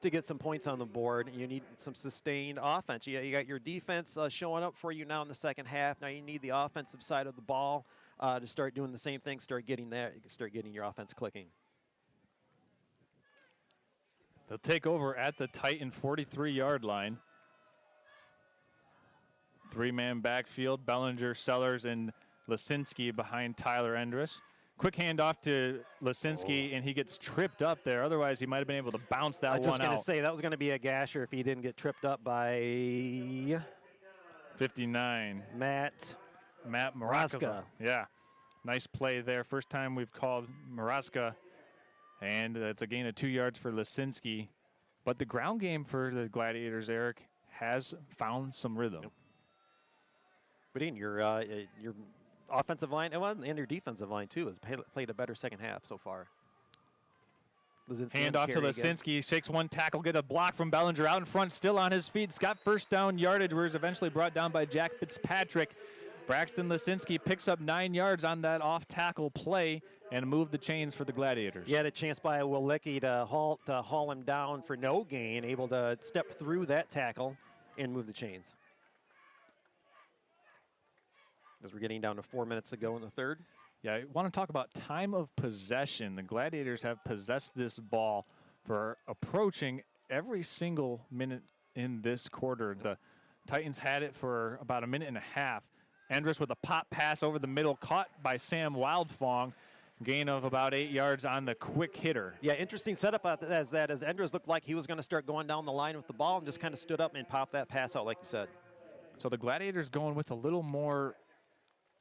to get some points on the board. You need some sustained offense. You got your defense showing up for you now in the second half. Now you need the offensive side of the ball to start doing the same thing, start getting your offense clicking. They'll take over at the Titan 43-yard line. 3-man backfield, Bellinger, Sellers, and Lisinski behind Tyler Endress. Quick handoff to Lisinski, and he gets tripped up there. Otherwise, he might have been able to bounce that one out. I was just going to say, that was going to be a gasher if he didn't get tripped up by 59. Matt Maraska. Yeah, nice play there. First time we've called Maraska. And that's a gain of 2 yards for Lisinski. But the ground game for the Gladiators, Eric, has found some rhythm. But in your offensive line, and your defensive line, too, has played a better second half so far. Hand off to Lisinski. Shakes one tackle, get a block from Bellinger out in front, still on his feet. Got first down yardage, where he's eventually brought down by Jack Fitzpatrick. Braxton Lisinski picks up 9 yards on that off-tackle play and moved the chains for the Gladiators. He had a chance by Willicki to haul him down for no gain, able to step through that tackle and move the chains. As we're getting down to 4 minutes to go in the third. Yeah, I want to talk about time of possession. The Gladiators have possessed this ball for approaching every single minute in this quarter. The Titans had it for about a minute and a half. Endress with a pop pass over the middle, caught by Sam Wildfong. Gain of about 8 yards on the quick hitter. Yeah, interesting setup as Endress looked like he was going to start going down the line with the ball and just kind of stood up and popped that pass out like you said. So the Gladiators going with a little more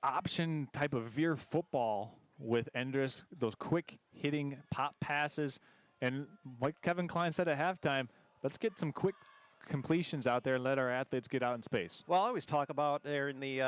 option type of veer football with Endress, those quick hitting pop passes. And like Kevin Klein said at halftime, let's get some quick completions out there and let our athletes get out in space. Well, I always talk about there in the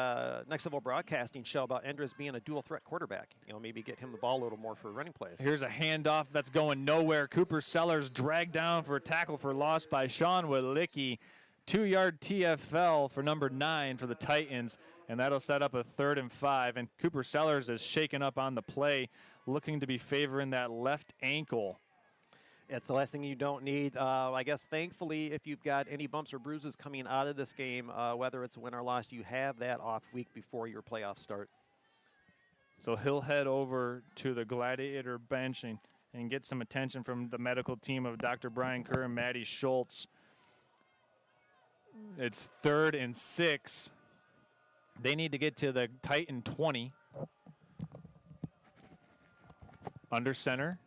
Next Level Broadcasting show about Endress being a dual threat quarterback. Maybe get him the ball a little more for running plays. Here's a handoff that's going nowhere. Cooper Sellers dragged down for a tackle for loss by Sean Willicki. 2-yard TFL for number 9 for the Titans, and that'll set up a 3rd and 5. And Cooper Sellers is shaken up on the play, looking to be favoring that left ankle. It's the last thing you don't need. I guess, thankfully, if you've got any bumps or bruises coming out of this game, whether it's a win or loss, you have that off week before your playoffs start. So he'll head over to the Gladiator bench and get some attention from the medical team of Dr. Brian Kerr and Maddie Schultz. It's 3rd and 6. They need to get to the Titan 20. Under center.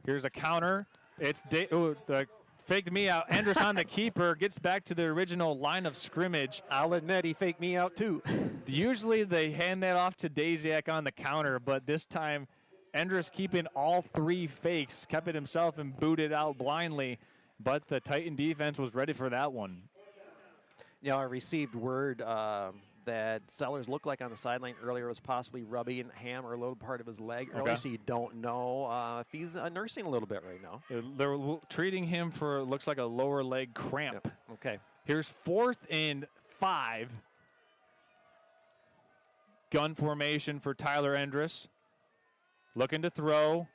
Here's a counter. It's faked me out. Endress on the keeper, gets back to the original line of scrimmage. I'll admit he faked me out too. Usually they hand that off to Daziak on the counter, but this time Endress keeping all 3 fakes, kept it himself and booted out blindly, but the Titan defense was ready for that one. You know, I received word that Sellers looked like on the sideline earlier was possibly rubbing Ham or a little part of his leg earlier, so you don't know if he's nursing a little bit right now. They're treating him for, looks like a lower leg cramp. Yep. Okay. Here's 4th and 5. Gun formation for Tyler Endress. Looking to throw.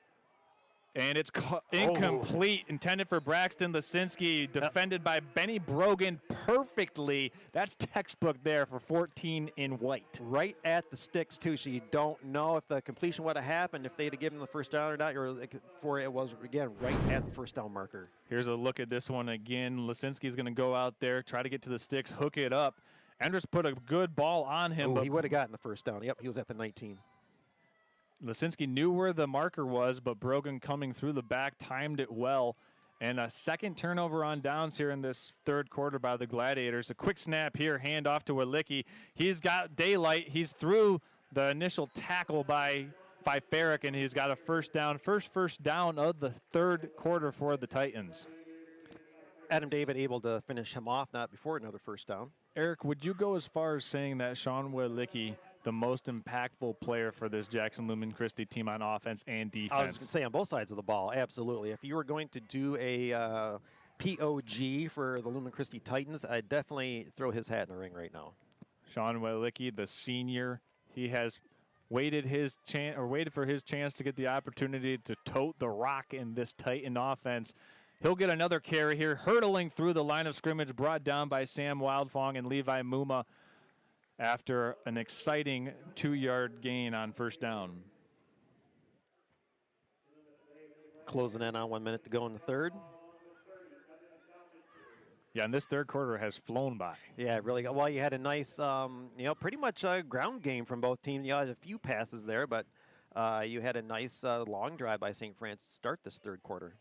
And it's incomplete, intended for Braxton Lisinski, defended by Benny Brogan perfectly. That's textbook there for 14 in white. Right at the sticks, too, so you don't know if the completion would have happened, if they'd have given the first down or not, or for it was, again, right at the first down marker. Here's a look at this one again. Lisinski's going to go out there, try to get to the sticks, hook it up. Endress put a good ball on him. But he would have gotten the first down. Yep, he was at the 19. Lisinski knew where the marker was, but Brogan coming through the back timed it well. And a second turnover on downs here in this third quarter by the Gladiators. A quick snap here, hand off to Walicki. He's got daylight. He's through the initial tackle by Ferrick, and he's got a first down. First down of the third quarter for the Titans. Adam David able to finish him off, not before another first down. Eric, would you go as far as saying that Sean Walicki, the most impactful player for this Jackson Lumen Christi team on offense and defense? I was going to say on both sides of the ball, absolutely. If you were going to do a POG for the Lumen Christi Titans, I'd definitely throw his hat in the ring right now. Sean Walicki, the senior, he has waited for his chance to get the opportunity to tote the rock in this Titan offense. He'll get another carry here, hurtling through the line of scrimmage, brought down by Sam Wildfong and Levi Muma after an exciting 2-yard gain on first down. Closing in on 1 minute to go in the third. Yeah, and this third quarter has flown by. Yeah, it really got, well, you had a nice, pretty much a ground game from both teams. You had a few passes there, but you had a nice long drive by St. Francis to start this third quarter.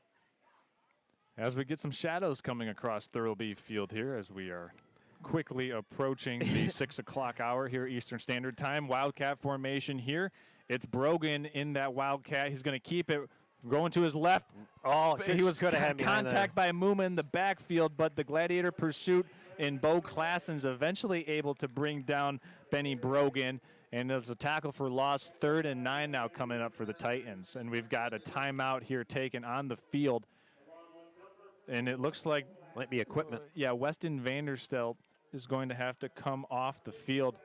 As we get some shadows coming across Thurlby Field here as we are quickly approaching the 6 o'clock hour here Eastern Standard Time. Wildcat formation here. It's Brogan in that Wildcat. He's going to keep it going to his left. Oh, he was going to have contact by Muma in the backfield, but the Gladiator pursuit in Bo Klassen's eventually able to bring down Benny Brogan. And there's a tackle for loss, 3rd and 9 now coming up for the Titans. And we've got a timeout here taken on the field. And it looks like might be equipment. Yeah, Weston Vanderstelt is going to have to come off the field.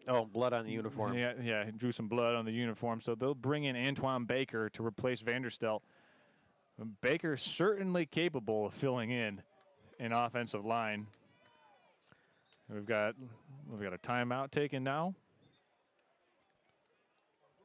Oh, blood on the uniform. Yeah, he drew some blood on the uniform. So they'll bring in Antoine Baker to replace Vanderstelt. Baker certainly capable of filling in an offensive line. We've got a timeout taken now.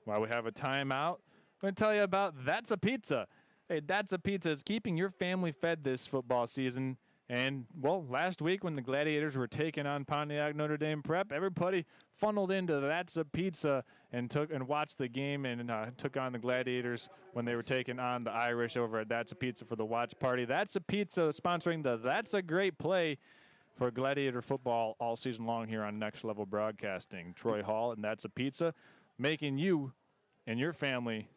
While we have a timeout, I'm going to tell you about That's a Pizza. Hey, That's a Pizza is keeping your family fed this football season. And, well, last week when the Gladiators were taking on Pontiac Notre Dame Prep, everybody funneled into That's a Pizza and watched the game and took on the Gladiators when they were taking on the Irish over at That's a Pizza for the watch party. That's a Pizza sponsoring the That's a Great Play for Gladiator football all season long here on Next Level Broadcasting. Troy Hall and That's a Pizza, making you and your family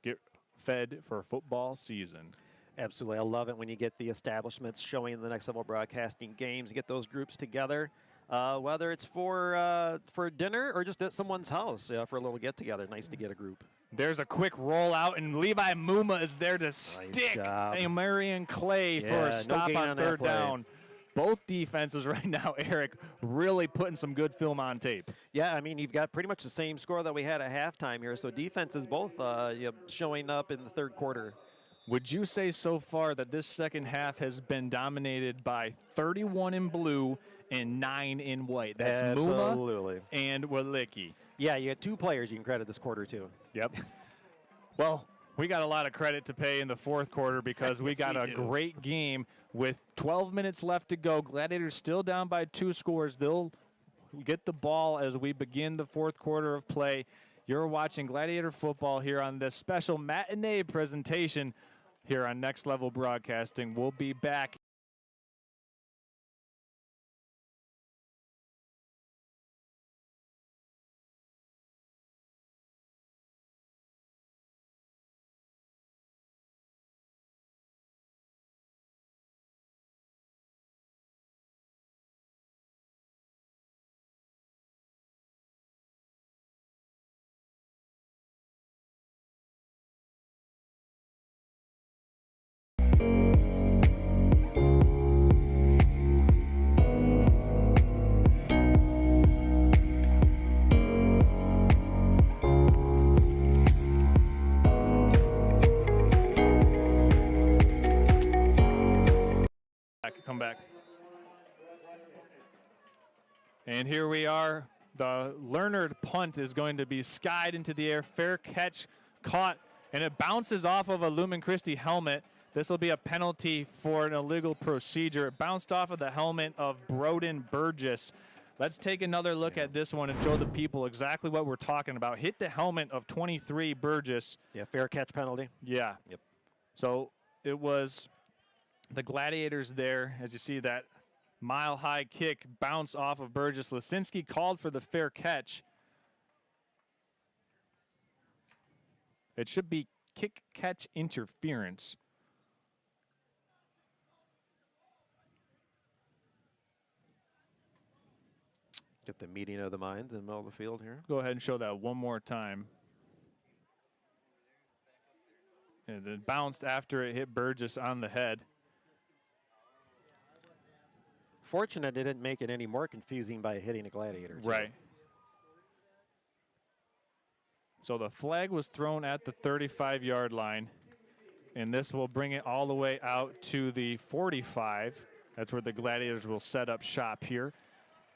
get fed for football season. Absolutely. I love it when you get the establishments showing the Next Level Broadcasting games. You get those groups together, whether it's for dinner or just at someone's house for a little get-together. Nice to get a group. There's a quick rollout, and Levi Muma is there to stick Marion Clay for a stop on 3rd down. Both defenses right now, Eric, really putting some good film on tape. Yeah, I mean, you've got pretty much the same score that we had at halftime here. So defense is both showing up in the third quarter. Would you say so far that this second half has been dominated by 31 in blue and 9 in white? That's Muma and Walicki. Yeah, you had 2 players you can credit this quarter to. Yep. Well, we got a lot of credit to pay in the fourth quarter because we got a great game with 12 minutes left to go. Gladiators still down by 2 scores. They'll get the ball as we begin the fourth quarter of play. You're watching Gladiator football here on this special matinee presentation here on Next Level Broadcasting. We'll be back. And here we are. The Leonard punt is going to be skied into the air. Fair catch caught, and it bounces off of a Lumen Christi helmet. This will be a penalty for an illegal procedure. It bounced off of the helmet of Broden Burgess. Let's take another look at this one and show the people exactly what we're talking about. Hit the helmet of 23 Burgess. Yeah, fair catch penalty. Yeah. Yep. So it was the Gladiators there, as you see that mile-high kick bounce off of Burgess. Lisinski called for the fair catch. It should be kick-catch interference. Get the meeting of the minds in the middle of the field here. Go ahead and show that one more time. And it bounced after it hit Burgess on the head. Fortunate it didn't make it any more confusing by hitting a Gladiator. Right. So the flag was thrown at the 35-yard line, and this will bring it all the way out to the 45. That's where the Gladiators will set up shop here.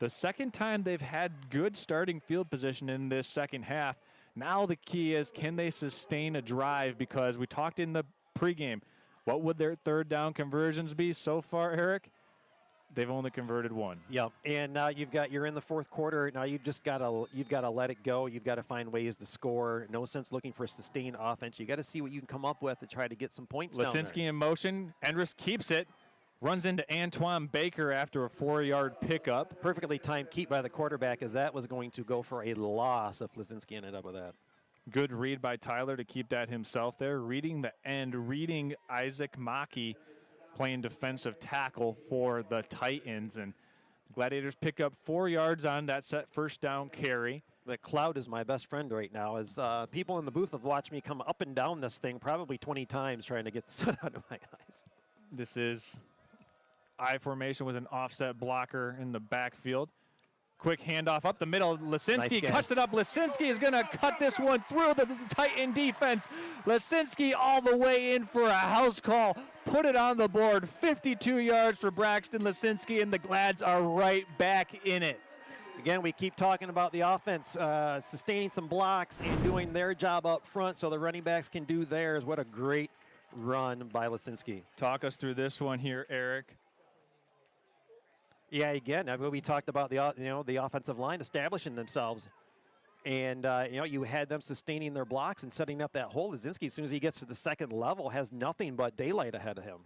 The second time they've had good starting field position in this second half. Now the key is, can they sustain a drive? Because we talked in the pregame, what would their third down conversions be so far, Eric? They've only converted one. Yep, and now you're in the fourth quarter. Now you've got to let it go. You've got to find ways to score. No sense looking for a sustained offense. You got to see what you can come up with to try to get some points down there. Lisinski in motion. Endress keeps it. Runs into Antoine Baker after a 4-yard pickup. Perfectly timed keep by the quarterback, as that was going to go for a loss if Lisinski ended up with that. Good read by Tyler to keep that himself there. Reading the end, reading Isaac Maki playing defensive tackle for the Titans. And Gladiators pick up 4 yards on that set first down carry. The cloud is my best friend right now, as people in the booth have watched me come up and down this thing probably 20 times trying to get the sun out of my eyes. This is I formation with an offset blocker in the backfield. Quick handoff up the middle. Lisinski cuts it up. Lisinski is going to cut this one through the Titan defense. Lisinski all the way in for a house call. Put it on the board. 52 yards for Braxton Lisinski, and the Glads are right back in it. Again, we keep talking about the offense sustaining some blocks and doing their job up front so the running backs can do theirs. What a great run by Lisinski. Talk us through this one here, Eric. Yeah, again, we talked about the offensive line establishing themselves, and you had them sustaining their blocks and setting up that hole. Lisinski, as soon as he gets to the second level, has nothing but daylight ahead of him.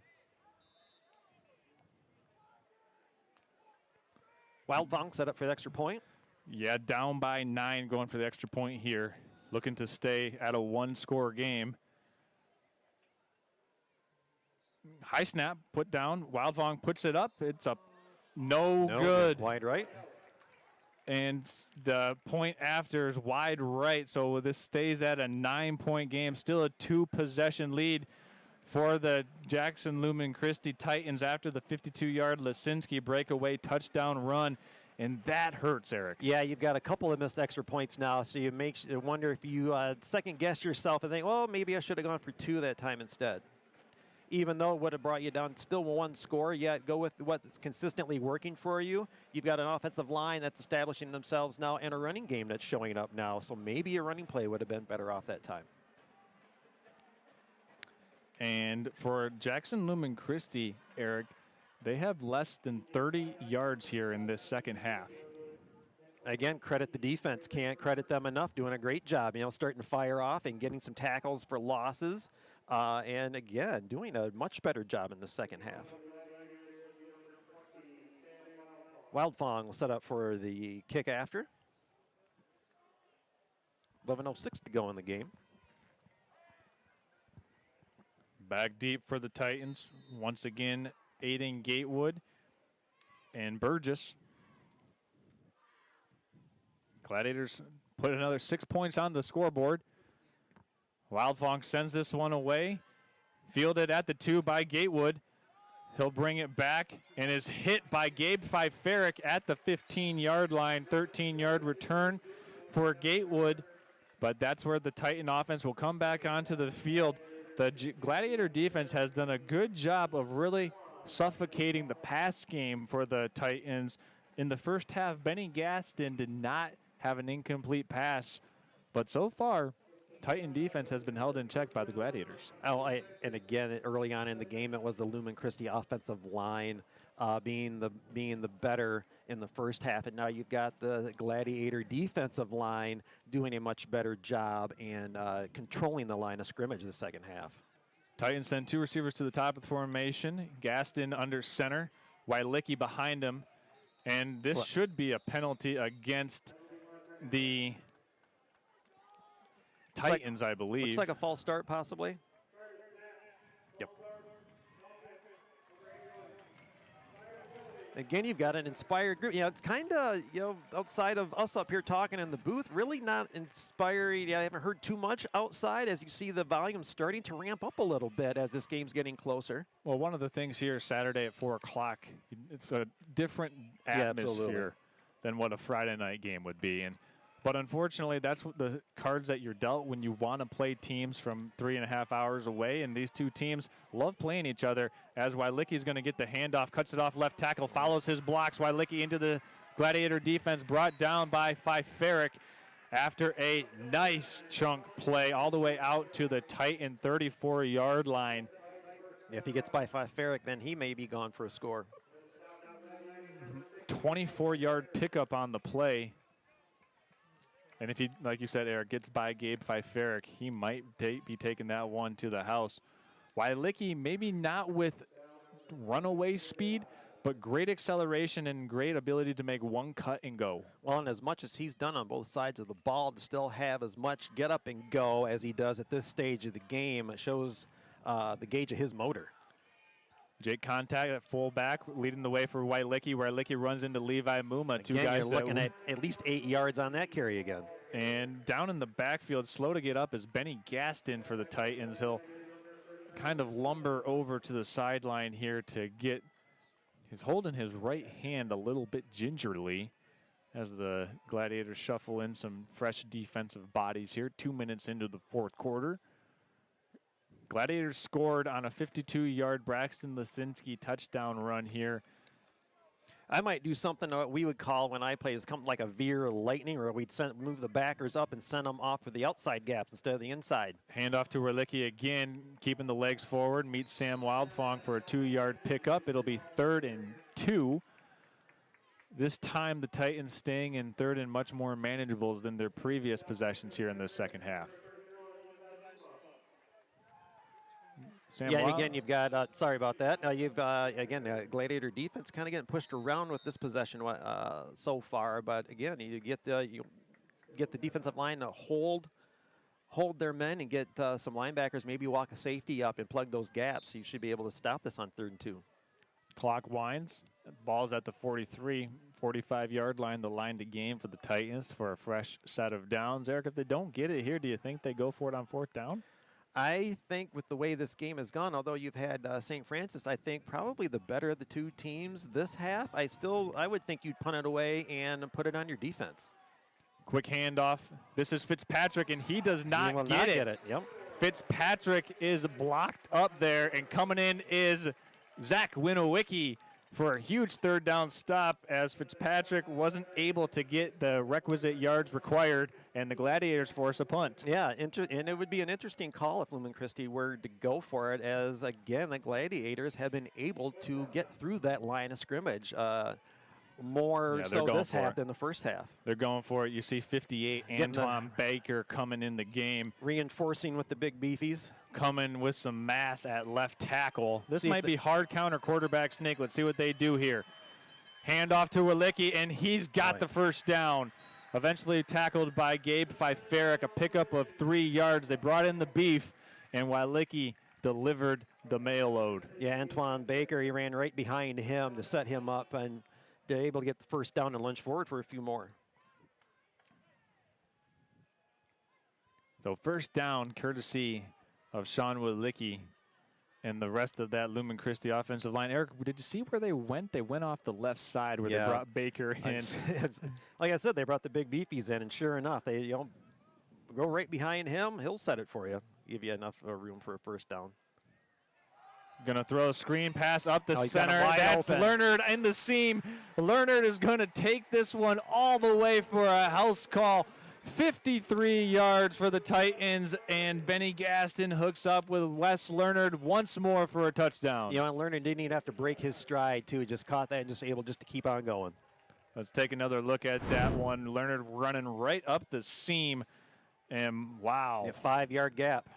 Wildfang set up for the extra point. Yeah, down by 9, going for the extra point here, looking to stay at a 1-score game. High snap, put down. Wildfang puts it up. It's up. No good. Wide right. And the point after is wide right. So this stays at a 9-point game. Still a 2-possession lead for the Jackson Lumen Christi Titans after the 52-yard Lisinski breakaway touchdown run. And that hurts, Eric. Yeah, you've got a couple of missed extra points now. So you wonder if you second-guess yourself and think, well, maybe I should have gone for 2 that time instead. Even though it would have brought you down still 1 score, yet go with what's consistently working for you. You've got an offensive line that's establishing themselves now and a running game that's showing up now. So maybe a running play would have been better off that time. And for Jackson Lumen Christi, Eric, they have less than 30 yards here in this second half. Again, credit the defense. Can't credit them enough. Doing a great job, starting to fire off and getting some tackles for losses. And again, doing a much better job in the second half. Wildfang will set up for the kick after. 11:06 to go in the game. Back deep for the Titans. Once again, Aiden Gatewood and Burgess. Gladiators put another 6 points on the scoreboard. Wildfang sends this one away. Fielded at the 2 by Gatewood. He'll bring it back and is hit by Gabe Fiferik at the 15-yard line. 13-yard return for Gatewood. But that's where the Titan offense will come back onto the field. The Gladiator defense has done a good job of really suffocating the pass game for the Titans. in the first half, Benny Gaston did not have an incomplete pass, but so far, Titan defense has been held in check by the Gladiators. And again, early on in the game, it was the Lumen Christi offensive line being the better in the first half, and now you've got the Gladiator defensive line doing a much better job and controlling the line of scrimmage in the second half. Titans send 2 receivers to the top of the formation. Gaston under center, Wylicki behind him, and this should be a penalty against the Titans, I believe. Looks like a false start, possibly. Yep. Again, you've got an inspired group. It's kind of, outside of us up here talking in the booth, really not inspiring. I haven't heard too much outside as you see the volume starting to ramp up a little bit as this game's getting closer. Well, one of the things here Saturday at 4 o'clock, it's a different atmosphere than what a Friday night game would be. But unfortunately, that's what the cards that you're dealt when you want to play teams from 3.5 hours away. And these two teams love playing each other. As Wylicki's going to get the handoff, cuts it off left tackle, follows his blocks. Wylicki into the Gladiator defense, brought down by Pfeifferik after a nice chunk play all the way out to the Titan 34-yard line. If he gets by Pfeifferik, then he may be gone for a score. 24-yard pickup on the play. And if he, like you said, Eric, gets by Gabe Pfeifferik, he might be taking that one to the house. Wylicki, maybe not with runaway speed, but great acceleration and great ability to make one cut and go. Well, and as much as he's done on both sides of the ball, to still have as much get up and go as he does at this stage of the game, it shows the gauge of his motor. Jake Contact at fullback, leading the way for Wylicki. Wylicki runs into Levi Muma. Two guys you're looking at least 8 yards on that carry again. And down in the backfield, slow to get up, is Benny Gaston for the Titans. He'll kind of lumber over to the sideline here to get. He's holding his right hand a little bit gingerly as the Gladiators shuffle in some fresh defensive bodies here. 2 minutes into the fourth quarter. Gladiators scored on a 52-yard Braxton Lisinski touchdown run here. I might do something that we would call when I play, it's like a veer lightning, or we'd move the backers up and send them off for the outside gaps instead of the inside. Hand off to Wylicki again, keeping the legs forward, meets Sam Wildfong for a 2-yard pickup. It'll be 3rd and 2. This time the Titans staying in 3rd and much more manageables than their previous possessions here in the second half. And again, you've got, sorry about that. Again, Gladiator defense kind of getting pushed around with this possession so far. But again, you get the defensive line to hold their men and get some linebackers, maybe walk a safety up and plug those gaps. You should be able to stop this on 3rd and 2. Clock winds. Ball's at the 43, 45-yard line, the line to game for the Titans for a fresh set of downs. Eric, if they don't get it here, do you think they go for it on 4th down? I think with the way this game has gone, although you've had St. Francis, I think probably the better of the two teams this half. I would think you'd punt it away and put it on your defense. Quick handoff. This is Fitzpatrick, and he does not get it. Yep. Fitzpatrick is blocked up there, and coming in is Zach Winowicki for a huge 3rd down stop as Fitzpatrick wasn't able to get the requisite yards required, and the Gladiators force a punt. Yeah, and it would be an interesting call if Lumen Christi were to go for it, as, again, the Gladiators have been able to get through that line of scrimmage more so this half than the first half. They're going for it. You see 58, Antoine Baker coming in the game. Reinforcing with the big beefies. Coming with some mass at left tackle. This might be hard counter quarterback sneak. Let's see what they do here. Hand off to Wylicki, and he's got the first down. Eventually tackled by Gabe Pfeifferik, a pickup of 3 yards. They brought in the beef, and Wylicki delivered the mail load. Yeah, Antoine Baker, he ran right behind him to set him up, and they're able to get the first down and lunge forward for a few more. So first down, courtesy of Sean Wylicki and the rest of that Lumen Christi offensive line. Eric, did you see where they went? They went off the left side where they brought Baker in. Like I said, they brought the big beefies in, and sure enough, they go right behind him. He'll set it for you, give you enough room for a first down. Going to throw a screen pass up the he's got center. him wide That's open. Lerner in the seam. Lerner is going to take this one all the way for a house call. 53 yards for the Titans, and Benny Gaston hooks up with Wes Lerner once more for a touchdown. You know, and Lerner didn't even have to break his stride, too. He just caught that and just able just to keep on going. Let's take another look at that one. Lerner running right up the seam, and wow. A 5-yard gap.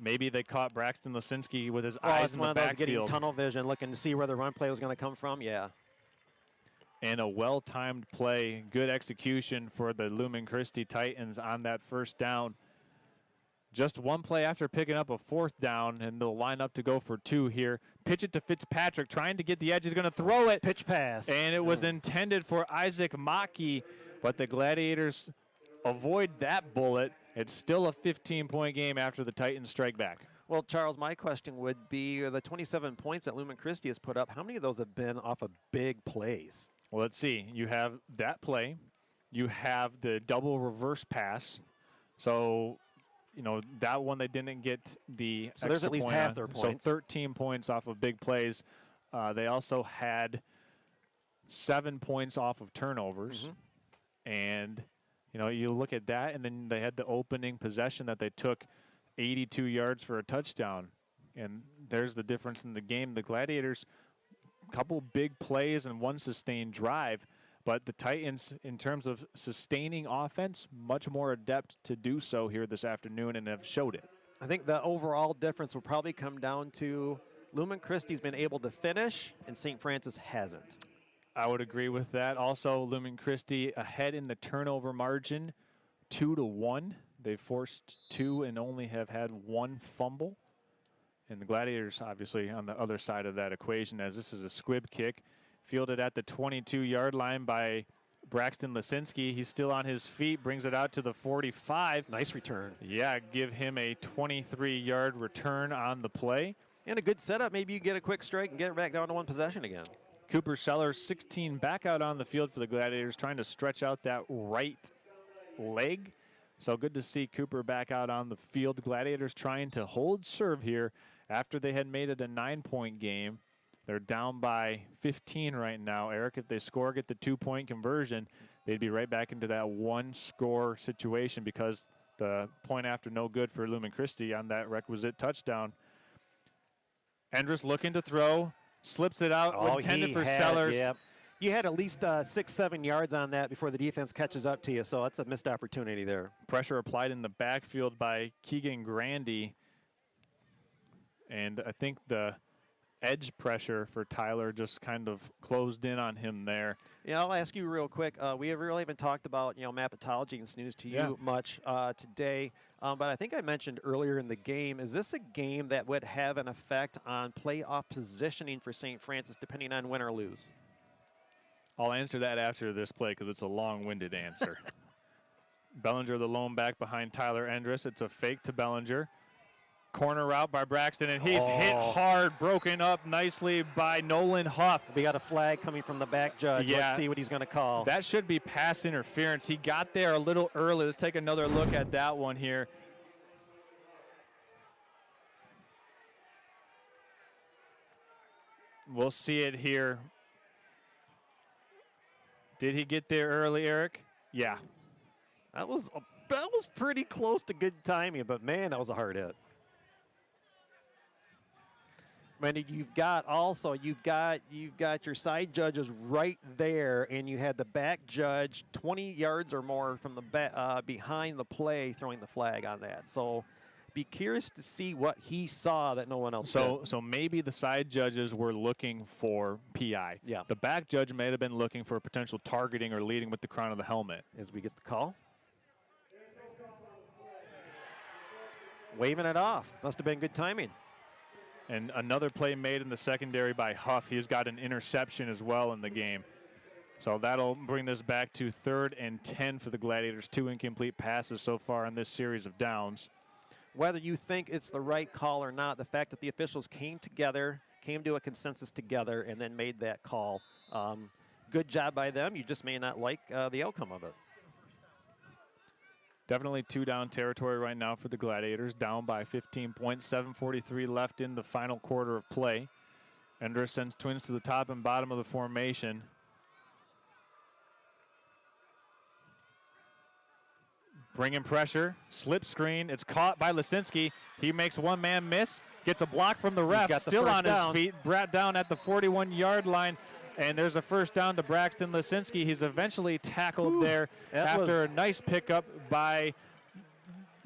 Maybe they caught Braxton Lisinski with his Oh, eyes it's in one the of those getting backfield. tunnel vision, looking to see where the run play was going to come from. Yeah. And a well-timed play, good execution for the Lumen Christi Titans on that first down. Just one play after picking up a 4th down, and they'll line up to go for 2 here. Pitch it to Fitzpatrick, trying to get the edge. He's going to throw it. Pitch pass. And it was intended for Isaac Maki, but the Gladiators avoid that bullet. It's still a 15-point game after the Titans strike back. Well, Charles, my question would be the 27 points that Lumen Christi has put up, how many of those have been off of big plays? Well, let's see. You have that play. You have the double reverse pass. So, you know, that one they didn't get the So there's extra at least point half on. their points. So 13 points off of big plays. They also had 7 points off of turnovers. And, you know, you look at that, and then they had the opening possession that they took 82 yards for a touchdown. And there's the difference in the game. The Gladiators, couple big plays and one sustained drive, but the Titans, in terms of sustaining offense, much more adept to do so here this afternoon and have showed it. I think the overall difference will probably come down to Lumen Christi's been able to finish and St. Francis hasn't. I would agree with that. Also, Lumen Christi ahead in the turnover margin, 2-1. They forced 2 and only have had 1 fumble. And the Gladiators, obviously, on the other side of that equation, as this is a squib kick, fielded at the 22-yard line by Braxton Lisinski. He's still on his feet, brings it out to the 45. Nice return. Yeah, give him a 23-yard return on the play. And a good setup. Maybe you get a quick strike and get it back down to 1 possession again. Cooper Sellers, 16, back out on the field for the Gladiators, trying to stretch out that right leg. So good to see Cooper back out on the field. Gladiators trying to hold serve here after they had made it a 9-point game. They're down by 15 right now. Eric, if they score, get the 2-point conversion, they'd be right back into that 1-score situation because the point after no good for Lumen Christi on that requisite touchdown. Endress looking to throw, slips it out, intended for Sellers. Yep. You had at least 6-7 yards on that before the defense catches up to you, so that's a missed opportunity there. Pressure applied in the backfield by Keegan Grandy. And I think the edge pressure for Tyler just kind of closed in on him there. Yeah, I'll ask you real quick. We have really haven't talked about, you know, map pathology and snooze to you much today. But I think I mentioned earlier in the game, is this a game that would have an effect on playoff positioning for St. Francis depending on win or lose? I'll answer that after this play because it's a long-winded answer. Bellinger, the lone back behind Tyler Endress. It's a fake to Bellinger. Corner route by Braxton, and he's hit hard, broken up nicely by Nolan Huff. We got a flag coming from the back judge. Yeah. Let's see what he's going to call. That should be pass interference. He got there a little early. Let's take another look at that one here. We'll see it here. Did he get there early, Eric? Yeah. That was pretty close to good timing, but man, that was a hard hit. Man, you've got your side judges right there, and you had the back judge 20 yards or more from the behind the play throwing the flag on that. So be curious to see what he saw that no one else did. So maybe the side judges were looking for PI. Yeah. The back judge may have been looking for potential targeting or leading with the crown of the helmet. As we get the call. Waving it off. Must have been good timing. And another play made in the secondary by Huff. He's got an interception as well in the game. So that'll bring this back to 3rd and 10 for the Gladiators. 2 incomplete passes so far in this series of downs. Whether you think it's the right call or not, the fact that the officials came together, came to a consensus together, and then made that call. Good job by them. You just may not like the outcome of it. Definitely 2-down territory right now for the Gladiators, down by 15 points, 7:43 left in the final quarter of play. Enders sends Twins to the top and bottom of the formation. Bringing pressure, slip screen. It's caught by Lisinski. He makes one-man miss, gets a block from the ref, still on his feet. Brought down at the 41-yard line, and there's a first down to Braxton Lisinski. He's eventually tackled there after a nice pickup by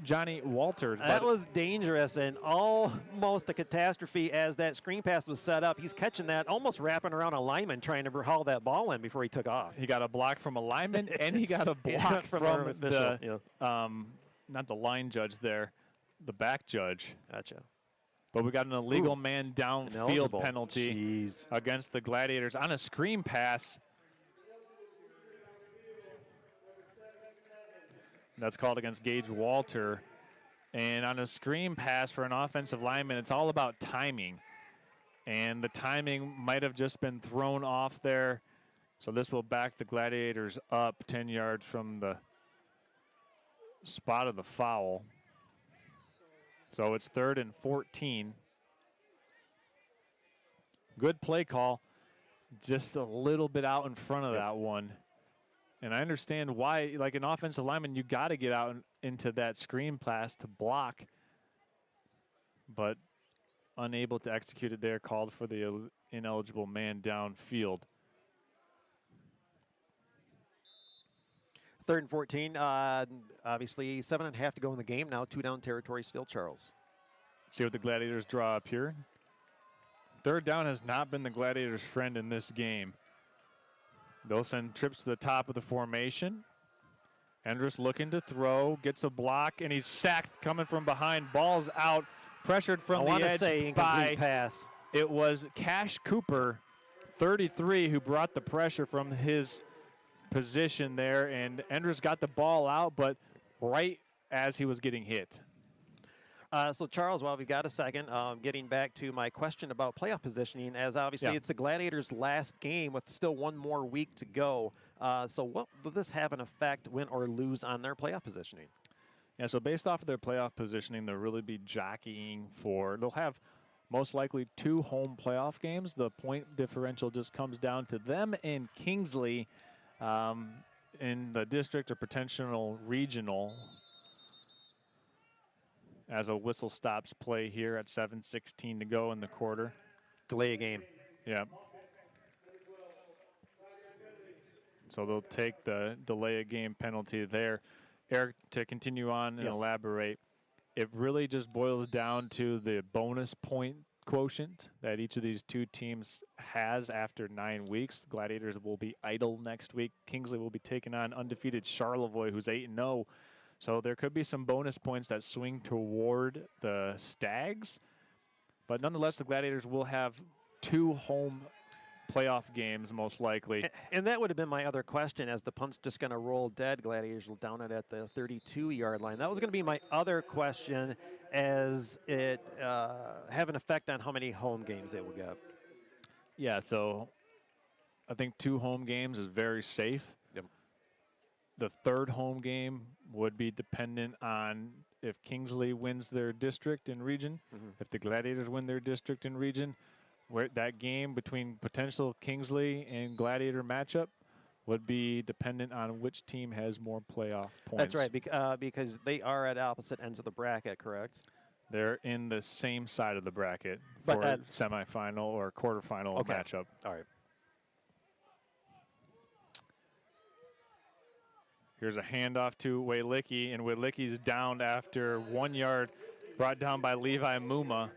Johnny Walters. That was dangerous and almost a catastrophe as that screen pass was set up. He's catching that, almost wrapping around a lineman trying to haul that ball in before he took off. He got a block from a lineman, and he got a block from the, not the line judge there, the back judge. Gotcha. But we got an illegal man downfield penalty against the Gladiators on a screen pass. That's called against Gage Walter. And on a screen pass for an offensive lineman, it's all about timing. And the timing might have just been thrown off there. So this will back the Gladiators up 10 yards from the spot of the foul. So it's 3rd and 14. Good play call. Just a little bit out in front of that one. And I understand why, like an offensive lineman, you got to get out into that screen pass to block. But unable to execute it there, called for the ineligible man downfield. 3rd and 14. Obviously, 7.5 to go in the game now. 2-down territory still, Charles. See what the Gladiators draw up here. 3rd down has not been the Gladiators' friend in this game. They'll send trips to the top of the formation. Endress looking to throw, gets a block, and he's sacked coming from behind. Ball's out, pressured from the edge by pass. It was Cash Cooper, 33, who brought the pressure from his position there, and Endress got the ball out, but right as he was getting hit. So, Charles, while we've got a second, getting back to my question about playoff positioning, as obviously it's the Gladiators' last game with still one more week to go. So what will this have an effect, win or lose, on their playoff positioning? Yeah, so based off of their playoff positioning, they'll really be jockeying for – they'll have most likely 2 home playoff games. The point differential just comes down to them and Kingsley in the district or potential regional – as a whistle stops play here at 7:16 to go in the quarter. Delay a game. Yeah. So they'll take the delay a game penalty there. Eric, to continue on and elaborate, it really just boils down to the bonus point quotient that each of these 2 teams has after 9 weeks. Gladiators will be idle next week. Kingsley will be taking on undefeated Charlevoix, who's 8-0. So there could be some bonus points that swing toward the Stags. But nonetheless, the Gladiators will have 2 home playoff games most likely. And that would have been my other question, as the punt's just going to roll dead. Gladiators will down it at the 32-yard line. That was going to be my other question, as it have an effect on how many home games they will get. Yeah, so I think 2 home games is very safe. Yep. The 3rd home game would be dependent on if Kingsley wins their district and region, if the Gladiators win their district and region, where that game between potential Kingsley and Gladiator matchup would be dependent on which team has more playoff points. That's right, because they are at opposite ends of the bracket, correct? They're in the same side of the bracket for a semifinal or quarterfinal matchup. All right. Here's a handoff to Waylicki, and Waylicki's downed after 1 yard, brought down by Levi Muma.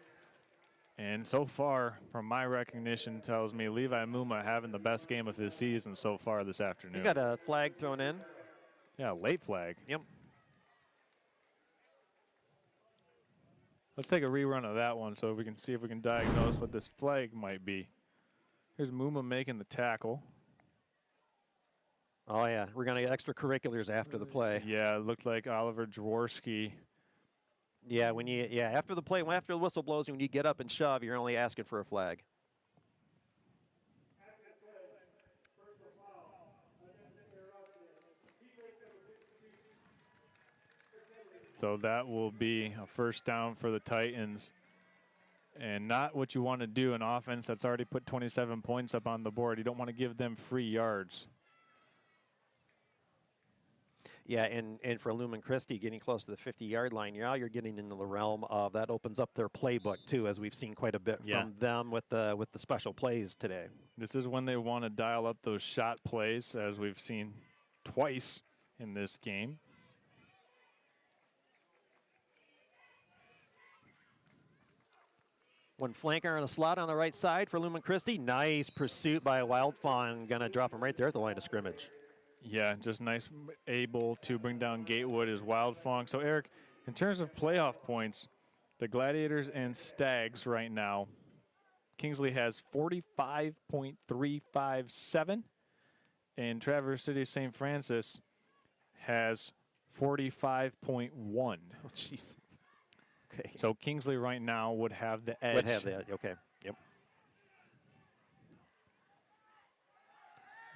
And so far, from my recognition, tells me Levi Muma having the best game of his season so far this afternoon. You got a flag thrown in? Yeah, late flag. Yep. Let's take a rerun of that one so we can see if we can diagnose what this flag might be. Here's Muma making the tackle. Oh, yeah. We're going to get extracurriculars after the play. Yeah, it looked like Oliver Jaworski. Yeah, after the play, after the whistle blows, when you get up and shove, you're only asking for a flag. So that will be a first down for the Titans. And not what you want to do in offense that's already put 27 points up on the board. You don't want to give them free yards. Yeah, and for Lumen Christi getting close to the 50-yard line, now you're getting into the realm of that opens up their playbook too, as we've seen quite a bit from them with the special plays today. This is when they want to dial up those shot plays, as we've seen twice in this game. One flanker on a slot on the right side for Lumen Christi. Nice pursuit by Wildfang. Going to drop him right there at the line of scrimmage. Yeah, just nice, able to bring down Gatewood as Wildfang. So, Eric, in terms of playoff points, the Gladiators and Stags right now, Kingsley has 45.357, and Traverse City St. Francis has 45.1. Oh, jeez. Okay. So Kingsley right now would have the edge. Would have the edge, okay. Yep.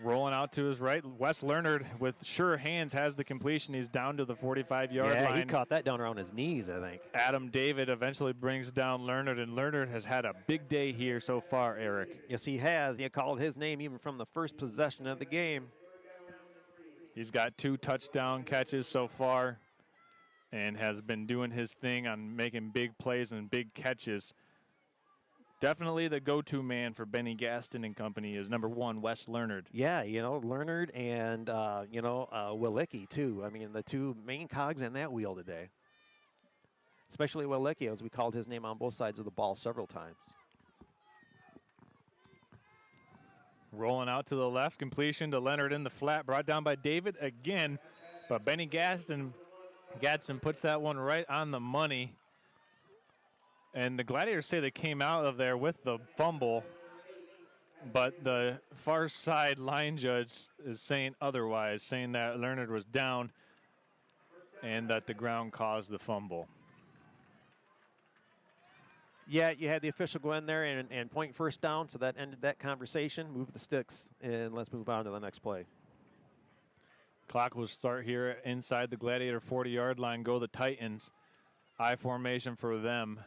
Rolling out to his right, Wes Leonard with sure hands has the completion. He's down to the 45-yard line. Yeah, he caught that down around his knees, I think. Adam David eventually brings down Leonard, and Leonard has had a big day here so far, Eric. Yes, he has. He called his name even from the first possession of the game. He's got 2 touchdown catches so far and has been doing his thing on making big plays and big catches. Definitely the go-to man for Benny Gaston and company is number 1, Wes Leonard. Yeah, you know, Leonard and, Wilicki, too. I mean, the 2 main cogs in that wheel today. Especially Wilicki, as we called his name on both sides of the ball several times. Rolling out to the left, completion to Leonard in the flat, brought down by David again. But Benny Gatson puts that one right on the money. And the Gladiators say they came out of there with the fumble, but the far side line judge is saying otherwise, saying that Leonard was down and that the ground caused the fumble. Yeah, you had the official go in there and point first down, so that ended that conversation. Move the sticks, and let's move on to the next play. Clock will start here inside the Gladiator 40-yard line. Go the Titans. I formation for them.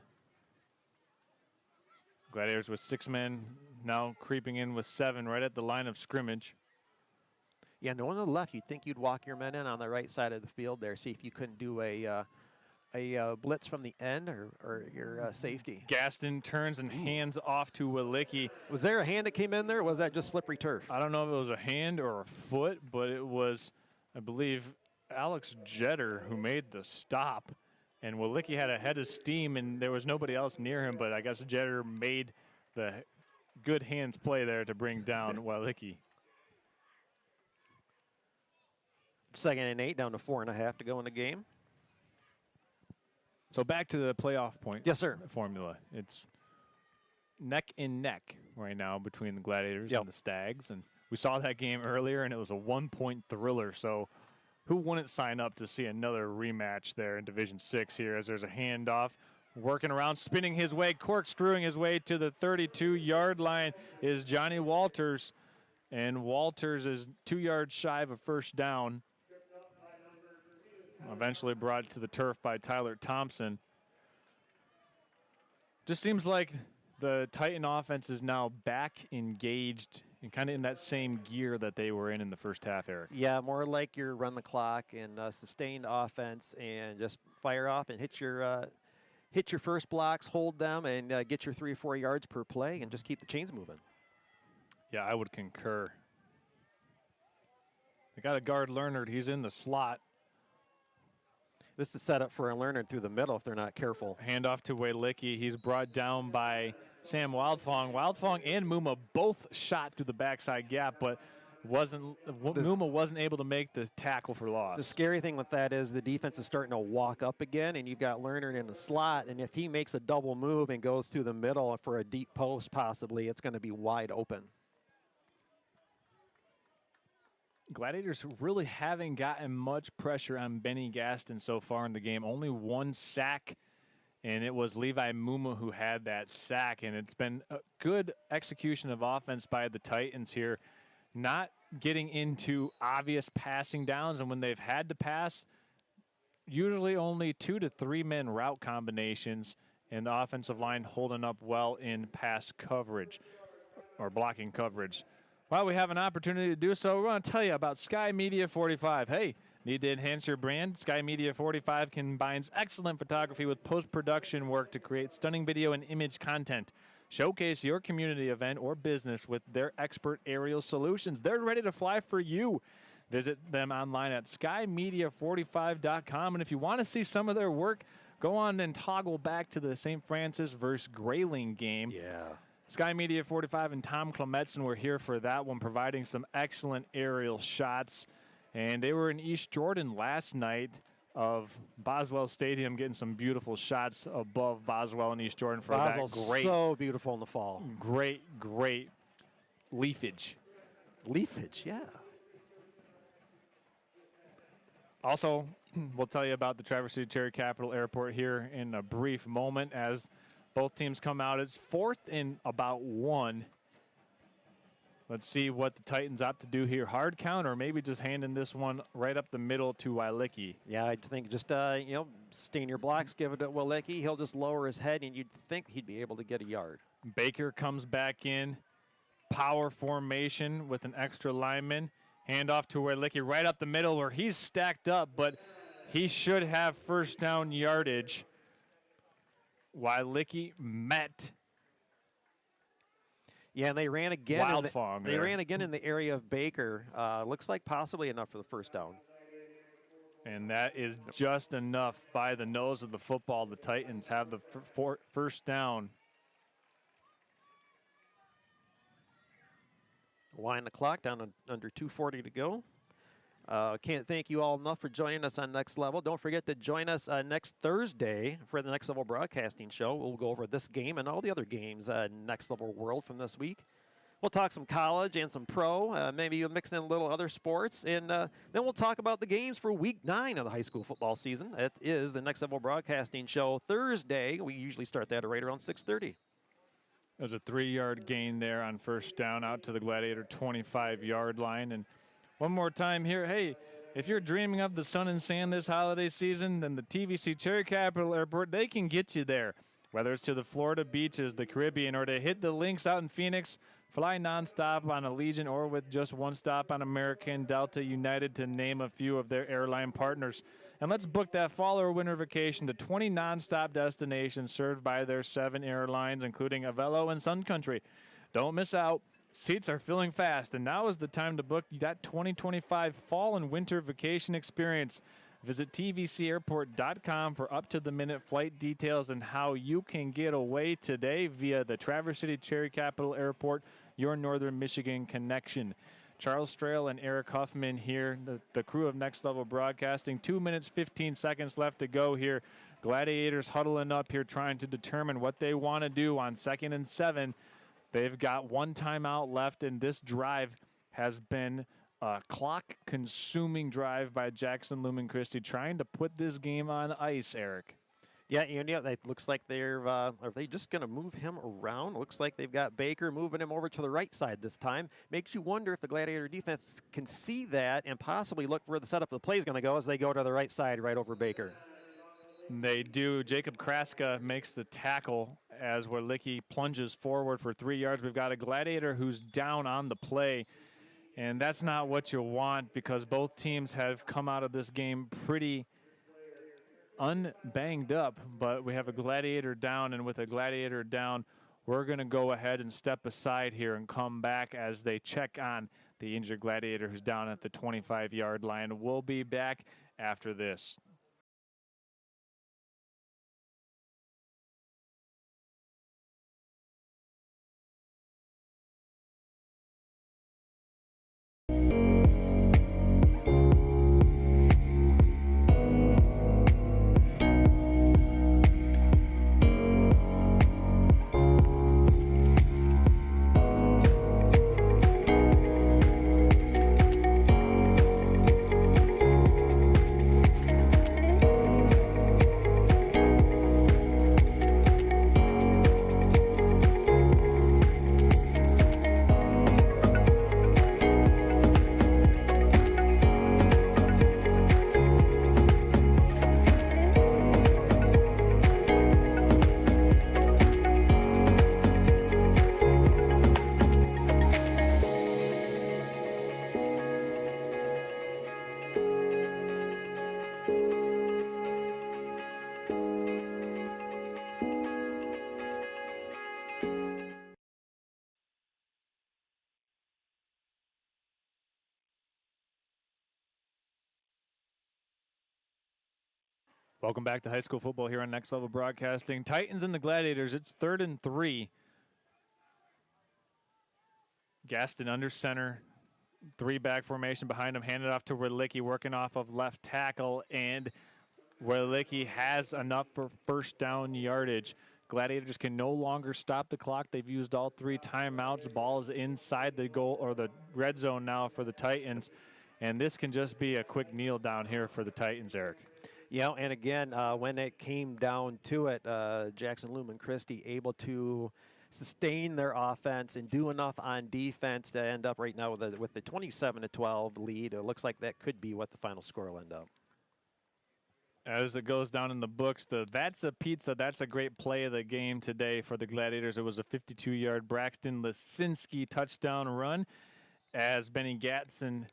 Gladiators with 6 men, now creeping in with 7 right at the line of scrimmage. Yeah, no one on the left. You'd think you'd walk your men in on the right side of the field there, see if you couldn't do a blitz from the end or your safety. Gaston turns and hands off to Wilicki. Was there a hand that came in there, or was that just slippery turf? I don't know if it was a hand or a foot, but it was, I believe, Alex Jetter who made the stop. And Wilicki had a head of steam, and there was nobody else near him, but I guess Jetter made the good hands play there to bring down Wilicki. 2nd and 8, down to 4.5 to go in the game. So back to the playoff point. Yes, sir. Formula. It's neck and neck right now between the Gladiators and the Stags. And we saw that game earlier, and it was a 1-point thriller. So who wouldn't sign up to see another rematch there in Division 6 here, as there's a handoff, working around, spinning his way, corkscrewing his way to the 32-yard line is Johnny Walters. And Walters is 2 yards shy of a first down. Eventually brought to the turf by Tyler Thompson. Just seems like the Titan offense is now back engaged and kind of in that same gear that they were in the first half, Eric. Yeah, more like your run the clock and sustained offense, and just fire off and hit your first blocks, hold them, and get your 3 or 4 yards per play, and just keep the chains moving. Yeah, I would concur. They got to guard Leonard. He's in the slot. This is set up for a Leonard through the middle if they're not careful. Handoff to Wilicki. He's brought down by Sam Wildfang. Wildfang and Muma both shot through the backside gap, but Muma wasn't able to make the tackle for loss. The scary thing with that is the defense is starting to walk up again, and you've got Leonard in the slot, and if he makes a double move and goes through the middle for a deep post possibly, it's going to be wide open. Gladiators really haven't gotten much pressure on Benny Gaston so far in the game. Only 1 sack, and it was Levi Muma who had that sack. And it's been a good execution of offense by the Titans here, not getting into obvious passing downs. And when they've had to pass, usually only 2 to 3 men route combinations, and the offensive line holding up well in pass coverage or blocking coverage. While we have an opportunity to do so, we want to tell you about Sky Media 45. Hey, need to enhance your brand? Sky Media 45 combines excellent photography with post-production work to create stunning video and image content. Showcase your community event or business with their expert aerial solutions. They're ready to fly for you. Visit them online at skymedia45.com. And if you want to see some of their work, go on and toggle back to the St. Francis versus Grayling game. Yeah. Sky Media 45 and Tom Klemetson were here for that one, providing some excellent aerial shots. And they were in East Jordan last night of Boswell Stadium, getting some beautiful shots above Boswell and East Jordan for Boswell's that great, so beautiful in the fall. Great leafage. Leafage, yeah. Also, we'll tell you about the Traverse City Cherry Capital Airport here in a brief moment as both teams come out. It's 4th and about 1. Let's see what the Titans opt to do here. Hard count or maybe just handing this one right up the middle to Wilecki. Yeah, I think just, stay in your blocks, give it to Wilecki. He'll just lower his head, and you'd think he'd be able to get a yard. Baker comes back in. Power formation with an extra lineman. Hand off to Wilecki right up the middle where he's stacked up, but he should have first down yardage. Wilecki met. Yeah, and they ran again. They ran again in the area of Baker. Looks like possibly enough for the first down. And that is just enough by the nose of the football. The Titans have the first down. Wind the clock down to under 2:40 to go. Can't thank you all enough for joining us on Next Level. Don't forget to join us next Thursday for the Next Level Broadcasting Show. We'll go over this game and all the other games Next Level World from this week. We'll talk some college and some pro. Maybe you'll mix in a little other sports. And then we'll talk about the games for Week 9 of the high school football season. It is the Next Level Broadcasting Show Thursday. We usually start that right around 6:30. There's a 3-yard gain there on first down out to the Gladiator 25-yard line. And one more time here, hey, if you're dreaming of the sun and sand this holiday season, then the TVC Cherry Capital Airport, they can get you there. Whether it's to the Florida beaches, the Caribbean, or to hit the links out in Phoenix, fly nonstop on Allegiant or with just one stop on American, Delta, United, to name a few of their airline partners. And let's book that fall or winter vacation to 20 nonstop destinations served by their 7 airlines, including Avello and Sun Country. Don't miss out. Seats are filling fast, and now is the time to book that 2025 fall and winter vacation experience. Visit tvcairport.com for up-to-the-minute flight details and how you can get away today via the Traverse City Cherry Capital Airport, your Northern Michigan connection. Charles Strail and Eric Huffman here, the crew of Next Level Broadcasting. 2 minutes, 15 seconds left to go here. Gladiators huddling up here trying to determine what they want to do on 2nd and 7. They've got one timeout left, and this drive has been a clock-consuming drive by Jackson Lumen Christi, trying to put this game on ice, Eric. Yeah, and it looks like are they just going to move him around? Looks like they've got Baker moving him over to the right side this time. Makes you wonder if the Gladiator defense can see that and possibly look where the setup of the play is going to go as they go to the right side right over Baker. They do. Jacob Kraska makes the tackle as Wilecki plunges forward for 3 yards. We've got a Gladiator who's down on the play, and that's not what you want because both teams have come out of this game pretty unbanged up, but we have a Gladiator down, and with a Gladiator down, we're going to go ahead and step aside here and come back as they check on the injured Gladiator who's down at the 25-yard line. We'll be back after this. Welcome back to high school football here on Next Level Broadcasting. Titans and the Gladiators, it's 3rd and 3. Gaston under center, 3-back formation behind him, handed off to Welicki, working off of left tackle, and Welicki has enough for first down yardage. Gladiators can no longer stop the clock. They've used all 3 timeouts. Ball is inside the goal or the red zone now for the Titans, and this can just be a quick kneel down here for the Titans, Eric. Yeah, and again, when it came down to it, Jackson Lumen Christi able to sustain their offense and do enough on defense to end up right now with the 27-12 lead. It looks like that could be what the final score will end up. As it goes down in the books, that's a pizza. That's a great play of the game today for the Gladiators. It was a 52-yard Braxton Lisinski touchdown run as Benny Gaston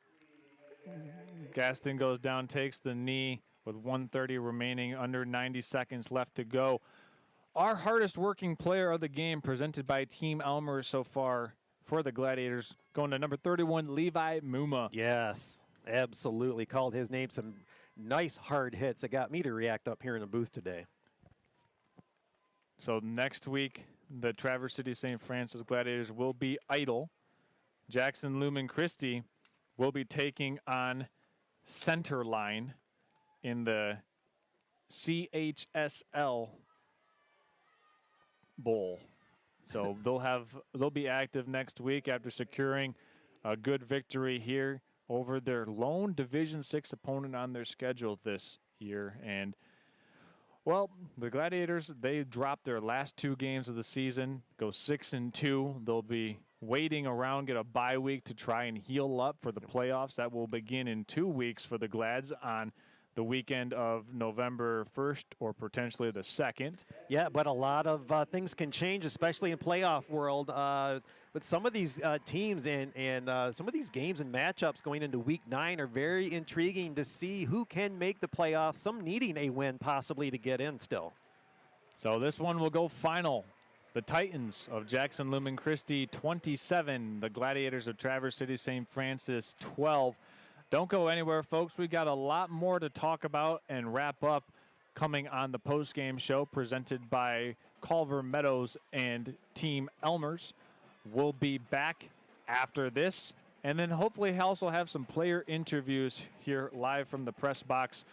goes down, takes the knee with 1:30 remaining, under 90 seconds left to go. Our hardest working player of the game, presented by Team Elmer so far for the Gladiators, going to number 31, Levi Muma. Yes, absolutely. Called his name some nice hard hits that got me to react up here in the booth today. So next week, the Traverse City St. Francis Gladiators will be idle. Jackson Lumen Christi will be taking on Center Line in the CHSL Bowl. So they'll be active next week after securing a good victory here over their lone Division 6 opponent on their schedule this year. And, well, the Gladiators, they dropped their last 2 games of the season, go 6-2. They'll be waiting around, get a bye week to try and heal up for the playoffs. That will begin in 2 weeks for the Glads on the weekend of November 1st or potentially the 2nd. Yeah, but a lot of things can change, especially in playoff world. But some of these teams and some of these games and matchups going into Week 9 are very intriguing to see who can make the playoffs, some needing a win possibly to get in still. So this one will go final. The Titans of Jackson Lumen Christi 27, the Gladiators of Traverse City St. Francis 12. Don't go anywhere, folks. We got a lot more to talk about and wrap up coming on the postgame show presented by Culver Meadows and Team Elmers. We'll be back after this, and then hopefully also have some player interviews here live from the press box.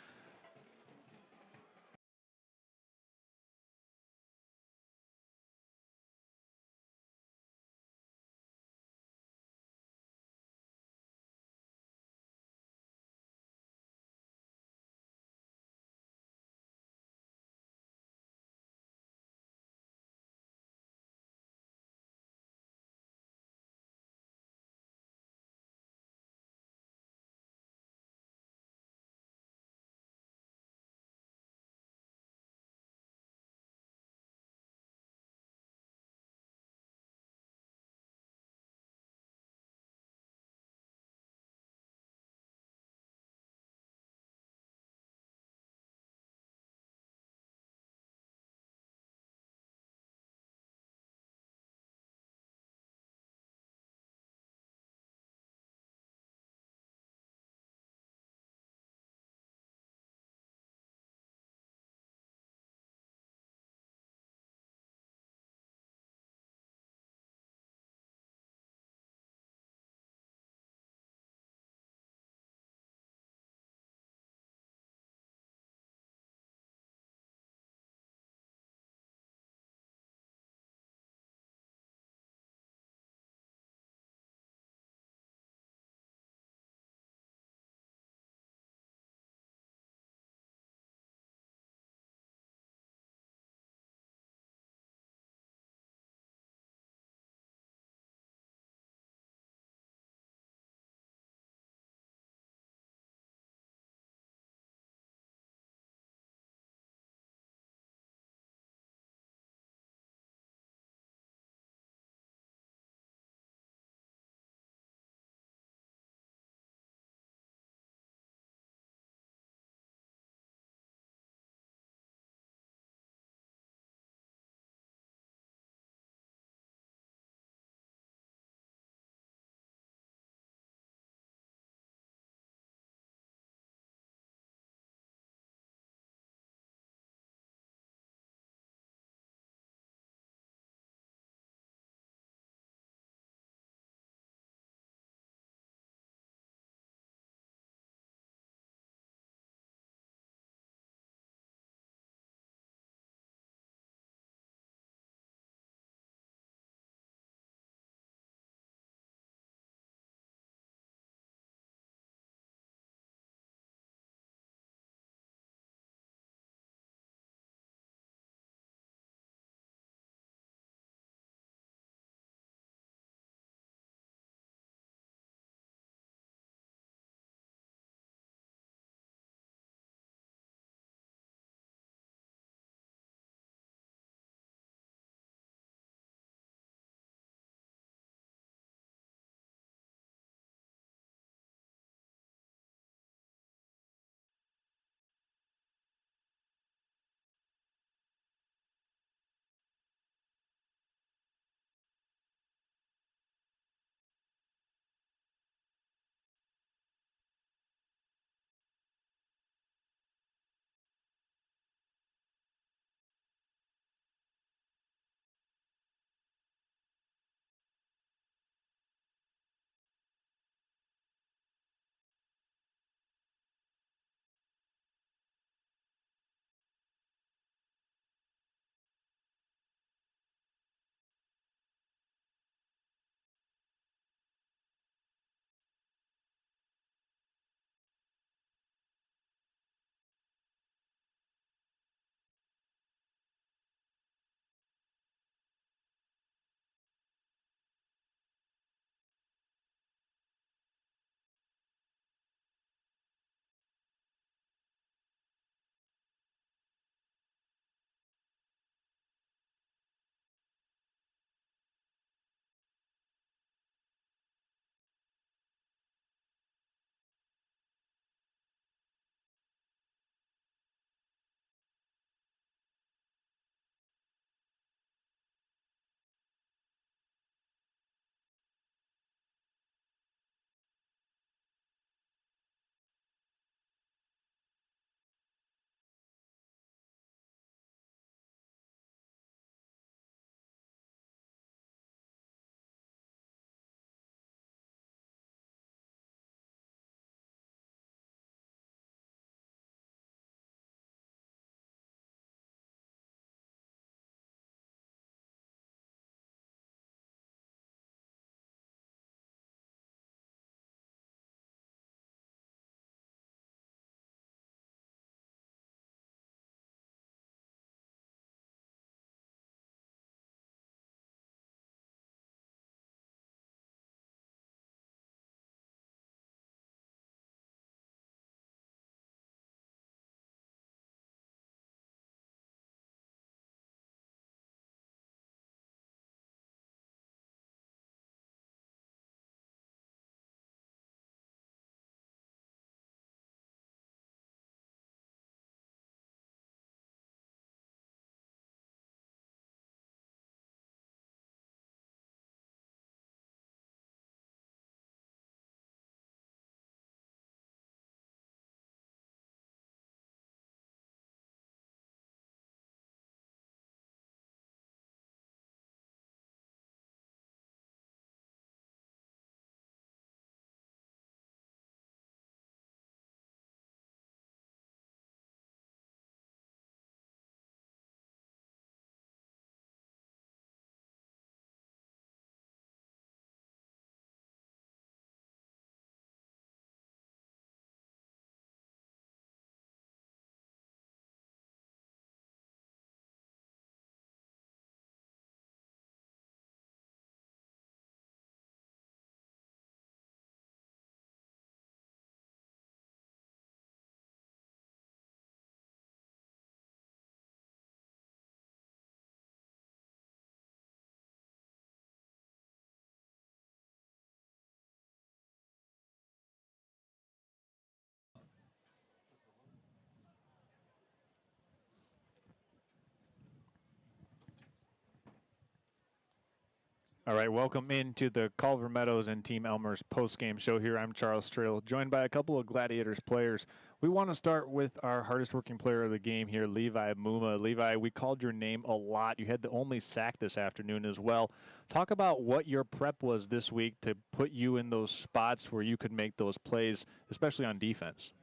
All right, welcome into the Culver Meadows and Team Elmer's post-game show here. I'm Charles Strail, joined by a couple of Gladiators players. We want to start with our hardest-working player of the game here, Levi Muma. Levi, we called your name a lot. You had the only sack this afternoon as well. Talk about what your prep was this week to put you in those spots where you could make those plays, especially on defense.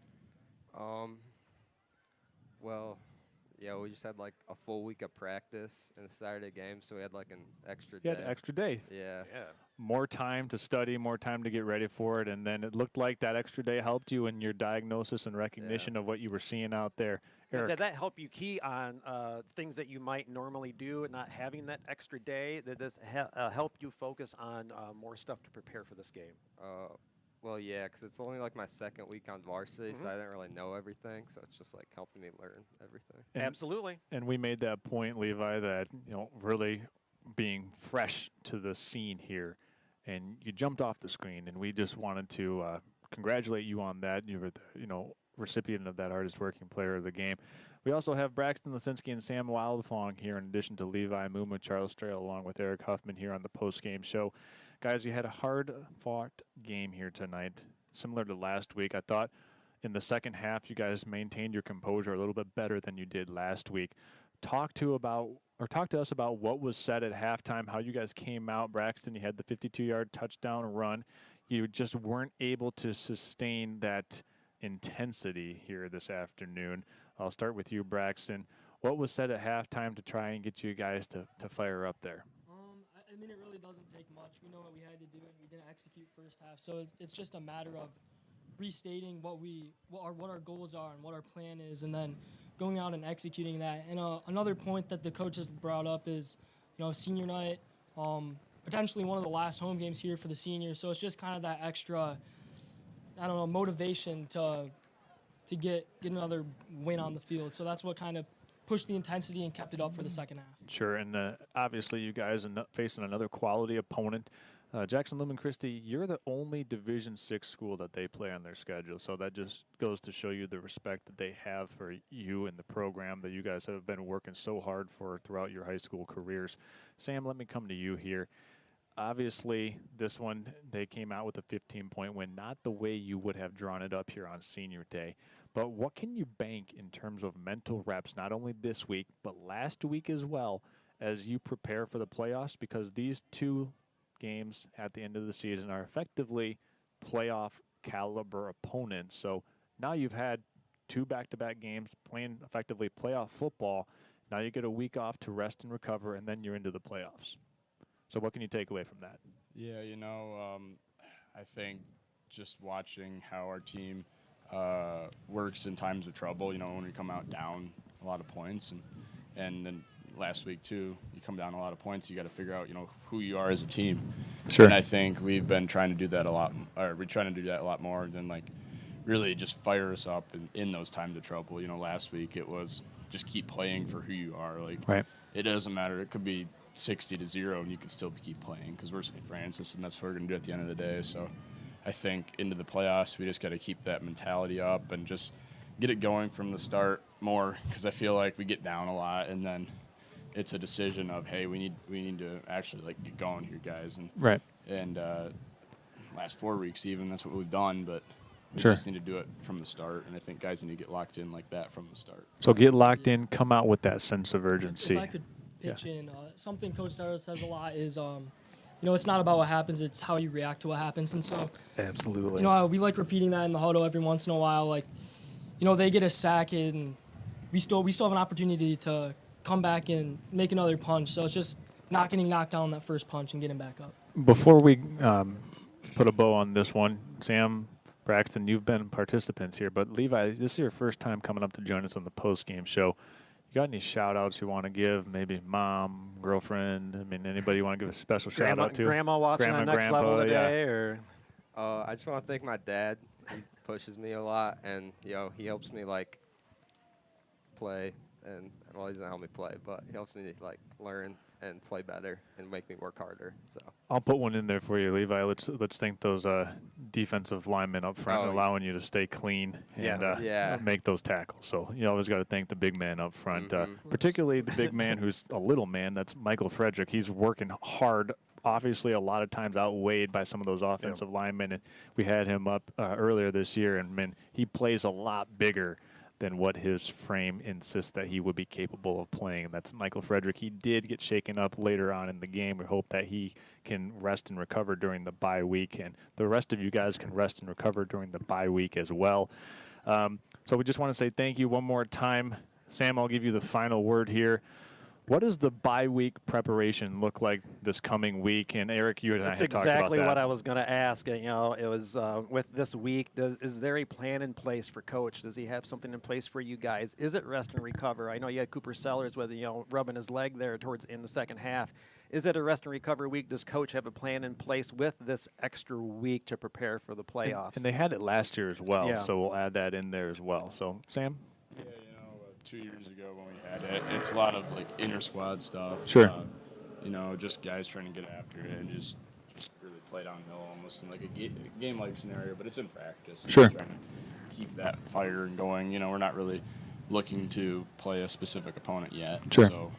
Well, yeah, we just had like a full week of practice in the Saturday game, so we had like an extra day. You had an extra day. Yeah. More time to study, more time to get ready for it, and then it looked like that extra day helped you in your diagnosis and recognition of what you were seeing out there. Eric. Did that help you key on things that you might normally do and not having that extra day? Did this help you focus on more stuff to prepare for this game? Well, yeah, because it's only like my second week on varsity, so I didn't really know everything. So it's just like helping me learn everything. Absolutely. And we made that point, Levi, that really being fresh to the scene here, and you jumped off the screen, and we just wanted to congratulate you on that. You were the recipient of that hardest working player of the game. We also have Braxton Lisinski and Sam Wildfong here, in addition to Levi Muma, Charles Strail, along with Eric Huffman here on the post-game show. Guys, you had a hard-fought game here tonight, similar to last week. I thought in the second half you guys maintained your composure a little bit better than you did last week. Talk to us about what was said at halftime, how you guys came out. Braxton, you had the 52-yard touchdown run. You just weren't able to sustain that intensity here this afternoon. I'll start with you, Braxton. What was said at halftime to try and get you guys to fire up there? I mean, it really doesn't take much. We know what we had to do, and we didn't execute first half. So it's just a matter of restating what our goals are and what our plan is, and then going out and executing that. And another point that the coaches brought up is, senior night, potentially one of the last home games here for the seniors. So it's just kind of that extra, motivation to get another win on the field. So that's what kind of pushed the intensity and kept it up for the second half. Sure, and obviously you guys are facing another quality opponent. Jackson Lumen Christi, you're the only Division VI school that they play on their schedule, so that just goes to show you the respect that they have for you and the program that you guys have been working so hard for throughout your high school careers. Sam, let me come to you here. Obviously, this one, they came out with a 15-point win, not the way you would have drawn it up here on senior day. But what can you bank in terms of mental reps, not only this week, but last week as well, as you prepare for the playoffs? Because these two games at the end of the season are effectively playoff caliber opponents. So now you've had two back-to-back games playing effectively playoff football. Now you get a week off to rest and recover, and then you're into the playoffs. So what can you take away from that? Yeah, I think just watching how our team works in times of trouble, when we come out down a lot of points, and then last week too, you come down a lot of points, you got to figure out, who you are as a team. Sure. And I think we've been trying to do that a lot, or we're trying to do that a lot more than really just fire us up in those times of trouble. Last week it was just keep playing for who you are. Right. It doesn't matter. It could be 60-0 and you can still keep playing because we're St. Francis and that's what we're going to do at the end of the day. So I think into the playoffs we just got to keep that mentality up and just get it going from the start more, because I feel like we get down a lot and then it's a decision of, hey, we need to actually get going here, guys. And right. And last 4 weeks even, that's what we've done, but we Sure. just need to do it from the start, and I think guys need to get locked in like that from the start. So get locked in, come out with that sense of urgency. If I could pitch in, something Coach Starr says a lot is, it's not about what happens, it's how you react to what happens. And so, absolutely. We like repeating that in the huddle every once in a while. They get a sack and we still have an opportunity to come back and make another punch. So it's just not getting knocked down on that first punch and getting back up. Before we put a bow on this one, Sam, Braxton, you've been participants here, but Levi, this is your first time coming up to join us on the post-game show. You got any shout-outs you want to give? Maybe mom, girlfriend, anybody you want to give a special shout-out to? Grandma watching on Next Level today? Or I just want to thank my dad. He pushes me a lot, and, he helps me, play. And, well, he doesn't help me play, but he helps me, learn and play better and make me work harder. So I'll put one in there for you, Levi. Let's thank those defensive linemen up front, allowing you to stay clean and make those tackles. So you always got to thank the big man up front, particularly the big man who's a little man. That's Michael Frederick. He's working hard obviously a lot of times outweighed by some of those offensive linemen. And we had him up earlier this year, and man, he plays a lot bigger than what his frame insists that he would be capable of playing. That's Michael Frederick. He did get shaken up later on in the game. We hope that he can rest and recover during the bye week, and the rest of you guys can rest and recover during the bye week as well. So we just want to say thank you one more time. Sam, I'll give you the final word here. What does the bye week preparation look like this coming week? And Eric, you and I had talked about that. That's exactly what I was going to ask. You know, it was with this week. Is there a plan in place for Coach? Does he have something in place for you guys? Is it rest and recover? I know you had Cooper Sellers with rubbing his leg there in the second half. Is it a rest and recover week? Does Coach have a plan in place with this extra week to prepare for the playoffs? And they had it last year as well, Yeah. so we'll add that in there as well. So, Sam? Yeah, 2 years ago when we had it, it's a lot of like inter squad stuff. Sure. Just guys trying to get after it and just really play downhill, almost in like a game-like scenario. But it's in practice. And Sure. Just trying to keep that fire going. We're not really looking to play a specific opponent yet. Sure. So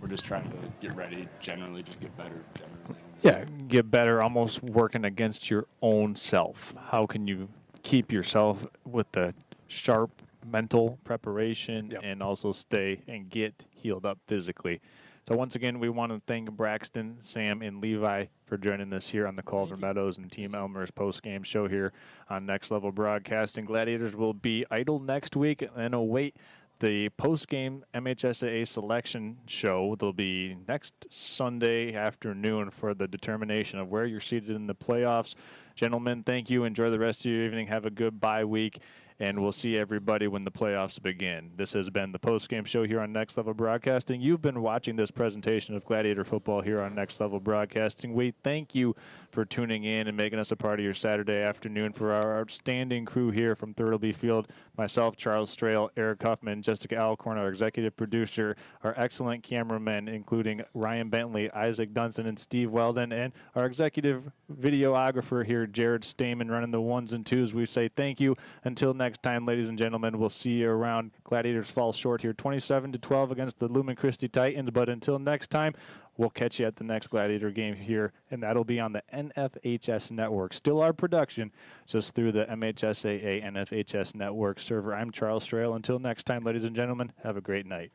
we're just trying to get ready. Generally, just get better. Generally. Yeah, get better, almost working against your own self. How can you keep yourself with the sharp mental preparation and also stay and get healed up physically? So once again, we want to thank Braxton, Sam, and Levi for joining us here on the Culver Meadows and Team Elmer's post-game show here on Next Level Broadcasting. Gladiators will be idle next week and await the post-game MHSAA selection show. They'll be next Sunday afternoon for the determination of where you're seated in the playoffs. Gentlemen, thank you. Enjoy the rest of your evening. Have a good bye week, and we'll see everybody when the playoffs begin. This has been the post-game show here on Next Level Broadcasting. You've been watching this presentation of Gladiator football here on Next Level Broadcasting. We thank you for tuning in and making us a part of your Saturday afternoon. For our outstanding crew here from Thurlby Field, myself, Charles Strail, Eric Huffman, Jessica Alcorn, our executive producer, our excellent cameramen, including Ryan Bentley, Isaac Dunson, and Steve Weldon, and our executive videographer here, Jared Stamen, running the ones and twos. We say thank you. Until next time, ladies and gentlemen, we'll see you around. Gladiators fall short here, 27-12 against the Lumen Christi Titans. But until next time, we'll catch you at the next Gladiator game here, and that'll be on the NFHS Network. Still our production, just through the MHSAA NFHS Network server. I'm Charles Strail. Until next time, ladies and gentlemen, have a great night.